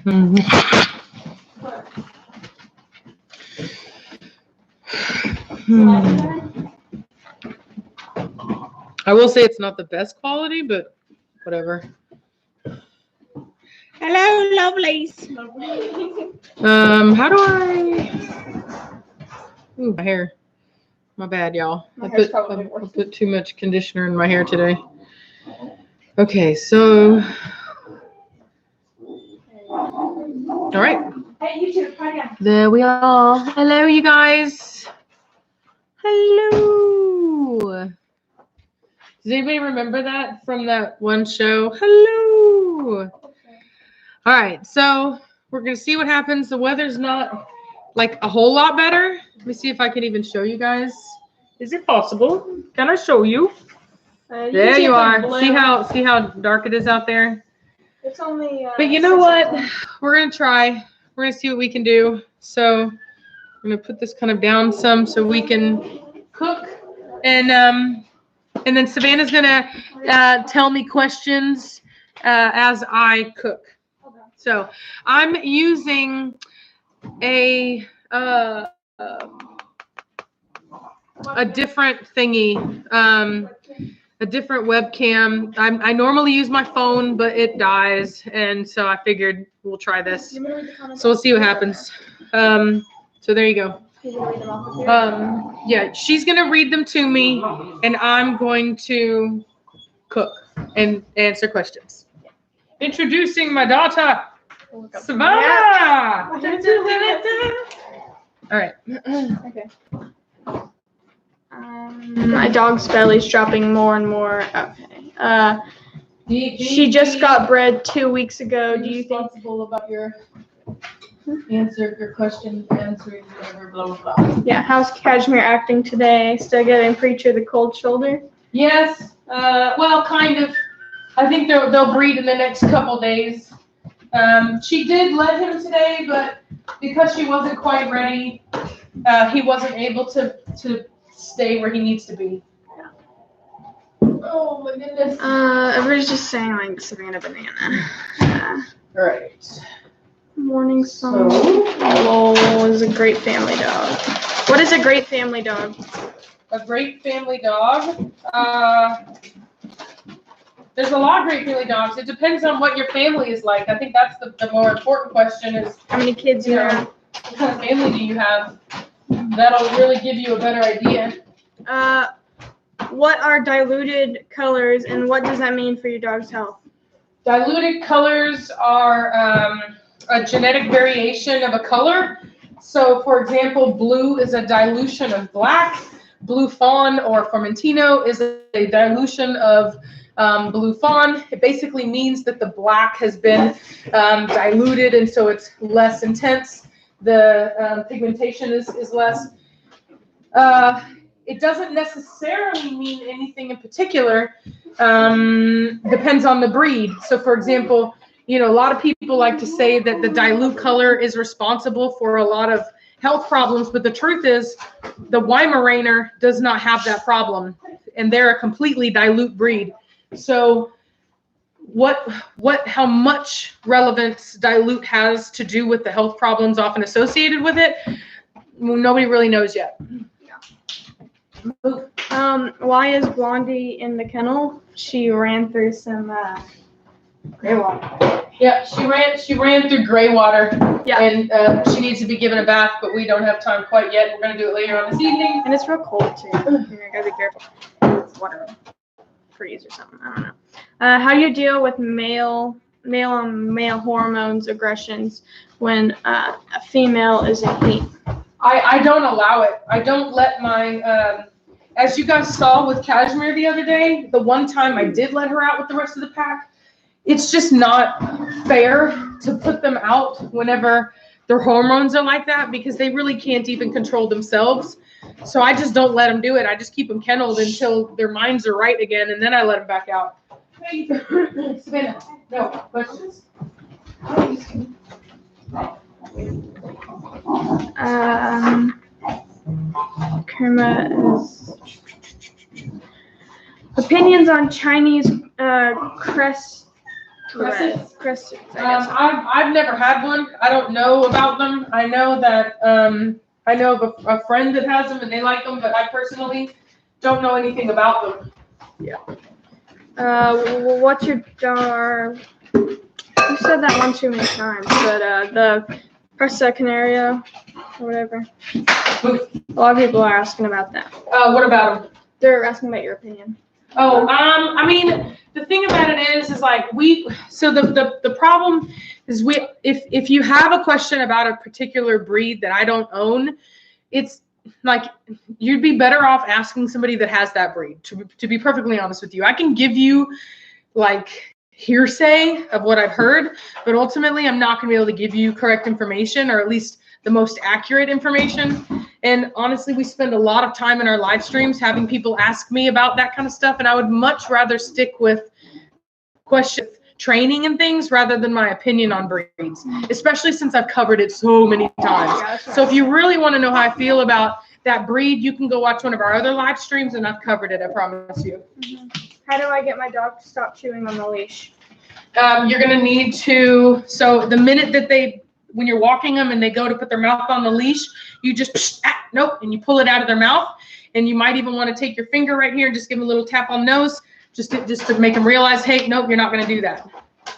I will say it's not the best quality, but whatever. Hello, lovelies. How do I? Ooh, my hair. My bad, y'all. I put too much conditioner in my hair today. Okay, so. All right. Hey, YouTube, there we are. Hello, you guys. Hello. Does anybody remember that from that one show? Hello. All right, so we're going to see what happens. The weather's not like a whole lot better. Let me see if I can even show you guys. Is it possible? Can I show you? There you are. See how dark it is out there? It's only. But you know what? We're going to try. We're going to see what we can do. So I'm going to put this kind of down some so we can cook. And then Savannah's going to tell me questions as I cook. So I'm using a different thingy, a different webcam. I normally use my phone, but it dies, and so I figured we'll try this. So we'll see what happens. So there you go. Yeah, she's gonna read them to me, and I'm going to cook and answer questions. Introducing my daughter, Savannah. All right. Okay. My dog's belly's dropping more and more. Okay. She just got bred 2 weeks ago. Do you think responsible about your questions, answering, whatever, blah blah blah? Yeah. How's Cashmere acting today? Still getting Preacher the cold shoulder? Yes. Well, kind of. I think they'll breed in the next couple days. She did let him today, but because she wasn't quite ready, he wasn't able to stay where he needs to be. Oh my goodness. Everybody's just saying like Savannah Banana. All right. Morning song. Lol is a great family dog. What is a great family dog? A great family dog. There's a lot of great family dogs. It depends on what your family is like. I think that's the more important question is How many kids you have? What kind of family do you have? That'll really give you a better idea. What are diluted colors and what does that mean for your dog's health? Diluted colors are a genetic variation of a color. So, for example, blue is a dilution of black. Blue fawn or Formentino is a dilution of blue fawn. It basically means that the black has been diluted, and so it's less intense. The pigmentation is less. It doesn't necessarily mean anything in particular. Depends on the breed. So, for example, a lot of people like to say that the dilute color is responsible for a lot of health problems, but the truth is the Weimaraner does not have that problem, and they're a completely dilute breed. So how much relevance dilute has to do with the health problems often associated with it, nobody really knows yet. Why is Blondie in the kennel? She ran through some gray water. Yeah, she ran through gray water. Yeah. And she needs to be given a bath, but we don't have time quite yet. We're going to do it later on this evening. And it's real cold too. You gotta be careful. It's water freeze or something. I don't know. How do you deal with male on male hormones aggressions when a female is in heat? I don't allow it. I don't let my as you guys saw with Cashmere the other day, the one time I did let her out with the rest of the pack, it's just not fair to put them out whenever their hormones are like that because they really can't even control themselves. So I just don't let them do it. I just keep them kenneled until their minds are right again, and then I let them back out. Hey, Savannah, no questions. Kerma is opinions on Chinese crescent Chris, I guess. I've never had one. I don't know about them. I know that I know of a friend that has them and they like them, but I personally don't know anything about them. Yeah. What's your dog? You said that one too many times, but the Presa Canaria or whatever. A lot of people are asking about that. What about them? They're asking about your opinion. Oh, I mean, the thing about it is like the problem is if you have a question about a particular breed that I don't own, it's like you'd be better off asking somebody that has that breed. To be perfectly honest with you, I can give you like hearsay of what I've heard, but ultimately I'm not going to be able to give you correct information, or at least the most accurate information. And honestly, we spend a lot of time in our live streams having people ask me about that kind of stuff, and I would much rather stick with question training and things rather than my opinion on breeds, especially since I've covered it so many times. So if you really want to know how I feel about that breed, you can go watch one of our other live streams, and I've covered it, I promise you. How do I get my dog to stop chewing on the leash? You're going to need to, so the minute that when you're walking them and they go to put their mouth on the leash, you just, nope, and you pull it out of their mouth. And you might even want to take your finger right here and just give them a little tap on the nose, just to make them realize, hey, nope, you're not going to do that.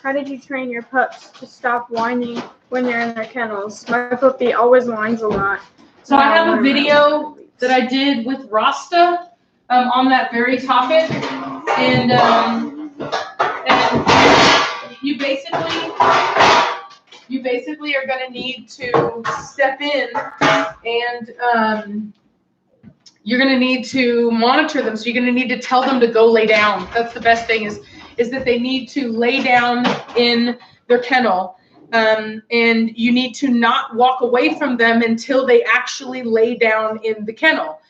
How did you train your pups to stop whining when you're in their kennels? My puppy always whines a lot. So I have a video that I did with Rasta on that very topic. And you basically are going to need to step in and you're going to need to monitor them. So you're going to need to tell them to go lay down. That's the best thing is that they need to lay down in their kennel. And you need to not walk away from them until they actually lay down in the kennel.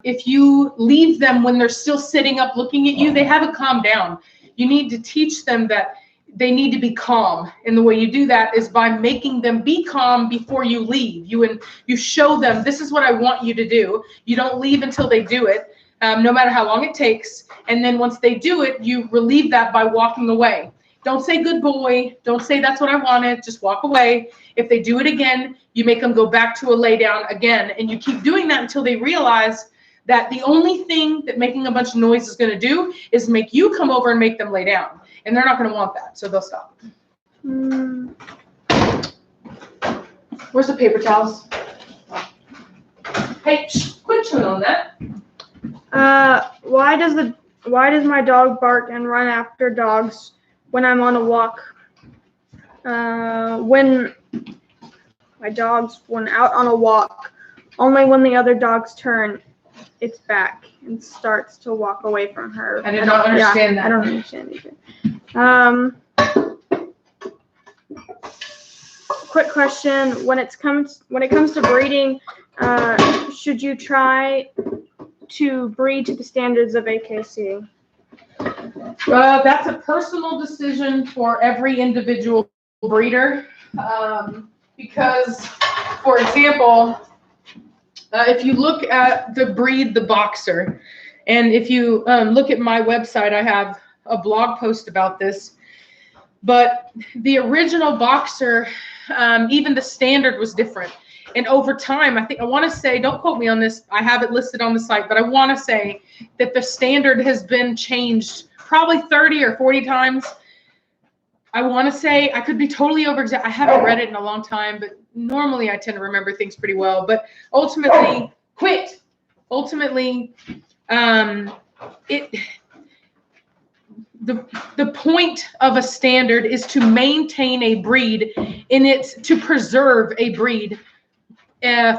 If you leave them when they're still sitting up looking at you, they haven't calmed down. You need to teach them that they need to be calm. And the way you do that is by making them be calm before you leave. You show them, this is what I want you to do. You don't leave until they do it, no matter how long it takes. And then once they do it, you relieve that by walking away. Don't say good boy. Don't say that's what I wanted. Just walk away. If they do it again, you make them go back to a lay down again. And you keep doing that until they realize that the only thing that making a bunch of noise is going to do is make you come over and make them lay down. And they're not going to want that. So they'll stop. Where's the paper towels? Hey, quit chewing on that. Why does my dog bark and run after dogs when I'm on a walk? When my dog's out on a walk, only when the other dogs turn, it's back and starts to walk away from her. I did not understand that. I don't understand either. Quick question: when it comes to breeding, should you try to breed to the standards of AKC? That's a personal decision for every individual breeder. Because, for example, if you look at the breed, the boxer, and if you look at my website, I have a blog post about this. But the original boxer, even the standard was different. And over time, I want to say, don't quote me on this, I have it listed on the site, but I want to say that the standard has been changed probably 30 or 40 times. I want to say, I could be totally over-exaggerating. I haven't read it in a long time, but normally I tend to remember things pretty well. But ultimately, the point of a standard is to maintain a breed, and it's to preserve a breed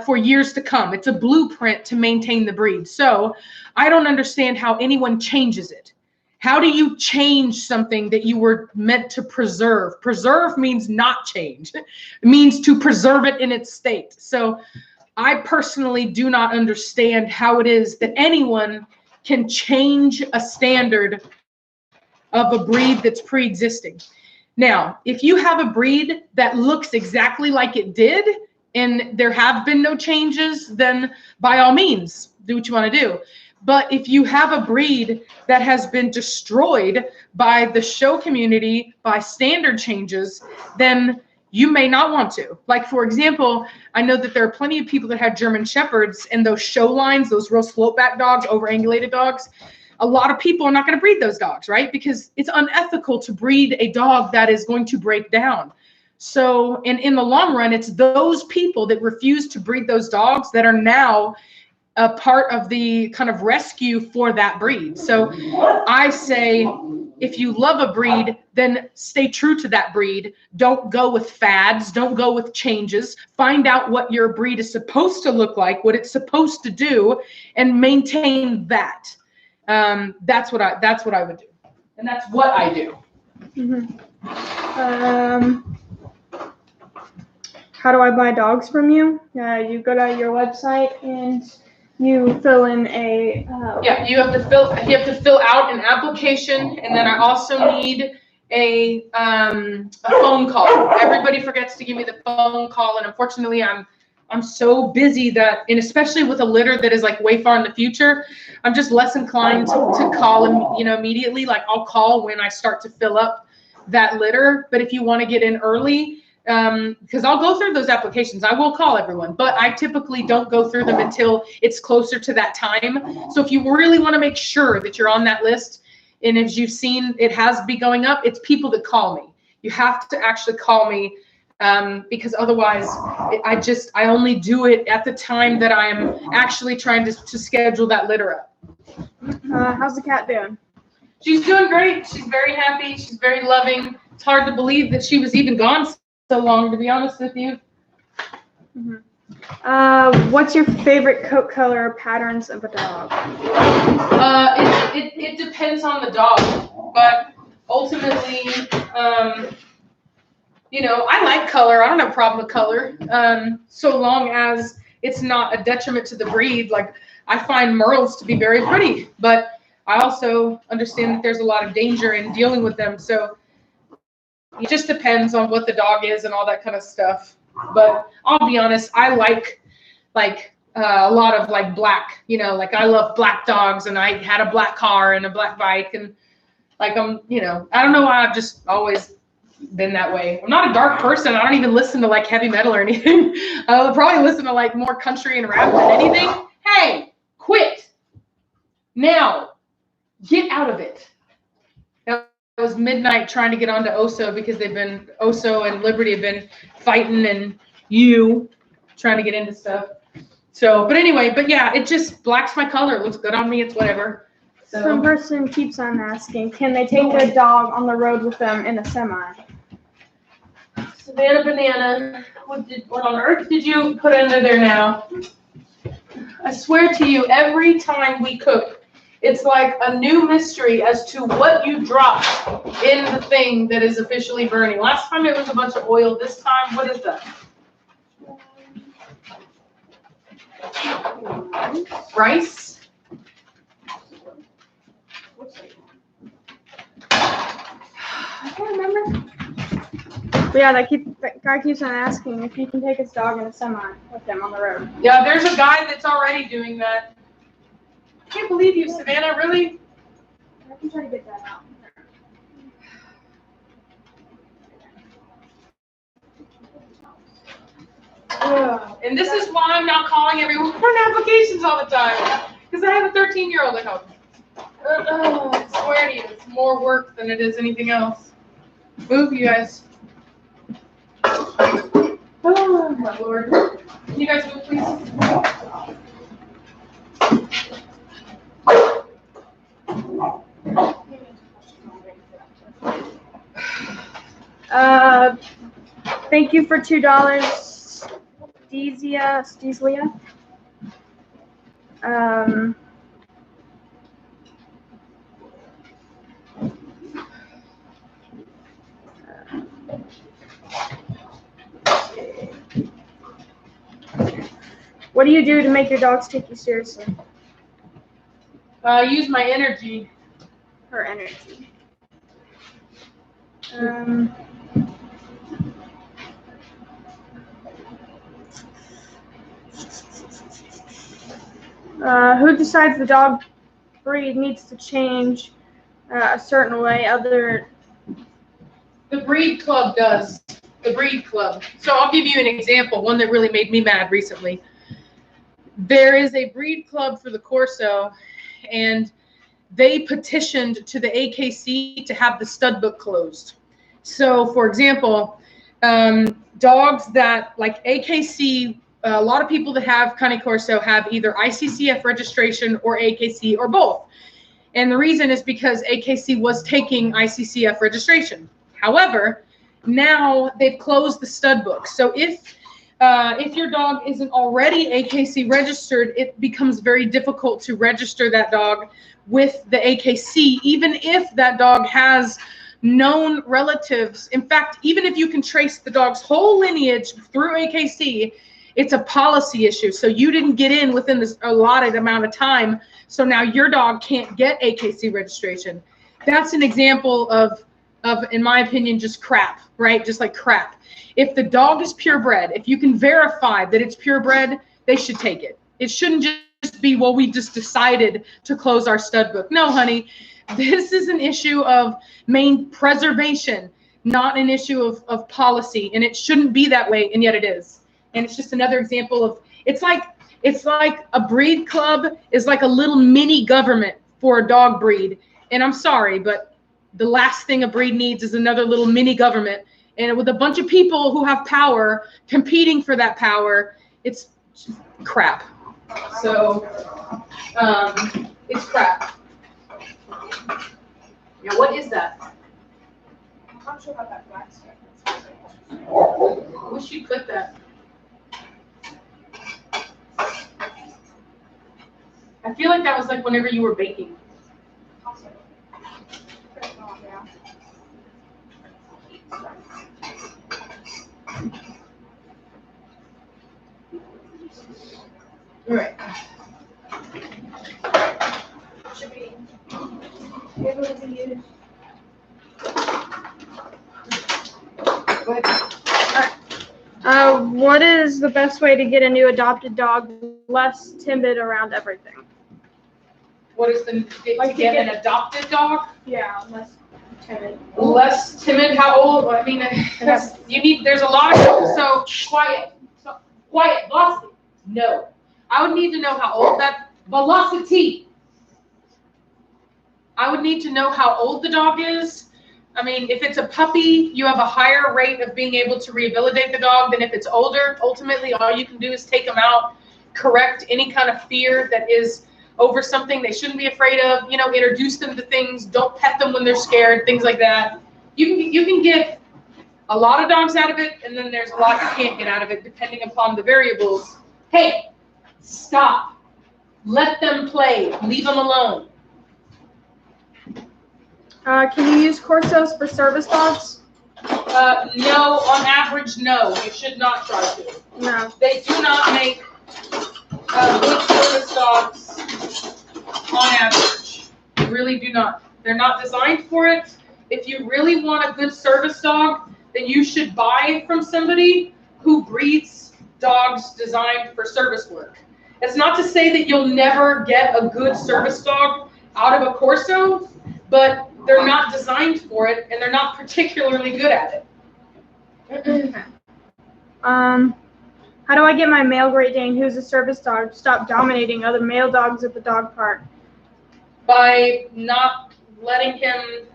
for years to come. It's a blueprint to maintain the breed. So I don't understand how anyone changes it. How do you change something that you were meant to preserve? Preserve means not change. It means to preserve it in its state. So I personally do not understand how it is that anyone can change a standard of a breed that's pre-existing. Now, if you have a breed that looks exactly like it did and there have been no changes, then by all means, do what you want to do. But if you have a breed that has been destroyed by the show community, by standard changes, then you may not want to. Like, for example, I know that there are plenty of people that have German Shepherds and those show lines, those real slope back dogs, over-angulated dogs. A lot of people are not going to breed those dogs, right? Because it's unethical to breed a dog that is going to break down. So, and in the long run, it's those people that refuse to breed those dogs that are now a part of the kind of rescue for that breed. So I say, if you love a breed, then stay true to that breed. Don't go with fads. Don't go with changes. Find out what your breed is supposed to look like, what it's supposed to do, and maintain that. That's what I would do, and that's what I do. How do I buy dogs from you? You go to your website and you fill in a yeah, you have to fill out an application, and then I also need a phone call. Everybody forgets to give me the phone call, and unfortunately I'm so busy that, and especially with a litter that is like way far in the future, I'm just less inclined to call them, immediately. Like, I'll call when I start to fill up that litter. But if you want to get in early, because I'll go through those applications, I will call everyone, but I typically don't go through them until it's closer to that time. So if you really want to make sure that you're on that list, and as you've seen, it has been going up, it's people that call me. You have to actually call me, because otherwise I only do it at the time that I'm actually trying to schedule that litter up. How's the cat doing? She's doing great. She's very happy. She's very loving. It's hard to believe that she was even gone so long, to be honest with you. What's your favorite coat color or patterns of a dog? It depends on the dog, but ultimately, I like color. I don't have a problem with color, so long as it's not a detriment to the breed. Like, I find merles to be very pretty, but I also understand that there's a lot of danger in dealing with them. So it just depends on what the dog is and all that kind of stuff. But I'll be honest, I like a lot of like black, like I love black dogs, and I had a black car and a black bike, and like I don't know why, I've just always been that way. I'm not a dark person. I don't even listen to like heavy metal or anything. I'll probably listen to like more country and rap than anything. Hey, quit now. Get out of it. It was midnight trying to get onto Oso because Oso and Liberty have been fighting, and trying to get into stuff. So, but anyway, yeah, it just black's my color. It looks good on me. It's whatever. So. Some person keeps on asking, can they take their dog on the road with them in a semi? Savannah Banana, what on earth did you put under there now? I swear to you, every time we cook, it's like a new mystery as to what you dropped in the thing that is officially burning. Last time it was a bunch of oil. This time, what is that? Rice? I can't remember. But yeah, that guy keeps on asking if he can take his dog in a semi with him on the road. Yeah, there's a guy that's already doing that. I can't believe you, Savannah, really? I can try to get that out. And this is why I'm not calling everyone for applications all the time, because I have a 13-year-old at home. I swear to you, it's more work than it is anything else. Move, you guys. Oh, my Lord. Can you guys move, please? Thank you for $2, Steesia. What do you do to make your dogs take you seriously? Use my energy. Her energy. Who decides the dog breed needs to change a certain way. The breed club does. The breed club. So I'll give you an example, one that really made me mad recently. There is a breed club for the Corso, and they petitioned to the AKC to have the stud book closed. So, for example, dogs that like AKC, a lot of people that have Cane Corso have either ICCF registration or AKC or both. And the reason is because AKC was taking ICCF registration. However, now they've closed the stud book. So if your dog isn't already AKC registered, it becomes very difficult to register that dog with the AKC, even if that dog has known relatives. In fact, even if you can trace the dog's whole lineage through AKC, it's a policy issue. So you didn't get in within this allotted amount of time. So now your dog can't get AKC registration. That's an example of, in my opinion, just crap, right? Just like crap. If the dog is purebred, if you can verify that it's purebred, they should take it. It shouldn't just be, well, we just decided to close our stud book. No, honey, this is an issue of main preservation, not an issue of policy. And it shouldn't be that way, and yet it is. And it's just another example of, it's like a breed club is like a little mini government for a dog breed. And I'm sorry, but the last thing a breed needs is another little mini government. And with a bunch of people who have power competing for that power, it's crap. So, it's crap. Now, what is that? I'm not sure about that black stuff. I wish you'd click that. I feel like that was like whenever you were baking. All right. Should be able to use. Go ahead. What is the best way to get a new adopted dog less timid around everything? What is to get an adopted dog? Yeah, less timid. Less timid. How old? I mean, there's a lot of, so quiet. So quiet. Velocity. No. I would need to know how old that, velocity. I would need to know how old the dog is. I mean, if it's a puppy, you have a higher rate of being able to rehabilitate the dog than if it's older. Ultimately, all you can do is take them out, correct any kind of fear that is over something they shouldn't be afraid of, introduce them to things, don't pet them when they're scared, things like that. You can get a lot of dogs out of it, and then there's a lot you can't get out of it depending upon the variables. Hey, stop. Let them play. Leave them alone. Can you use Corsos for service dogs? No, on average, no. You should not try to. No. They do not make good service dogs on average. They really do not. They're not designed for it. If you really want a good service dog, then you should buy from somebody who breeds dogs designed for service work. It's not to say that you'll never get a good service dog out of a Corso, but they're not designed for it, and they're not particularly good at it. How do I get my male Great Dane, who's a service dog, to stop dominating other male dogs at the dog park? By not letting him,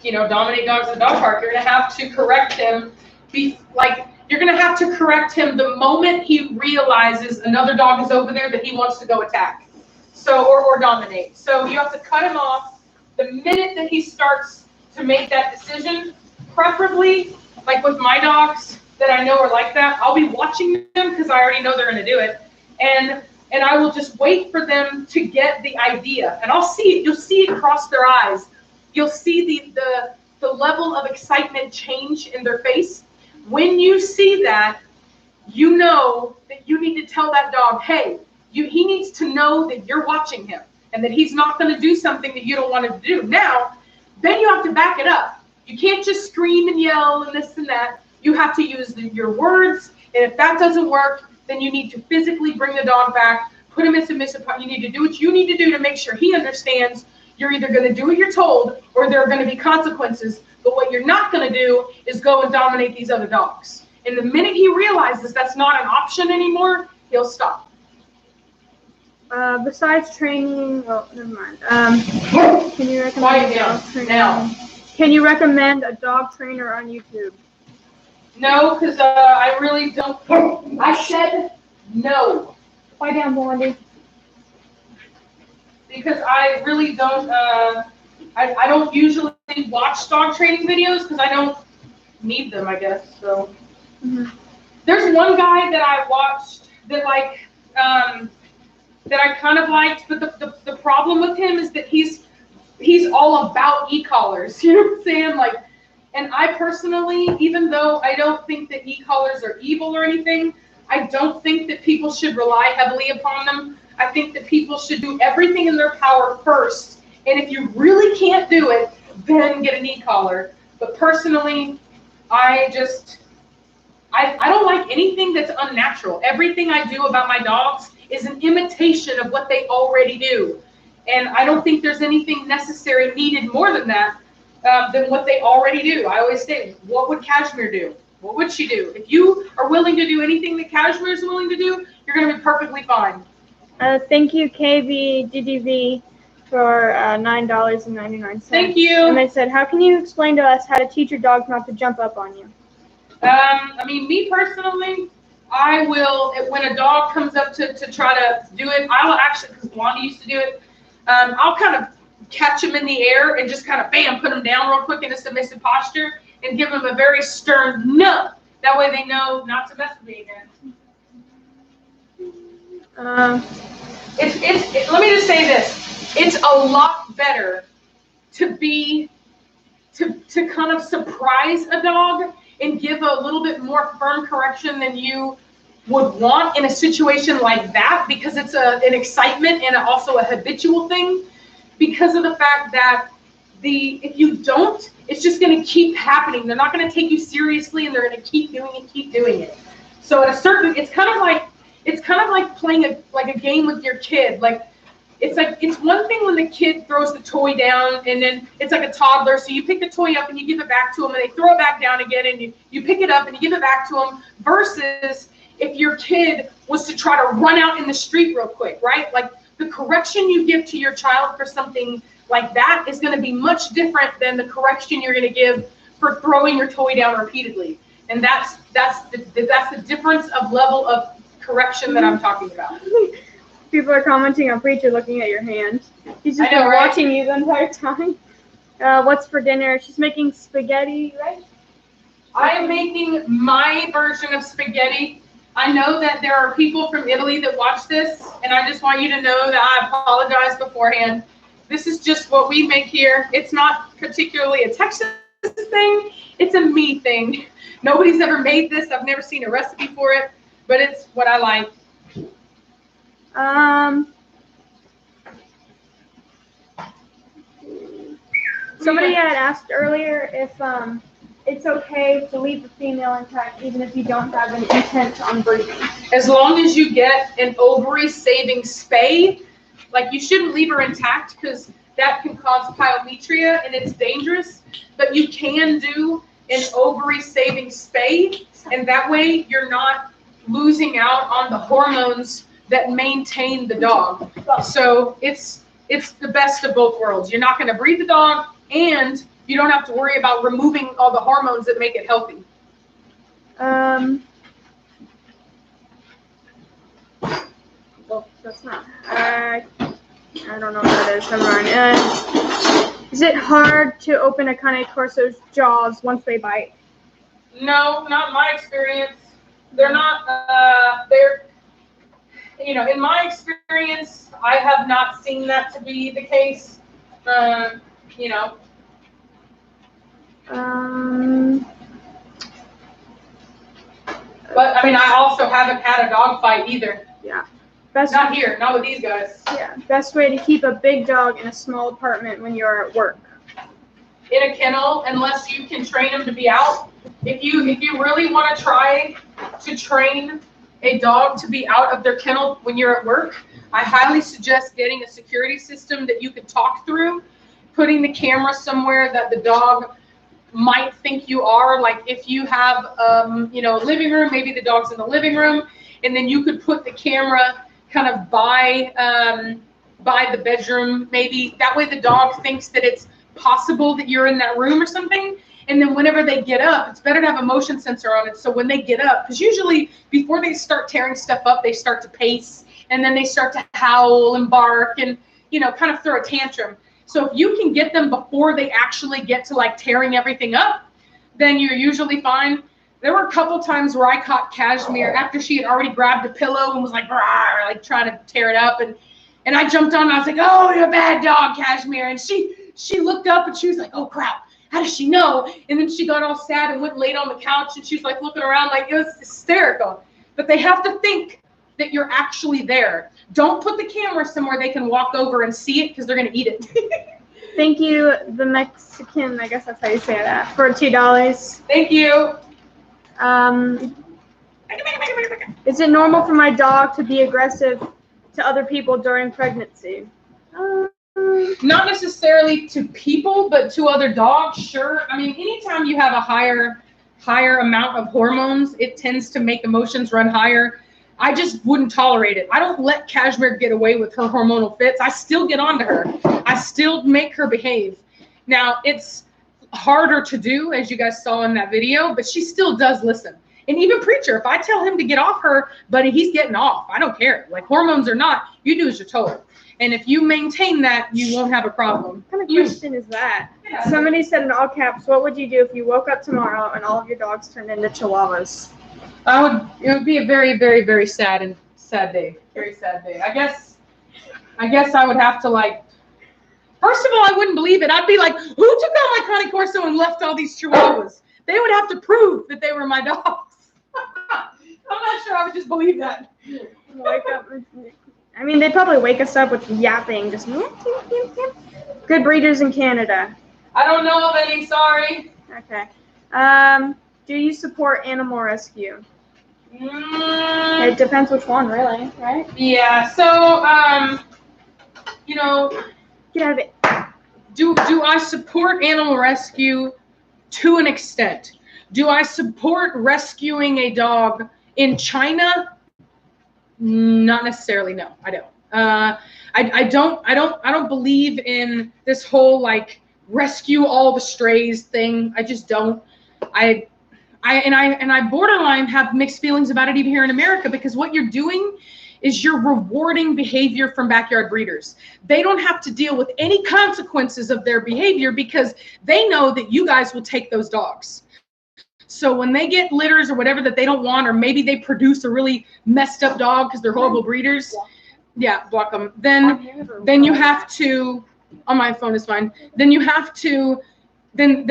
dominate dogs at the dog park, you're going to have to correct him. You're going to have to correct him the moment he realizes another dog is over there that he wants to go attack, or dominate. So you have to cut him off the minute that he starts to make that decision. Preferably, like with my dogs that I know are like that, I'll be watching them because I already know they're going to do it, and I will just wait for them to get the idea, and I'll see it. You'll see it cross their eyes. You'll see the level of excitement change in their face. When you see that, you know that you need to tell that dog, hey, he needs to know that you're watching him and that he's not going to do something that you don't want him to do. Now, then you have to back it up. You can't just scream and yell and this and that. You have to use your words, and if that doesn't work, then you need to physically bring the dog back, put him in submissive. You need to do what you need to do to make sure he understands you're either going to do what you're told or there are going to be consequences. But what you're not going to do is go and dominate these other dogs. And the minute he realizes that's not an option anymore, he'll stop. Besides training, well, never mind. Can you recommend a dog trainer? Now. Can you recommend a dog trainer on YouTube? No, because I really don't. I said no. Lie down, Blondie. Because I really don't. I don't usually watch dog training videos because I don't need them, I guess. So there's one guy that I watched that that I kind of liked, but the problem with him is that he's all about e-collars. You know what I'm saying? Like, and I personally, even though I don't think that e-collars are evil or anything, I don't think that people should rely heavily upon them. I think that people should do everything in their power first, and if you really can't do it, then get an e-collar. But personally, I don't like anything that's unnatural. Everything I do about my dogs is an imitation of what they already do. And I don't think there's anything necessary needed more than that, than what they already do. I always say, what would Cashmere do? What would she do? If you are willing to do anything that Cashmere is willing to do, you're going to be perfectly fine. Thank you, KVDDV, for $9.99. Thank you. And they said, how can you explain to us how to teach your dogs not to jump up on you? I mean, me personally, I will, when a dog comes up to try to do it, I will actually, because Blondie used to do it, I'll kind of catch him in the air and just kind of, bam, put him down real quick in a submissive posture and give him a very stern no. That way they know not to mess with me again. Let me just say this. It's a lot better to kind of surprise a dog and give a little bit more firm correction than you would want in a situation like that, because it's an excitement and also a habitual thing, because of the fact that if you don't, it's just going to keep happening. They're not going to take you seriously, and they're going to keep doing it. So at a certain, it's kind of like playing a game with your kid. It's one thing when the kid throws the toy down, and then it's like a toddler, so you pick the toy up and you give it back to them, and they throw it back down again, and you pick it up and you give it back to them, versus if your kid was to try to run out in the street real quick, right? Like, the correction you give to your child for something like that is going to be much different than the correction you're going to give for throwing your toy down repeatedly. And that's the difference of level of correction that I'm talking about. People are commenting on Preacher looking at your hand. He's just watching you the entire time. What's for dinner? She's making spaghetti, right? I am making my version of spaghetti. I know that there are people from Italy that watch this, and I just want you to know that I apologize beforehand. This is just what we make here. It's not particularly a Texas thing. It's a me thing. Nobody's ever made this. I've never seen a recipe for it, but it's what I like. Somebody had asked earlier if it's okay to leave the female intact even if you don't have an intent on breeding. As long as you get an ovary-saving spay, like, you shouldn't leave her intact because that can cause pyometria and it's dangerous, but you can do an ovary-saving spay, and that way you're not losing out on the hormones that maintain the dog. So it's the best of both worlds. You're not going to breed the dog, and you don't have to worry about removing all the hormones that make it healthy. Well, that's not. I don't know what that is. Never mind. Is it hard to open a Cane Corso's jaws once they bite? No, not in my experience. They're not. In my experience, I have not seen that to be the case. But I mean, I also haven't had a dog fight either. Yeah. Not here, not with these guys. Yeah. Best way to keep a big dog in a small apartment when you're at work. In a kennel, unless you can train them to be out. If you really want to try to train a dog to be out of their kennel when you're at work, I highly suggest getting a security system that you can talk through, putting the camera somewhere that the dog might think you are. Like if you have, you know, a living room, maybe the dog's in the living room, and then you could put the camera kind of by the bedroom, maybe. That way the dog thinks that it's possible that you're in that room or something. And then whenever they get up, it's better to have a motion sensor on it. So when they get up, because usually before they start tearing stuff up, they start to pace, and then they start to howl and bark and, you know, kind of throw a tantrum. So if you can get them before they actually get to like tearing everything up, then you're usually fine. There were a couple times where I caught Cashmere after she had already grabbed a pillow and was like, "Rawr," like trying to tear it up. And I jumped on and I was like, "Oh, you're a bad dog, Cashmere." And she looked up and she was like, "Oh crap, how does she know?" And then she got all sad and went and laid on the couch, and she was like looking around like it was hysterical. But they have to think that you're actually there. Don't put the camera somewhere they can walk over and see it, because they're going to eat it. Thank you, the Mexican, I guess that's how you say that, for $2. Thank you. Is it normal for my dog to be aggressive to other people during pregnancy? Not necessarily to people, but to other dogs, sure. I mean, anytime you have a higher amount of hormones, it tends to make emotions run higher. I just wouldn't tolerate it. I don't let Cashmere get away with her hormonal fits. I still get onto her. I still make her behave. Now, it's harder to do, as you guys saw in that video, but she still does listen. And even Preacher, if I tell him to get off her, buddy, he's getting off. I don't care. Like, hormones or not, you do as you're told. And if you maintain that, you won't have a problem. What kind of question is that? Yeah. Somebody said in all caps, what would you do if you woke up tomorrow and all of your dogs turned into Chihuahuas? It would be a very, very, very sad day. Very sad day. I guess I would have to, like, first of all, I wouldn't believe it. I'd be like, who took out my Connie Corso and left all these Chihuahuas? They would have to prove that they were my dogs. I'm not sure I would just believe that. Wake up. I mean, they'd probably wake us up with yapping, just good breeders in Canada. I don't know of any, sorry. Okay. Do you support animal rescue? It depends which one, really, right? Yeah. So, you know, get out of it. Do I support animal rescue to an extent? Do I support rescuing a dog in China? Not necessarily. No, I don't. I don't believe in this whole like rescue all the strays thing. I just don't. I borderline have mixed feelings about it even here in America, because what you're doing is you're rewarding behavior from backyard breeders. They don't have to deal with any consequences of their behavior because they know that you guys will take those dogs. So when they get litters or whatever that they don't want, or maybe they produce a really messed up dog because they're horrible breeders, yeah, block them. Then you have to, on my phone is fine. Then you have to, then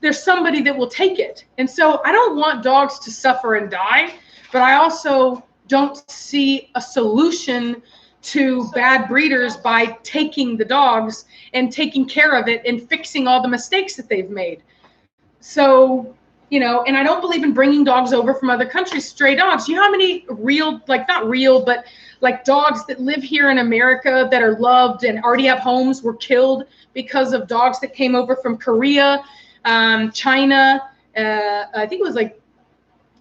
there's somebody that will take it. And so I don't want dogs to suffer and die, but I also don't see a solution to bad breeders by taking the dogs and taking care of it and fixing all the mistakes that they've made. So, you know, and I don't believe in bringing dogs over from other countries, stray dogs. You know how many real, like not real, but like dogs that live here in America that are loved and already have homes were killed because of dogs that came over from Korea, China. I think it was like,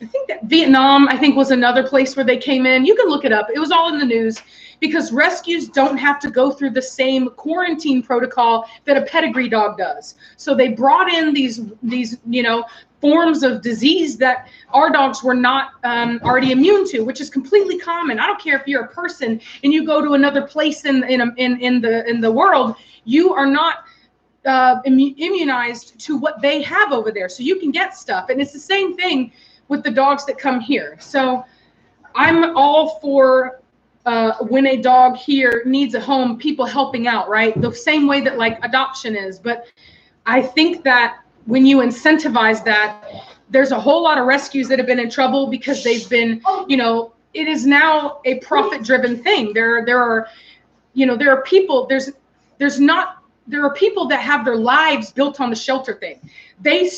I think that Vietnam, I think, was another place where they came in. You can look it up. It was all in the news, because rescues don't have to go through the same quarantine protocol that a pedigree dog does. So they brought in these you know, forms of disease that our dogs were not already immune to, which is completely common. I don't care if you're a person and you go to another place in the world, you are not immunized to what they have over there. So you can get stuff, and it's the same thing with the dogs that come here. So I'm all for when a dog here needs a home, people helping out, right? The same way that like adoption is. But I think that when you incentivize that, there's a whole lot of rescues that have been in trouble because they've been, you know, it is now a profit-driven thing. There are, you know, there are people, there's not there are people that have their lives built on the shelter thing. They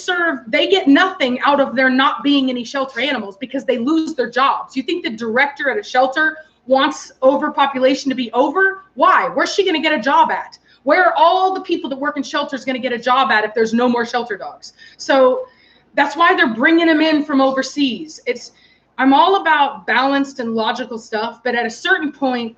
get nothing out of there not being any shelter animals because they lose their jobs. You think the director at a shelter wants overpopulation to be over? Why? Where's she going to get a job at? Where are all the people that work in shelters going to get a job at if there's no more shelter dogs? So that's why they're bringing them in from overseas. I'm all about balanced and logical stuff, but at a certain point,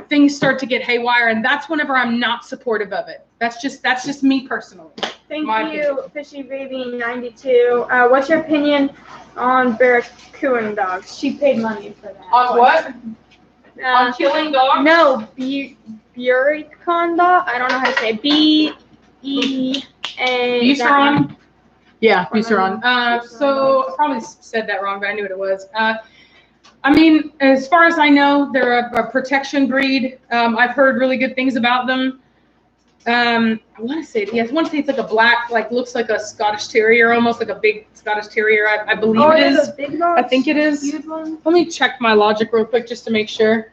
things start to get haywire, and that's whenever I'm not supportive of it. That's just me personally. Thank you, Fishy Baby 92. What's your opinion on barracuda dogs? She paid money for that. On what? On killing dogs? No, Buricon dog. I don't know how to say B-E-A. Buceron? Yeah, Buceron. So I probably said that wrong, but I knew what it was. I mean, as far as I know, they're a protection breed. I've heard really good things about them. I want to say it's like a black, like looks like a Scottish Terrier, almost like a big Scottish Terrier. I believe it is. Big dogs? I think it is. Huge ones? Let me check my logic real quick just to make sure.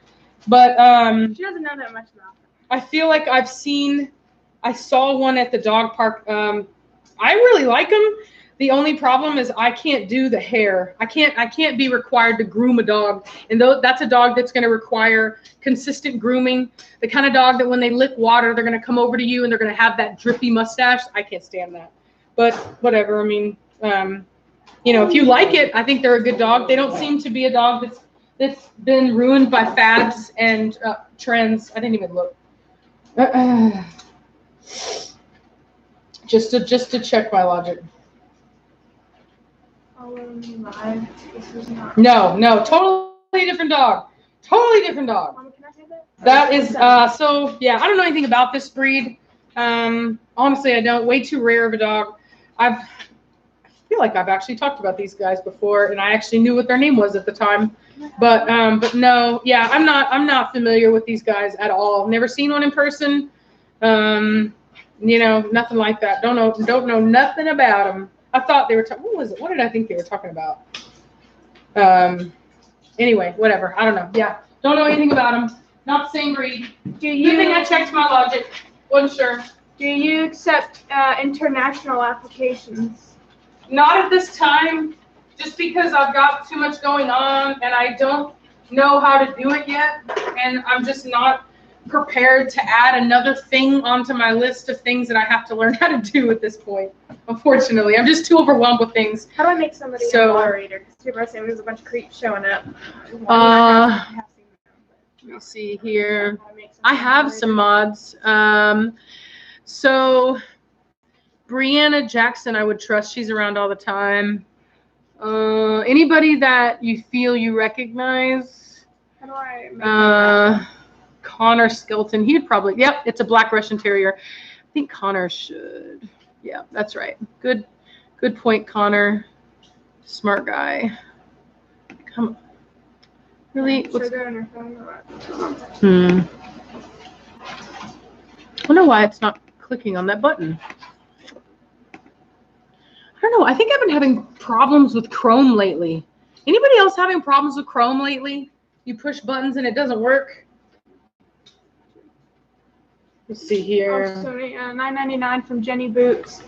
But she doesn't know that much about them. I feel like I saw one at the dog park. I really like them. The only problem is I can't do the hair. I can't be required to groom a dog. And that's a dog that's going to require consistent grooming. The kind of dog that when they lick water, they're going to come over to you and they're going to have that drippy mustache. I can't stand that. But whatever. I mean, if you like it, I think they're a good dog. They don't seem to be a dog that's been ruined by fads and trends. I didn't even look. Just to check my logic. No, totally different dog. Totally different dog. Can I say that? That is so yeah. I don't know anything about this breed. Honestly, I don't. Way too rare of a dog. I feel like I've actually talked about these guys before, and I actually knew what their name was at the time. But no, yeah, I'm not familiar with these guys at all. Never seen one in person. Nothing like that. Don't know nothing about them. I thought they were talking. What was it? What did I think they were talking about? Anyway, whatever. I don't know. Yeah, don't know anything about them. Not the same breed. Good thing I checked my logic. Wasn't sure. Do you accept international applications? Not at this time, just because I've got too much going on and I don't know how to do it yet, and I'm just not prepared to add another thing onto my list of things that I have to learn how to do at this point. Unfortunately, I'm just too overwhelmed with things. How do I make somebody a moderator? Because people are saying there's a bunch of creeps showing up. Let me see here. I have some mods. So Brianna Jackson, I would trust. She's around all the time. Anybody that you feel you recognize? How do I make Connor Skelton. He'd probably, yep, it's a black Russian Terrier. I think Connor should. Yeah, that's right. Good point, Connor. Smart guy. Come on. Really? Sure they're on your phone or what? I don't know why it's not clicking on that button. I don't know. I think I've been having problems with Chrome lately. Anybody else having problems with Chrome lately? You push buttons and it doesn't work? Let's see here. Oh, sorry, $9.99 from Jenny Boots.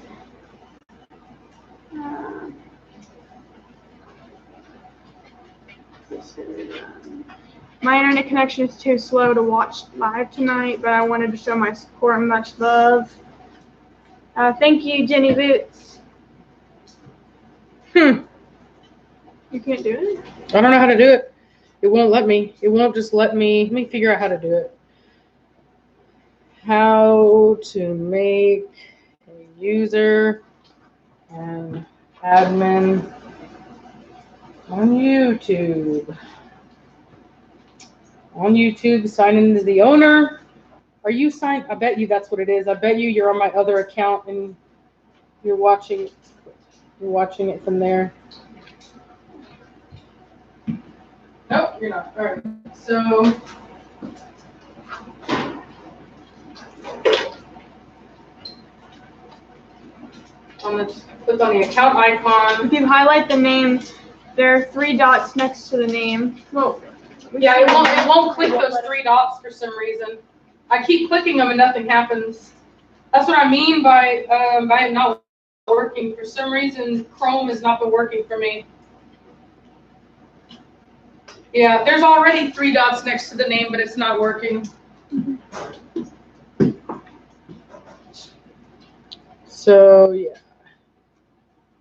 My internet connection is too slow to watch live tonight, but I wanted to show my support and much love. Thank you, Jenny Boots. You can't do it? I don't know how to do it. It won't let me. It won't just let me. Let me figure out how to do it. How to make a user and admin on YouTube. On YouTube, sign in as the owner. Are you signed? I bet you that's what it is. I bet you're on my other account and you're watching it from there. Nope, you're not. All right. So I'm going to click on the account icon. If you highlight the name, there are 3 dots next to the name. Well, yeah, it won't click those 3 dots for some reason. I keep clicking them and nothing happens. That's what I mean by it not working. For some reason, Chrome has not been working for me. Yeah, there's already 3 dots next to the name, but it's not working. So, yeah.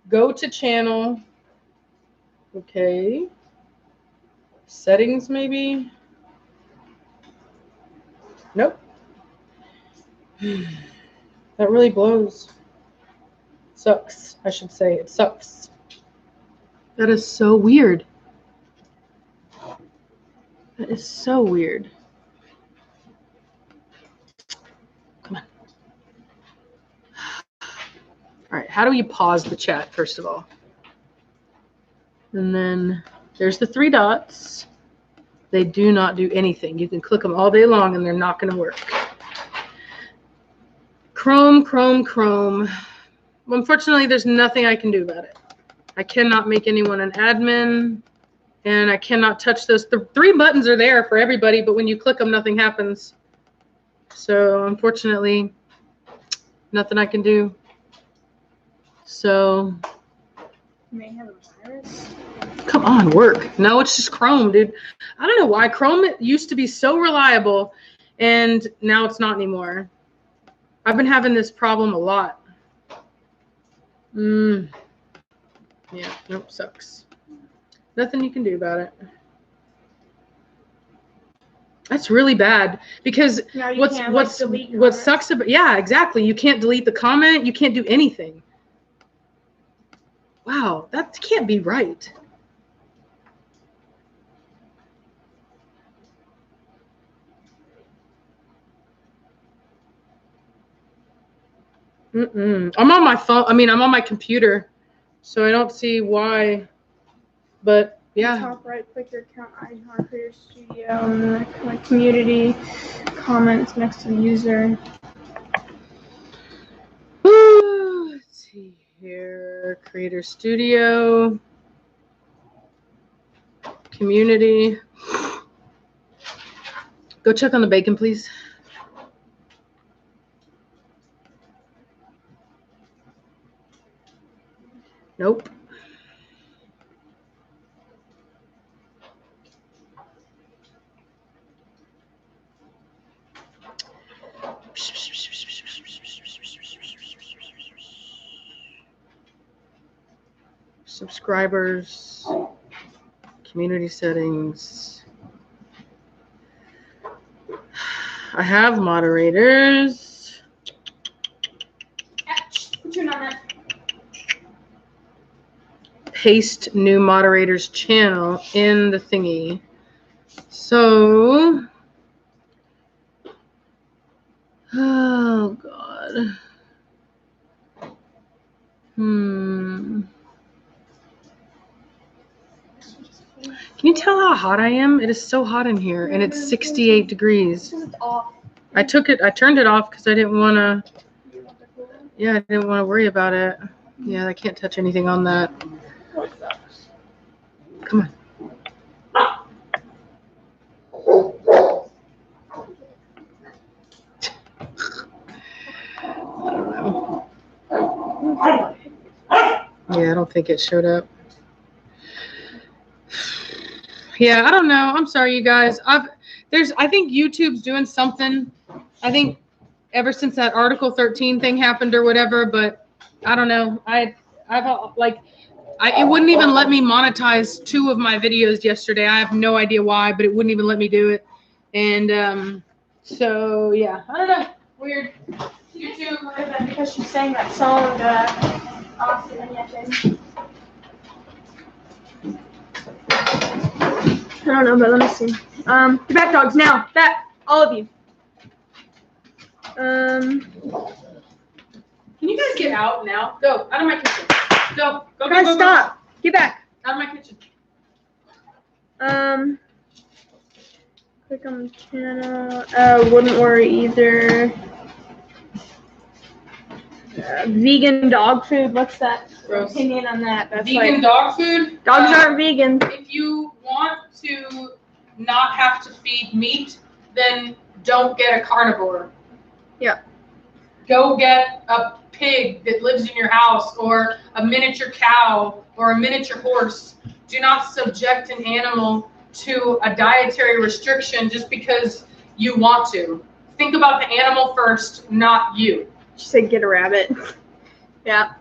Go to channel. Okay. Settings, maybe? Nope. That really blows. Sucks, I should say. It sucks. That is so weird. That is so weird. Come on. All right, how do you pause the chat, first of all? And then there's the 3 dots. They do not do anything. You can click them all day long and they're not going to work. Chrome. Well, unfortunately, there's nothing I can do about it. I cannot make anyone an admin, and I cannot touch those. The 3 buttons are there for everybody, but when you click them, nothing happens. So, unfortunately, nothing I can do. So, You may have a virus. come on, work. No, it's just Chrome, dude. I don't know why. Chrome used to be so reliable, and now it's not anymore. I've been having this problem a lot. Yeah, nope, sucks. Nothing you can do about it. That's really bad because what sucks about, yeah, exactly. You can't delete the comment. You can't do anything. Wow, that can't be right. I'm on my phone. I mean, I'm on my computer, so I don't see why. But yeah. Top right, click your account icon for your studio, and then click community comments next to the user. Let's see here. Creator Studio. Community. Go check on the bacon, please. Nope. Subscribers, community settings. I have moderators. Put your name on that. Paste new moderators channel in the thingy. So, oh God. Can you tell how hot I am? It is so hot in here, and it's 68 degrees. It's off. I turned it off because I didn't want to, I didn't want to worry about it. Yeah, I can't touch anything on that. Come on. I don't know. Yeah, I don't think it showed up. Yeah, I don't know. I'm sorry, you guys. I think YouTube's doing something. I think ever since that Article 13 thing happened or whatever, but I don't know. It wouldn't even let me monetize 2 of my videos yesterday. I have no idea why, but it wouldn't even let me do it. And so yeah, I don't know. Weird. YouTube. Because she sang that song, Austin and Yetton. I don't know, but let me see. The back dogs now. All of you. Can you guys get out now? Go out of my kitchen. Go. Guys, stop. Get back. Out of my kitchen. Click on the channel. Wouldn't worry either. Vegan dog food. What's that opinion on that? That's vegan dog food? Dogs aren't vegan. If you want to not have to feed meat, then don't get a carnivore. Yeah. Go get a pig that lives in your house, or a miniature cow, or a miniature horse. Do not subject an animal to a dietary restriction just because you want to. Think about the animal first, not you. She said get a rabbit. Yeah.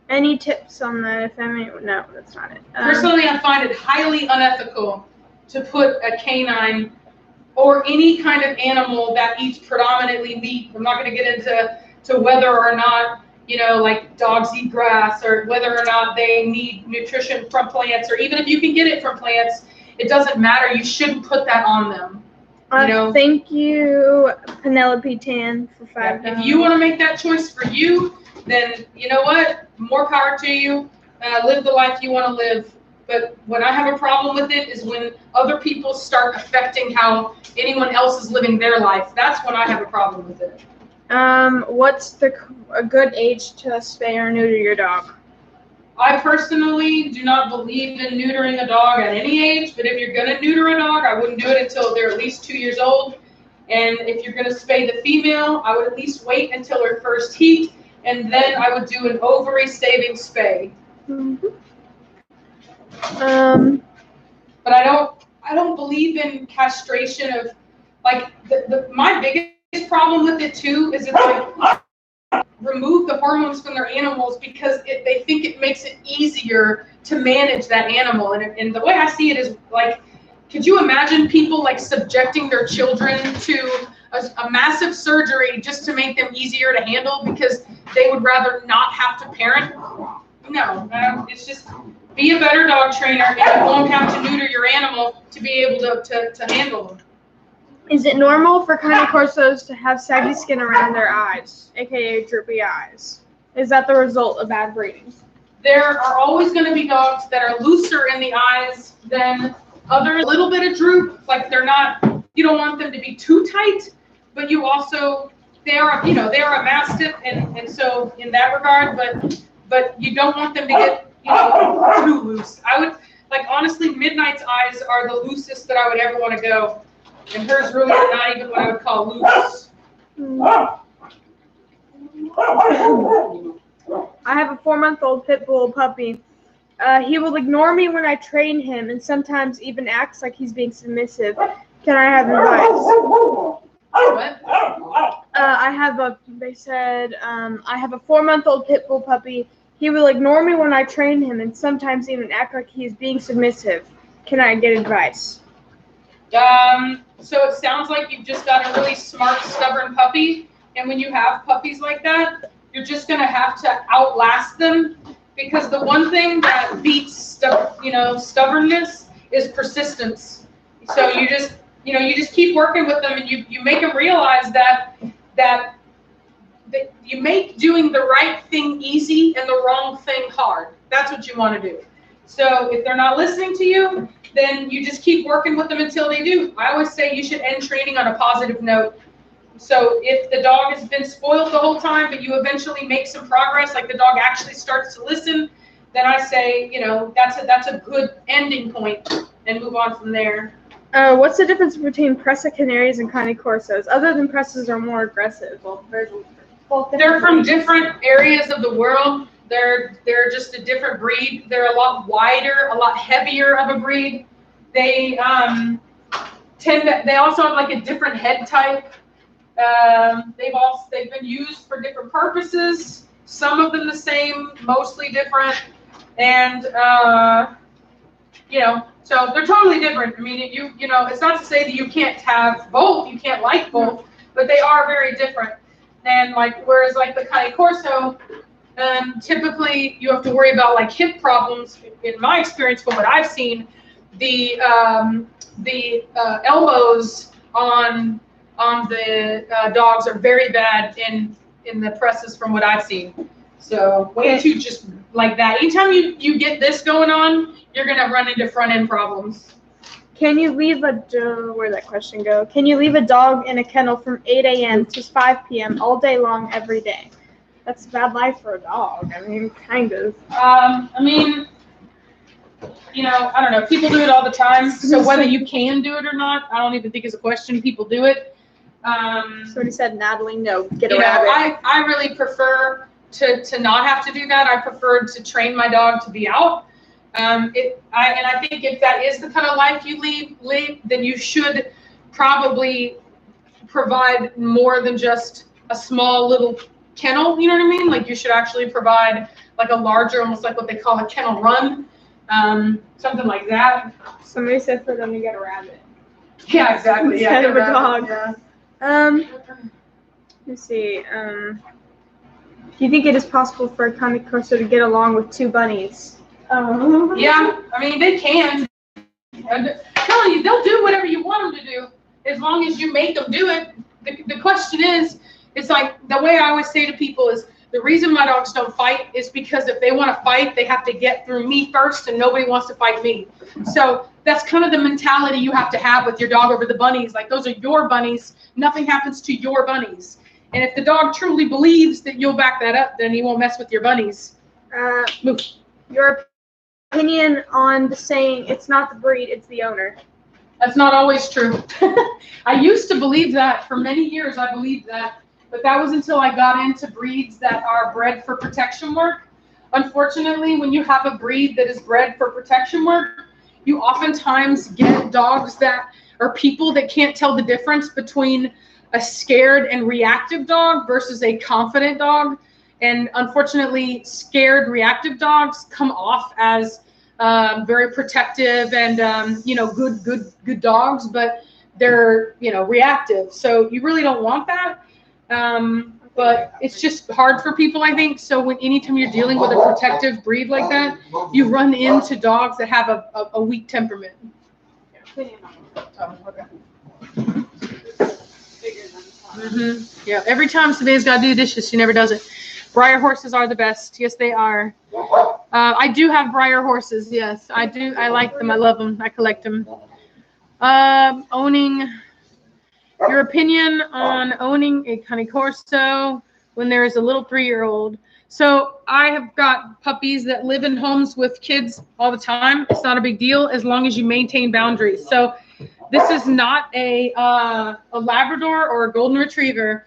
Any tips on that? If any, no, that's not it. Personally, I find it highly unethical to put a canine or any kind of animal that eats predominantly meat. I'm not going to get into whether or not, like dogs eat grass, or whether or not they need nutrition from plants, or even if you can get it from plants, it doesn't matter. You shouldn't put that on them. Thank you, Penelope Tan, for $5. If you want to make that choice for you, then you know what? More power to you. Live the life you want to live. But when I have a problem with it is when other people start affecting how anyone else is living their life. That's when I have a problem with it. What's a good age to spay or neuter your dog? I personally do not believe in neutering a dog at any age, but if you're going to neuter a dog, I wouldn't do it until they're at least 2 years old. And if you're going to spay the female, I would at least wait until her first heat, and then I would do an ovary-saving spay. Mm-hmm. But I don't believe in castration of, like, my biggest problem with it too is it's like remove the hormones from their animals because they think it makes it easier to manage that animal. And the way I see it is like, could you imagine people like subjecting their children to a massive surgery just to make them easier to handle because they would rather not have to parent? No, it's just be a better dog trainer, and you won't have to neuter your animal to be able to handle them. Is it normal for Cane Corsos to have saggy skin around their eyes, aka droopy eyes? Is that the result of bad breeding? There are always going to be dogs that are looser in the eyes than others. A little bit of droop, like you don't want them to be too tight, but you also, they are a mastiff, and so in that regard, but you don't want them to get too loose. I would, like, honestly, Midnight's eyes are the loosest that I would ever want to go. And hers really is not even what I would call loose. I have a 4-month-old pit bull puppy. He will ignore me when I train him and sometimes even acts like he's being submissive. Can I have advice? What? I have a 4-month-old pit bull puppy. He will ignore me when I train him and sometimes even act like he's being submissive. Can I get advice? So it sounds like you've just got a really smart, stubborn puppy. And when you have puppies like that, you're just going to have to outlast them, because the one thing that beats stubbornness is persistence. So you just keep working with them, and you make them realize that you make doing the right thing easy and the wrong thing hard. That's what you want to do. So if they're not listening to you, then you just keep working with them until they do. I always say you should end training on a positive note. So if the dog has been spoiled the whole time, but you eventually make some progress, like the dog actually starts to listen, then I say, that's a good ending point, and move on from there. What's the difference between Presa Canaries and Cane Corsos? Other than Presas are more aggressive. They're from different areas of the world. They're just a different breed. They're a lot wider, a lot heavier of a breed. They they also have like a different head type. They've been used for different purposes. Some of them the same, mostly different, and so they're totally different. I mean, it's not to say that you can't have both, you can't like both, but they are very different. And whereas the Cane Corso, typically you have to worry about hip problems. In my experience, from what I've seen, the elbows on the dogs are very bad in the presses, from what I've seen. So way too just like that. Anytime you get this going on, you're gonna run into front end problems. Can you leave where'd that question go? Can you leave a dog in a kennel from 8 a.m. to 5 p.m. all day long every day? That's a bad life for a dog. I mean, kind of. you know, I don't know. People do it all the time. So whether you can do it or not, I don't even think is a question. People do it. Somebody said, Natalie, no, get a You know, rabbit. I really prefer to not have to do that. I prefer to train my dog to be out. And I think if that is the kind of life you lead, then you should probably provide more than just a small little kennel. You know what I mean? Like you should actually provide like a larger, almost like what they call a kennel run, something like that. Somebody said for them to get a rabbit. Yeah, exactly. Instead of a dog. Yeah. Let's see. Do you think it is possible for a Cane Corso to get along with two bunnies? Yeah, I mean they can. I'm telling you, they'll do whatever you want them to do as long as you make them do it. The question is, it's like the way I always say to people is the reason my dogs don't fight is because if they want to fight, they have to get through me first, and nobody wants to fight me. So that's kind of the mentality you have to have with your dog over the bunnies. Like those are your bunnies. Nothing happens to your bunnies. And if the dog truly believes that you'll back that up, then he won't mess with your bunnies. Move. Your opinion on the saying, it's not the breed, it's the owner. That's not always true. I used to believe that. For many years, I believed that. But that was until I got into breeds that are bred for protection work. Unfortunately, when you have a breed that is bred for protection work, you oftentimes get dogs that are people that can't tell the difference between a scared and reactive dog versus a confident dog. And unfortunately, scared reactive dogs come off as very protective and you know, good dogs, but they're, you know, reactive. So you really don't want that. But it's just hard for people, I think. So anytime you're dealing with a protective breed like that, you run into dogs that have a weak temperament. Oh, okay. Yeah, every time Savannah's got to do dishes, she never does it. Breyer horses are the best. Yes, they are. I do have Breyer horses. Yes, I do. I like them. I love them. I collect them. Owning. Your opinion on owning a Cane Corso when there is a little 3-year-old. So I have got puppies that live in homes with kids all the time. It's not a big deal as long as you maintain boundaries. So this is not a Labrador or a Golden Retriever.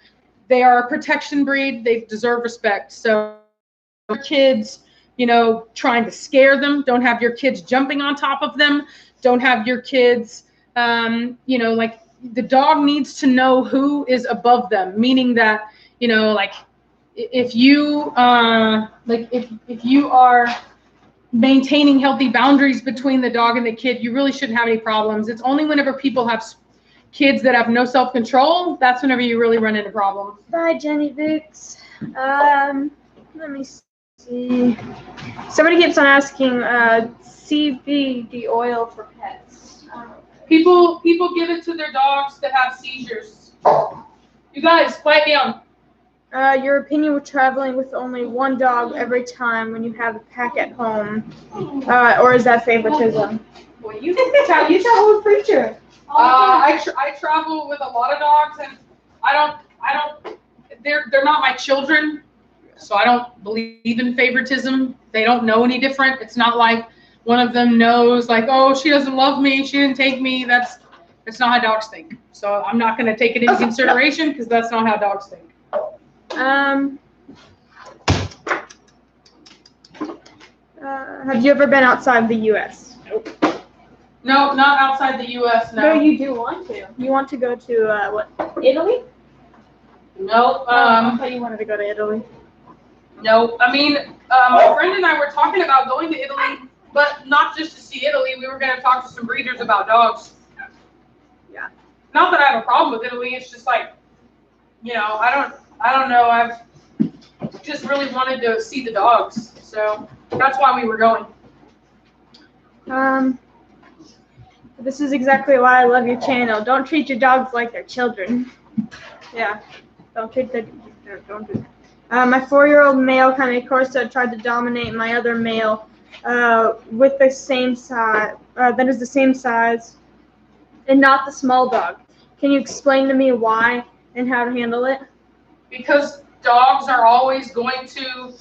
They are a protection breed. They deserve respect. So your kids, you know, trying to scare them. Don't have your kids jumping on top of them. Don't have your kids, you know, like, the dog needs to know who is above them, meaning that, you know, like if you if you are maintaining healthy boundaries between the dog and the kid, you really shouldn't have any problems. It's only whenever people have kids that have no self-control, that's whenever you really run into problems. Bye, Jenny Vix. Let me see. Somebody keeps on asking CBD oil for pets. People give it to their dogs that have seizures. You guys, quiet down. Your opinion with traveling with only one dog every time when you have a pack at home, or is that favoritism? Well, you travel with preacher. I travel with a lot of dogs, and I don't. They're not my children, so I don't believe in favoritism. They don't know any different. It's not like one of them knows, like, oh, she doesn't love me, she didn't take me. That's not how dogs think. So I'm not going to take it into consideration because that's not how dogs think. Have you ever been outside the U.S.? Nope. No, not outside the U.S. No. No, you do want to. You want to go to what? Italy? No. I thought you wanted to go to Italy. No. I mean, my friend and I were talking about going to Italy. But not just to see Italy, we were going to talk to some breeders about dogs. Yeah. Not that I have a problem with Italy. It's just like, you know, I don't know. I've just really wanted to see the dogs. So that's why we were going. This is exactly why I love your channel. Don't treat your dogs like they're children. Yeah. Don't treat them. Don't do that. My 4-year-old male Cane Corso tried to dominate my other male. With the same size, that is the same size, and not the small dog. Can you explain to me why and how to handle it? Because dogs are always going to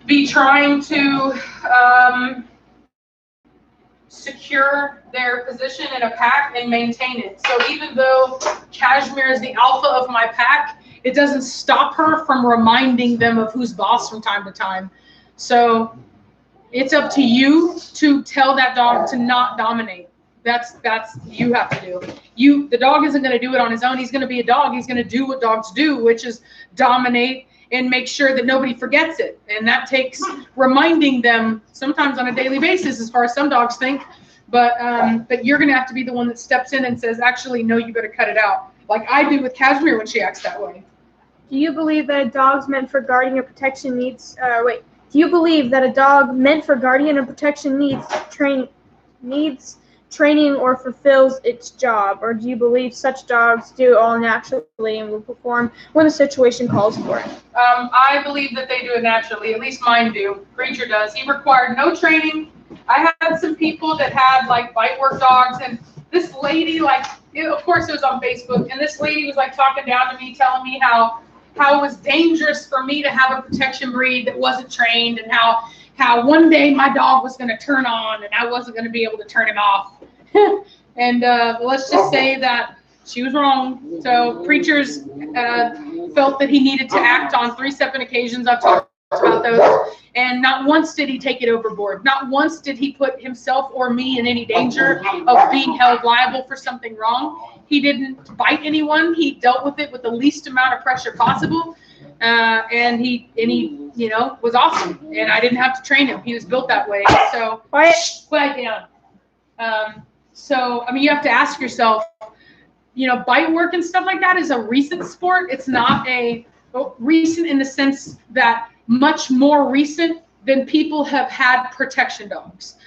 be trying to secure their position in a pack and maintain it. So even though Cashmere is the alpha of my pack, it doesn't stop her from reminding them of who's boss from time to time. So it's up to you to tell that dog to not dominate. That's you have to do. The dog isn't going to do it on his own. He's going to be a dog. He's going to do what dogs do, which is dominate and make sure that nobody forgets it. And that takes reminding them sometimes on a daily basis, as far as some dogs think. But you're going to have to be the one that steps in and says, actually, no, you better cut it out. Like I do with Cashmere when she acts that way. Do you believe that a dog's meant for guarding or protection needs? Do you believe that a dog meant for guardian or protection needs training or fulfills its job, or do you believe such dogs do all naturally and will perform when the situation calls for it? I believe that they do it naturally. At least mine do. Preacher does. He required no training. I had some people that had like bite work dogs, and this lady, of course it was on Facebook, and this lady was like talking down to me, telling me how it was dangerous for me to have a protection breed that wasn't trained, and how one day my dog was going to turn on and I wasn't going to be able to turn him off. And let's just say that she was wrong. So Preacher's felt that he needed to act on 3 separate occasions. I've talked about those. And not once did he take it overboard. Not once did he put himself or me in any danger of being held liable for something wrong. He didn't bite anyone. He dealt with it with the least amount of pressure possible. And he was awesome. And I didn't have to train him. He was built that way. So quiet down. So, I mean, you have to ask yourself, bite work and stuff like that is a recent sport. It's not recent in the sense that much more recent than people have had protection dogs,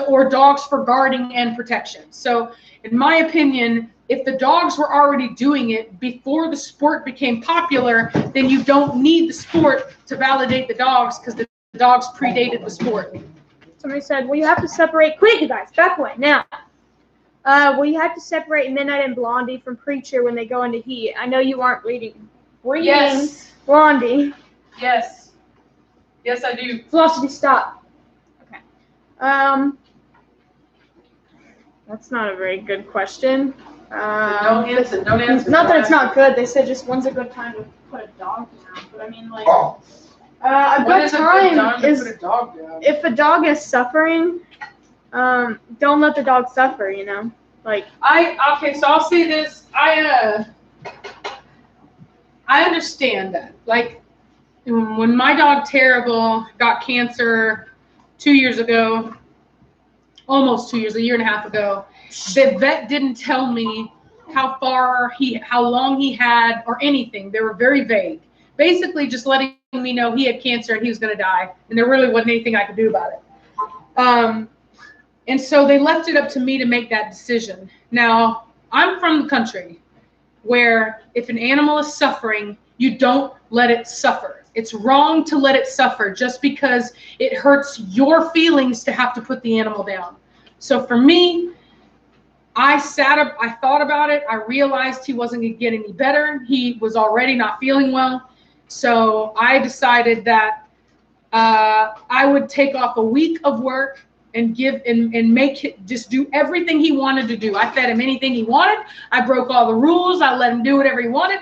or dogs for guarding and protection. So in my opinion, if the dogs were already doing it before the sport became popular, then you don't need the sport to validate the dogs, because the dogs predated the sport. Somebody said, well, you have to separate, quick you guys, back away now. Well, you have to separate Midnight and Blondie from Preacher when they go into heat. I know you aren't breeding yes. Blondie. Yes. Yes, I do. Velocity, stop. Okay. That's not a very good question. Don't answer. Not that it's not good. They said just when's a good time to put a dog down. But I mean, like, a good time is put a dog down? If a dog is suffering, don't let the dog suffer, Like, so I'll say this. I understand that. Like, when my dog Terrible got cancer 2 years ago, almost 2 years, a year and a half ago, the vet didn't tell me how long he had or anything. They were very vague. Basically just letting me know he had cancer and he was going to die, and there really wasn't anything I could do about it. And so they left it up to me to make that decision. Now, I'm from the country where if an animal is suffering, you don't let it suffer. It's wrong to let it suffer just because it hurts your feelings to have to put the animal down. So for me, I sat up, I thought about it. I realized he wasn't going to get any better. He was already not feeling well. So I decided that I would take off a week of work and make it just do everything he wanted to do. I fed him anything he wanted. I broke all the rules. I let him do whatever he wanted.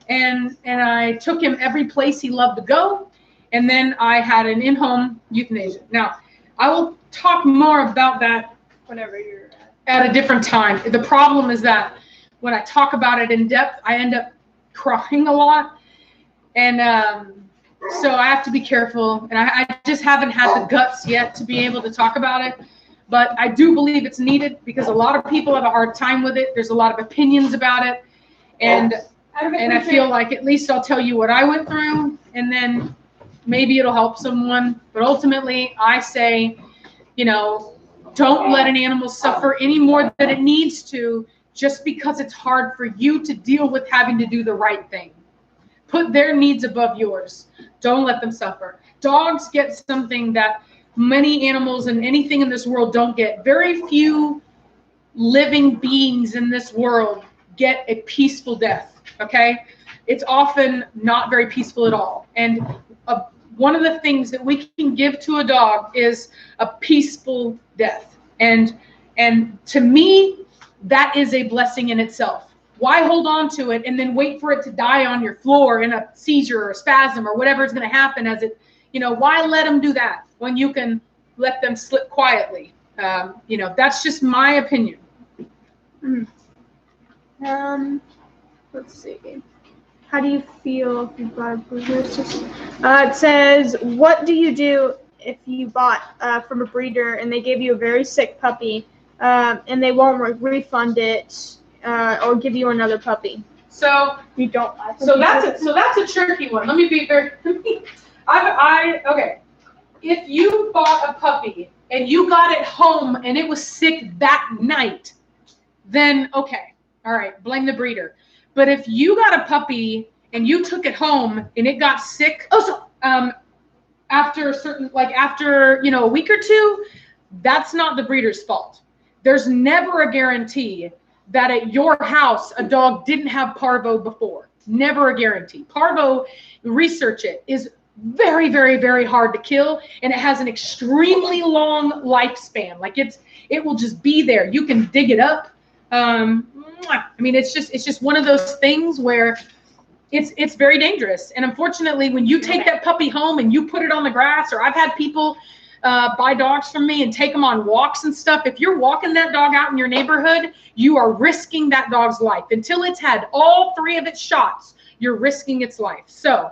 And I took him every place he loved to go. And then I had an in-home euthanasia. Now, I will talk more about that whenever you're at a different time. The problem is that when I talk about it in depth, I end up crying a lot. And so I have to be careful. And I just haven't had the guts yet to be able to talk about it. But I do believe it's needed because a lot of people have a hard time with it. There's a lot of opinions about it. And I feel like at least I'll tell you what I went through, and then maybe it'll help someone. But ultimately, I say, don't let an animal suffer any more than it needs to just because it's hard for you to deal with having to do the right thing. Put their needs above yours. Don't let them suffer. Dogs get something that many animals and anything in this world don't get. Very few living beings in this world get a peaceful death. Okay, it's often not very peaceful at all. And one of the things that we can give to a dog is a peaceful death. And to me, that is a blessing in itself. Why hold on to it and then wait for it to die on your floor in a seizure or spasm or whatever is going to happen as it, why let them do that when you can let them slip quietly? That's just my opinion. Let's see. How do you feel if you bought a breeder? It says, what do you do if you bought from a breeder and they gave you a very sick puppy and they won't refund it or give you another puppy? So you don't. So that's a tricky one. Let me be very. Okay. If you bought a puppy and you got it home and it was sick that night, then okay, all right, blame the breeder. But if you got a puppy and you took it home and it got sick, after a week or two, that's not the breeder's fault. There's never a guarantee that at your house a dog didn't have parvo before. Never a guarantee. Parvo, research it, is very, very, very hard to kill, and it has an extremely long lifespan. Like it will just be there. You can dig it up. It's just one of those things where it's very dangerous. And unfortunately, when you take that puppy home and you put it on the grass, or I've had people buy dogs from me and take them on walks and stuff. If you're walking that dog out in your neighborhood, you are risking that dog's life. Until it's had all 3 of its shots, you're risking its life. So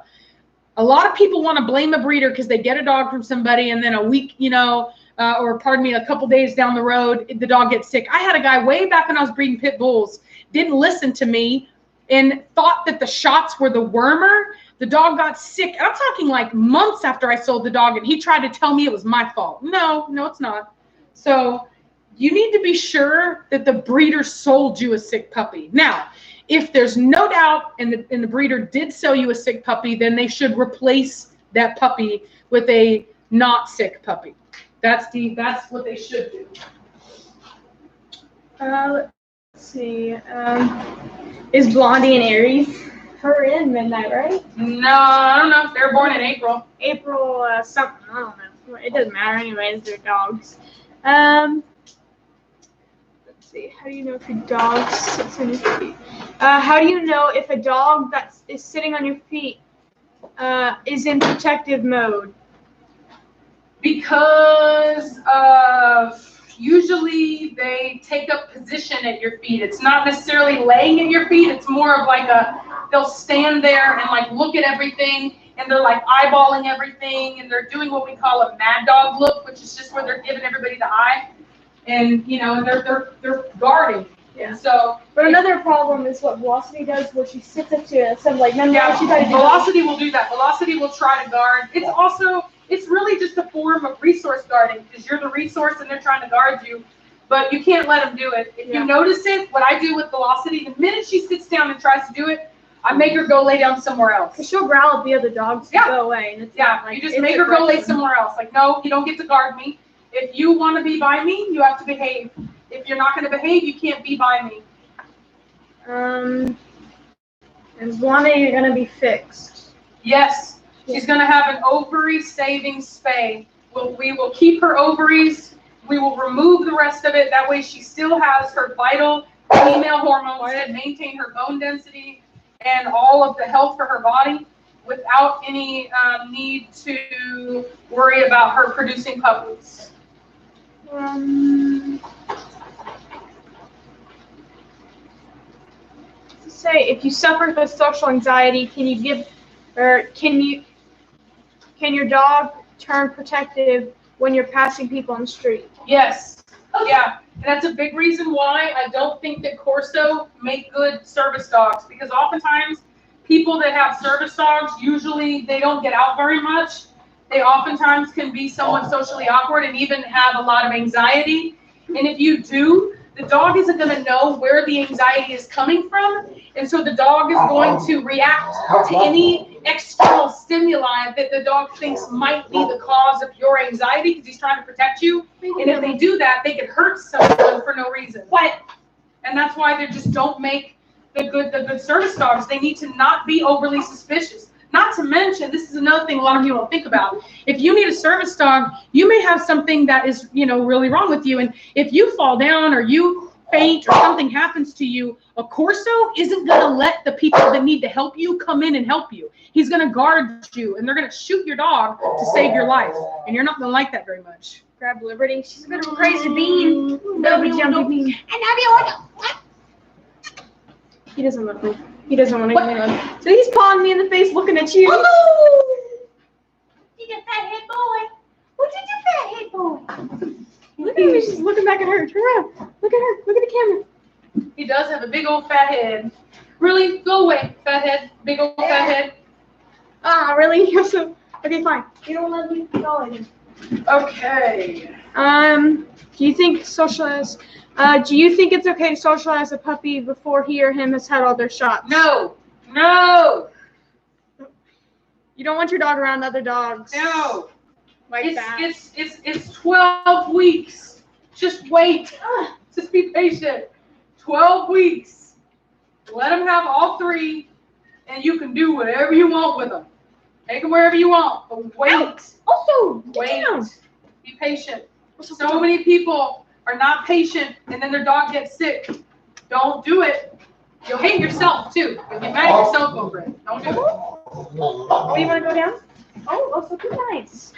a lot of people want to blame a breeder because they get a dog from somebody and then a week, a couple days down the road, the dog gets sick. I had a guy way back when I was breeding pit bulls, didn't listen to me and thought that the shots were the wormer. The dog got sick. I'm talking like months after I sold the dog, and he tried to tell me it was my fault. No, it's not. So you need to be sure that the breeder sold you a sick puppy. Now, if there's no doubt and the breeder did sell you a sick puppy, then they should replace that puppy with a not sick puppy. That's what they should do. Let's see. Is Blondie an Aries? Her in Midnight, right? No, I don't know. They're born in April. Something. I don't know. It doesn't matter anyways. They're dogs. Let's see. How do you know if your dog sits on your feet? How do you know if a dog that is sitting on your feet is in protective mode? Because usually they take up position at your feet. It's not necessarily laying at your feet. It's more of like they'll stand there and like look at everything, and they're like eyeballing everything, and they're doing what we call a mad dog look, which is just where they're giving everybody the eye, and they're guarding. Yeah. So, but another problem is what Velocity does, where she sits up to it. So like, Velocity will do that. Velocity will try to guard. It's really just a form of resource guarding, because you're the resource and they're trying to guard you, but you can't let them do it. If you notice it, what I do with Velocity, the minute she sits down and tries to do it, I make her go lay down somewhere else. Because she'll growl at the other dogs to go away. And it's you just make her go lay somewhere else. Like, no, you don't get to guard me. If you want to be by me, you have to behave. If you're not going to behave, you can't be by me. Is Blondie going to be fixed? Yes. She's going to have an ovary saving spay. We will keep her ovaries. We will remove the rest of it. That way she still has her vital female hormones that maintain her bone density and all of the health for her body without any need to worry about her producing puppies. Say, if you suffer with social anxiety, can your dog turn protective when you're passing people on the street? Yes. Yeah. And that's a big reason why I don't think that Corso make good service dogs, because oftentimes people that have service dogs, usually they don't get out very much. They oftentimes can be somewhat socially awkward and even have a lot of anxiety. And if you do, the dog isn't going to know where the anxiety is coming from. And so the dog is going to react to any external stimuli that the dog thinks might be the cause of your anxiety, because he's trying to protect you. And if they do that, they could hurt someone for no reason. And that's why they just don't make the good service dogs. They need to not be overly suspicious. Not to mention, this is another thing a lot of people don't think about. If you need a service dog, you may have something that is, really wrong with you. And if you fall down or you faint or something happens to you, a Corso isn't going to let the people that need to help you come in and help you. He's going to guard you, and they're going to shoot your dog to save your life. And you're not going to like that very much. Grab Liberty. She's a bit of a crazy bean. No, jumpy bean. He doesn't look me. He doesn't want to give me one. So he's pawing me in the face, looking at you. Oh! You get fat head boy. What did you fat head boy? Look at me. She's looking back at her. Turn around. Look at her. Look at the camera. He does have a big old fat head. Really? Go away, fat head. Big old fat head. Ah, really? You're so... Okay, fine. You don't love me? Go ahead. Okay. Do you think do you think it's okay to socialize a puppy before he or him has had all their shots? No. No. You don't want your dog around other dogs. No. Like that. It's 12 weeks. Just wait. Just be patient. 12 weeks. Let them have all 3, and you can do whatever you want with them. Take them wherever you want. But wait. Also, wait. Be patient. So many people are not patient, and then their dog gets sick. Don't do it. You'll hate yourself too. You'll get mad at yourself over it. Don't do it. Oh, you want to go down? Oh, that's looking nice.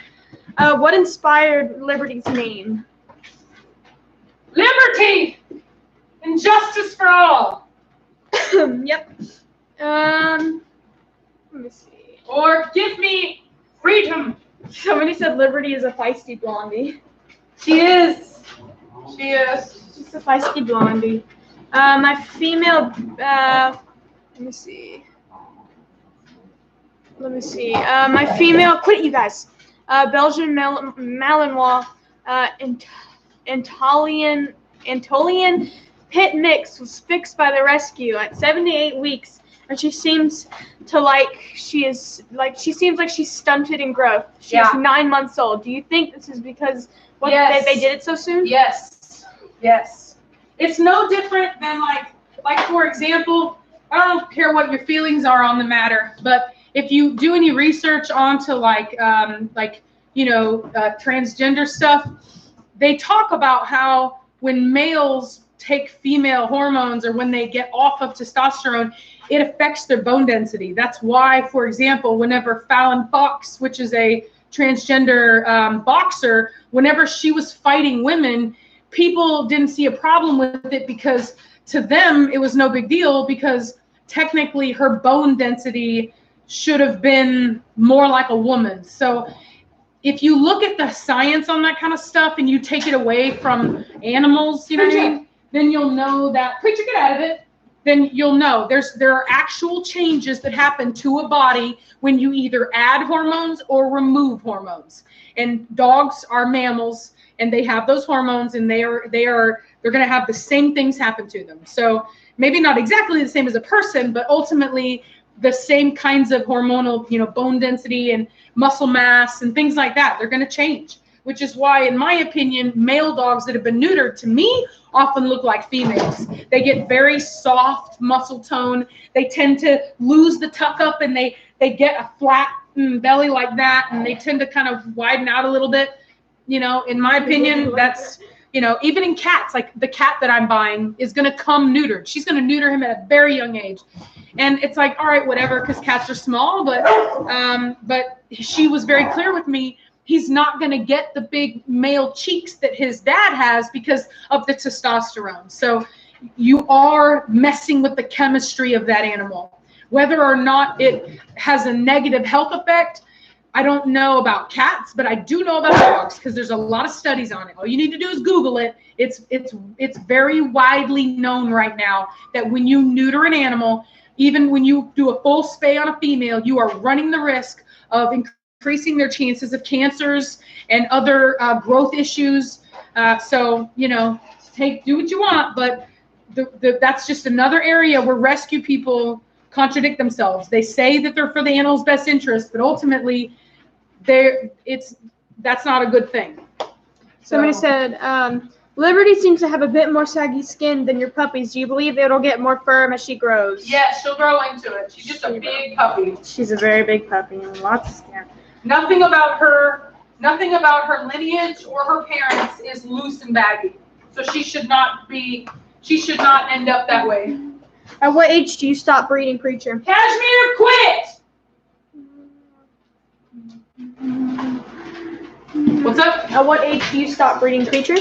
What inspired Liberty's name? Liberty and justice for all. Yep. Let me see. Or give me freedom. Somebody said Liberty is a feisty blondie. She is. She is. She's a feisty blondie. My female, let me see. My female, quit you guys. Belgian Malinois, Anatolian pit mix was fixed by the rescue at 7 to 8 weeks, and she seems like she's stunted in growth. She's 9 months old. Do you think this is because they did it so soon? Yes. Yes. It's no different than like for example, I don't care what your feelings are on the matter, but if you do any research onto transgender stuff, they talk about how when males take female hormones or when they get off of testosterone, it affects their bone density. That's why, for example, whenever Fallon Fox, which is a transgender boxer, whenever she was fighting women, people didn't see a problem with it because to them it was no big deal because technically her bone density should have been more like a woman's. So if you look at the science on that kind of stuff and you take it away from animals, then you'll know that, preacher, get out of it. Then you'll know there are actual changes that happen to a body when you either add hormones or remove hormones. And dogs are mammals and they have those hormones and they're going to have the same things happen to them. So maybe not exactly the same as a person, but ultimately the same kinds of hormonal, bone density and muscle mass and things like that. They're going to change, which is why, in my opinion, male dogs that have been neutered, to me, often look like females. They get very soft muscle tone. They tend to lose the tuck up and they get a flat belly like that, and they tend to kind of widen out a little bit. In my opinion, that's, even in cats, like the cat that I'm buying is going to come neutered. She's going to neuter him at a very young age. And it's like, all right, whatever, because cats are small, but she was very clear with me. He's not going to get the big male cheeks that his dad has because of the testosterone. So you are messing with the chemistry of that animal. Whether or not it has a negative health effect, I don't know about cats, but I do know about dogs because there's a lot of studies on it. All you need to do is Google it. It's very widely known right now that when you neuter an animal, even when you do a full spay on a female, you are running the risk of increasing their chances of cancers and other growth issues. So, do what you want, but that's just another area where rescue people contradict themselves. They say that they're for the animal's best interest, but ultimately, that's not a good thing. Somebody said, Liberty seems to have a bit more saggy skin than your puppies. Do you believe it'll get more firm as she grows? Yes, she'll grow into it. She's just a big puppy. She's a very big puppy and lots of skin. Nothing about her lineage or her parents is loose and baggy. So she should not end up that way. At what age do you stop breeding, Preacher? Cashmere, quit! What's up? At what age do you stop breeding, Preacher?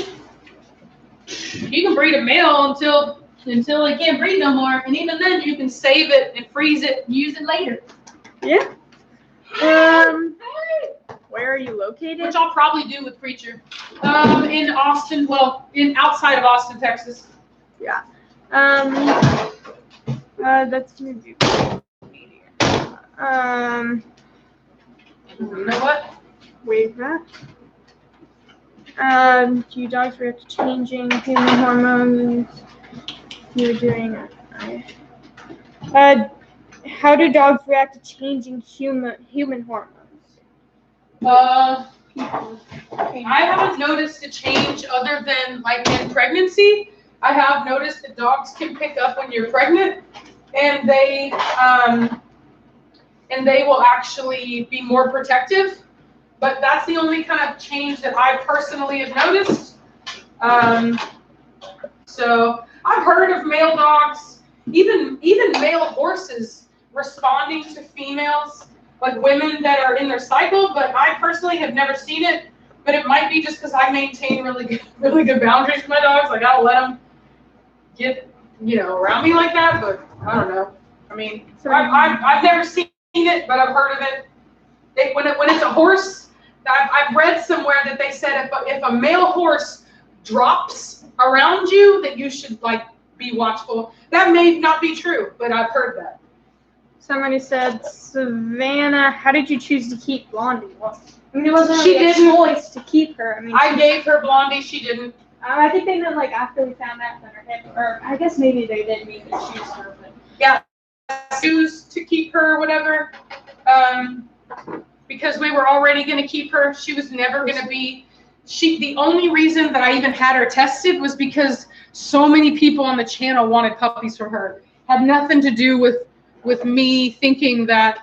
You can breed a male until it can't breed no more, and even then you can save it and freeze it and use it later. Yeah. Where are you located? Which I'll probably do with Preacher. In Austin, outside of Austin, Texas. Yeah. That's maybe. You know what? Wait, that. Do you dogs react to changing human hormones? You're doing it. How do dogs react to changing human hormones? I haven't noticed a change other than like in pregnancy. I have noticed that dogs can pick up when you're pregnant, and they will actually be more protective. But that's the only kind of change that I personally have noticed. So I've heard of male dogs, even male horses responding to females, like women that are in their cycle. But I personally have never seen it. But it might be just because I maintain really good boundaries with my dogs. Like I don't let them get around me like that. But I don't know. I mean, I've never seen it, but I've heard of it. When it's a horse. I've read somewhere that they said if a male horse drops around you, that you should be watchful. That may not be true, but I've heard that. Somebody said, Savannah, how did you choose to keep Blondie? Well, I mean, it wasn't She really a didn't. choice to keep her. I mean, I gave her Blondie. She didn't. I think they meant after we found out that her hip, or I guess maybe they didn't mean to choose her, but yeah, choose to keep her or whatever. Because we were already going to keep her. She was never going to be. The only reason that I even had her tested was because so many people on the channel wanted puppies from her. Had nothing to do with me thinking that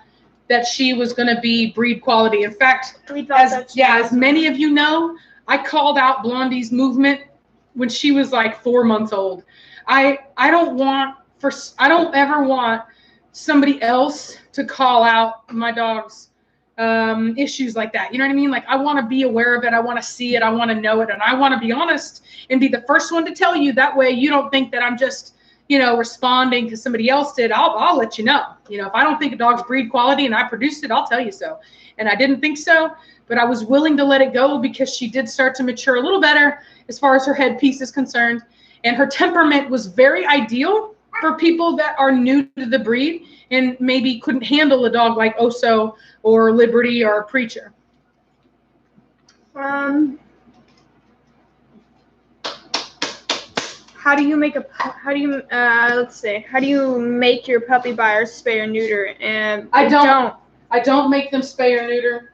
she was going to be breed quality. In fact, as many of you know, I called out Blondie's movement when she was 4 months old. I don't ever want somebody else to call out my dog's issues like that. You know what I mean? I want to be aware of it. I want to see it. I want to know it. And I want to be honest and be the first one to tell you. That way you don't think that I'm just, responding because somebody else did. I'll let you know. If I don't think a dog's breed quality and I produced it, I'll tell you so. And I didn't think so, but I was willing to let it go because she did start to mature a little better as far as her headpiece is concerned. And her temperament was very ideal for people that are new to the breed and maybe couldn't handle a dog like Oso or Liberty or Preacher. How do you make your puppy buyers spay or neuter? And I don't make them spay or neuter.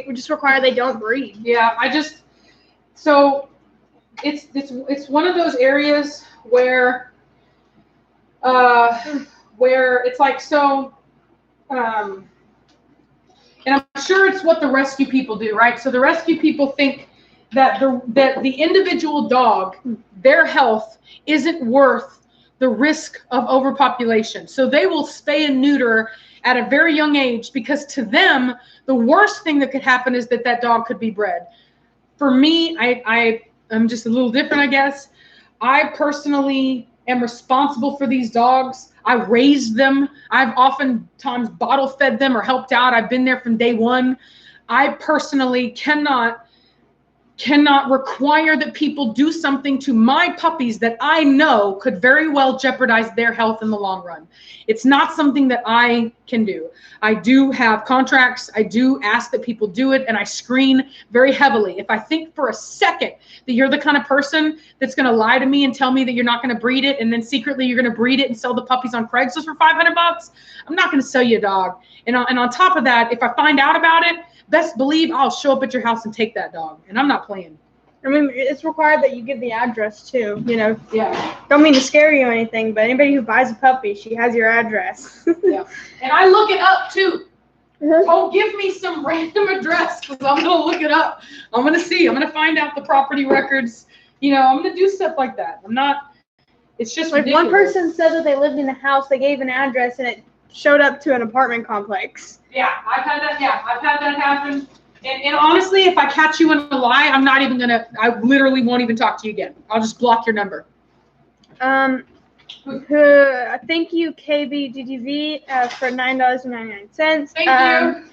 We just require they don't breed. Yeah, so it's one of those areas where it's and I'm sure it's what the rescue people do, right? So the rescue people think that the individual dog, their health isn't worth the risk of overpopulation. So they will spay and neuter at a very young age because to them, the worst thing that could happen is that dog could be bred. For me, I'm just a little different, I guess. I personally am responsible for these dogs. I raised them. I've oftentimes bottle fed them or helped out. I've been there from day one. I personally cannot require that people do something to my puppies that I know could very well jeopardize their health in the long run. It's not something that I can do. I do have contracts. I do ask that people do it, and I screen very heavily. If I think for a second that you're the kind of person that's going to lie to me and tell me that you're not going to breed it, and then secretly you're going to breed it and sell the puppies on Craigslist for $500, I'm not going to sell you a dog. And on top of that, if I find out about it, best believe I'll show up at your house and take that dog. And I'm not playing. I mean, it's required that you give the address too. Yeah. Don't mean to scare you or anything, but anybody who buys a puppy, she has your address. Yeah. And I look it up too. Mhm. Don't give me some random address because I'm gonna look it up. I'm gonna see. I'm gonna find out the property records. I'm gonna do stuff like that. I'm not. It's just Like ridiculous. one person said that they lived in a house, they gave an address, and it showed up to an apartment complex. Yeah, I've had that. Yeah, I've had that happen. And honestly, if I catch you in a lie, I'm not even gonna. I literally won't even talk to you again. I'll just block your number. Thank you, KBGTV, for $9.99. Thank you.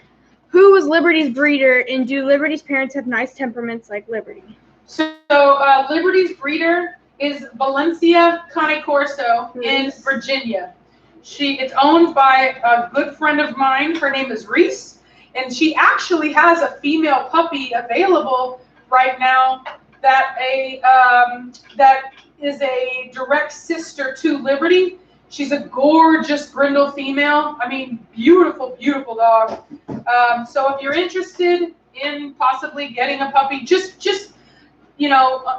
Who was Liberty's breeder, and do Liberty's parents have nice temperaments like Liberty? So Liberty's breeder is Valencia Cane Corso in Virginia. It's owned by a good friend of mine. Her name is Reese, and she actually has a female puppy available right now that is a direct sister to Liberty. She's a gorgeous brindle female. I mean, beautiful, beautiful dog. So if you're interested in possibly getting a puppy, just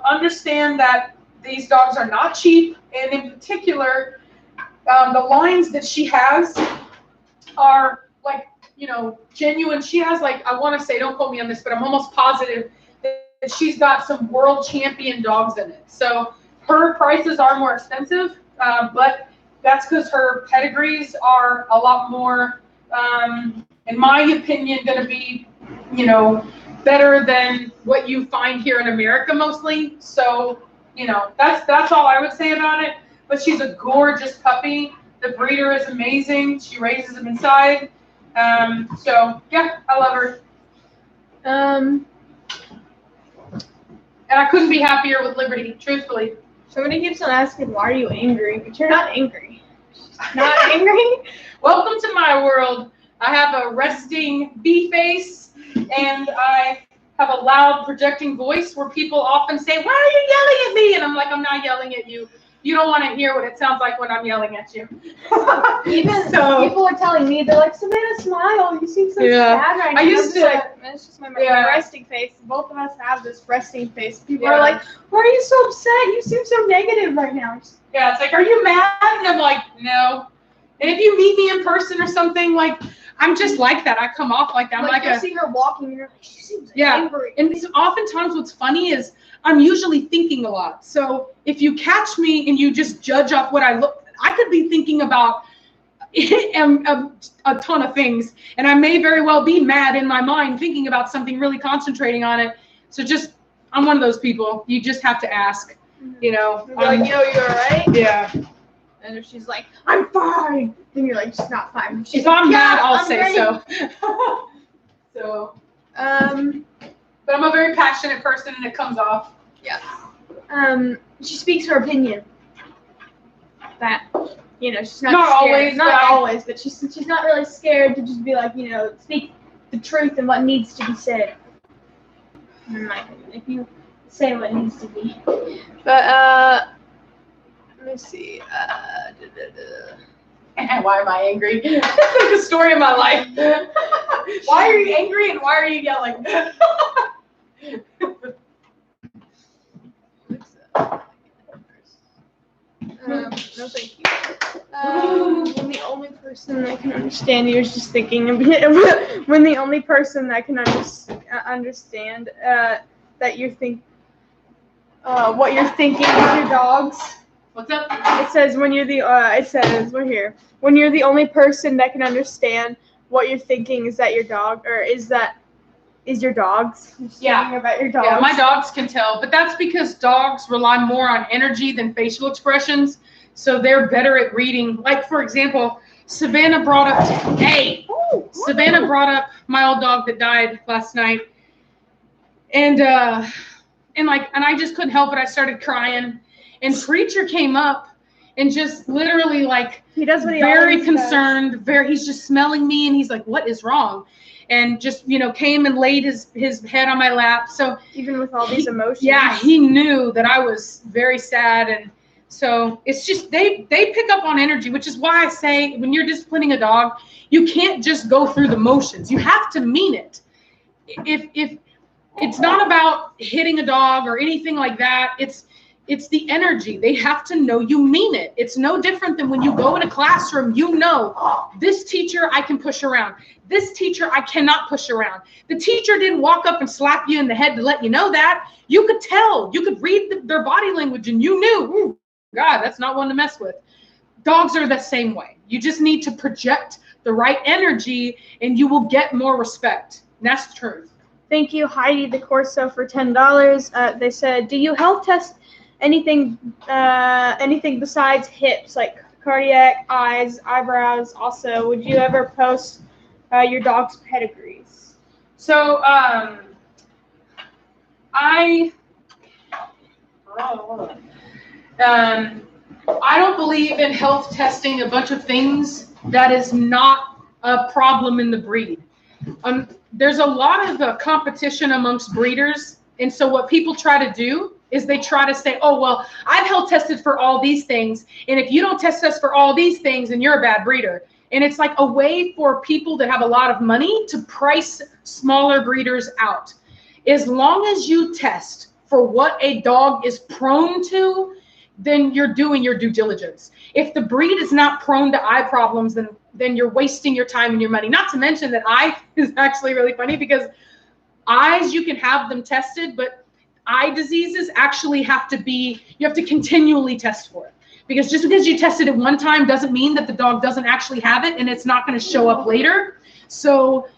understand that these dogs are not cheap, and in particular, the lines that she has are like, genuine. She has I want to say, don't quote me on this, but I'm almost positive that she's got some world champion dogs in it. So her prices are more expensive, but that's because her pedigrees are a lot more, in my opinion, going to be, better than what you find here in America mostly. So, that's all I would say about it. But she's a gorgeous puppy. The breeder is amazing. She raises them inside. So yeah, I love her. And I couldn't be happier with Liberty, truthfully. Somebody keeps on asking, why are you angry? But you're not angry. Not angry? Welcome to my world. I have a resting bee face, and I have a loud projecting voice where people often say, why are you yelling at me? And I'm like, I'm not yelling at you. You don't want to hear what it sounds like when I'm yelling at you. Even so, people are telling me, they're like, Savannah, smile. You seem so sad right now. I used to. It's just my resting face. Both of us have this resting face. People are like, why are you so upset? You seem so negative right now. Yeah, it's like, are you mad? And I'm like, no. And if you meet me in person or something, I'm just like that. I come off like that. I'm you see her walking, and you're like, she seems angry. And oftentimes what's funny is I'm usually thinking a lot. So if you catch me and you just judge off what I could be thinking about a ton of things. And I may very well be mad in my mind thinking about something, really concentrating on it. So I'm one of those people. You just have to ask, you're like, you're right? Yeah. And if she's like, I'm fine, then you're like, she's not fine. If I'm mad, I'll say so. So, but I'm a very passionate person, and it comes off. Yeah. She speaks her opinion. That, she's not scared. Not always, but she's not really scared to just be like, speak the truth and what needs to be said. In my opinion, if you say what needs to be. But let me see. Why am I angry? It's like the story of my life. Why are you angry and why are you yelling? No, thank you. When the only person that can understand you is just thinking of it. When the only person that can understand that you think what you're thinking is your dogs. What's up? It says when you're the we're here. When you're the only person that can understand what you're thinking, is that your dog, or is your dogs? Yeah. About your dogs. Yeah, my dogs can tell, but that's because dogs rely more on energy than facial expressions, so they're better at reading. Like, for example, Savannah brought up my old dog that died last night, and I just couldn't help it. I started crying. And Preacher came up and just literally he does what he very concerned, he's just smelling me, and he's like, what is wrong? And just, came and laid his head on my lap. So even with all these emotions. Yeah, he knew that I was very sad. And so it's just, they pick up on energy, which is why I say when you're disciplining a dog, you can't just go through the motions. You have to mean it. If It's not about hitting a dog or anything like that. It's the energy. They have to know you mean it. It's no different than when you go in a classroom, you know, this teacher I can push around. This teacher I cannot push around. The teacher didn't walk up and slap you in the head to let you know that. You could tell. You could read their body language and you knew, ooh, God, that's not one to mess with. Dogs are the same way. You just need to project the right energy and you will get more respect. And that's the truth. Thank you, Heidi the Corso, for $10. They said, do you health test anything besides hips, like cardiac, eyes, eyebrows? Also, would you ever post your dog's pedigrees? So I don't believe in health testing a bunch of things that is not a problem in the breed. There's a lot of competition amongst breeders, and so what people try to do is they try to say, oh, well, I've health tested for all these things, and if you don't test us for all these things, then you're a bad breeder. And it's like a way for people that have a lot of money to price smaller breeders out. As long as you test for what a dog is prone to, then you're doing your due diligence. If the breed is not prone to eye problems, then you're wasting your time and your money. Not to mention that eye is actually really funny because eyes, you can have them tested, but eye diseases actually you have to continually test for it. Because just because you tested it one time doesn't mean that the dog doesn't actually have it and it's not going to show up later. So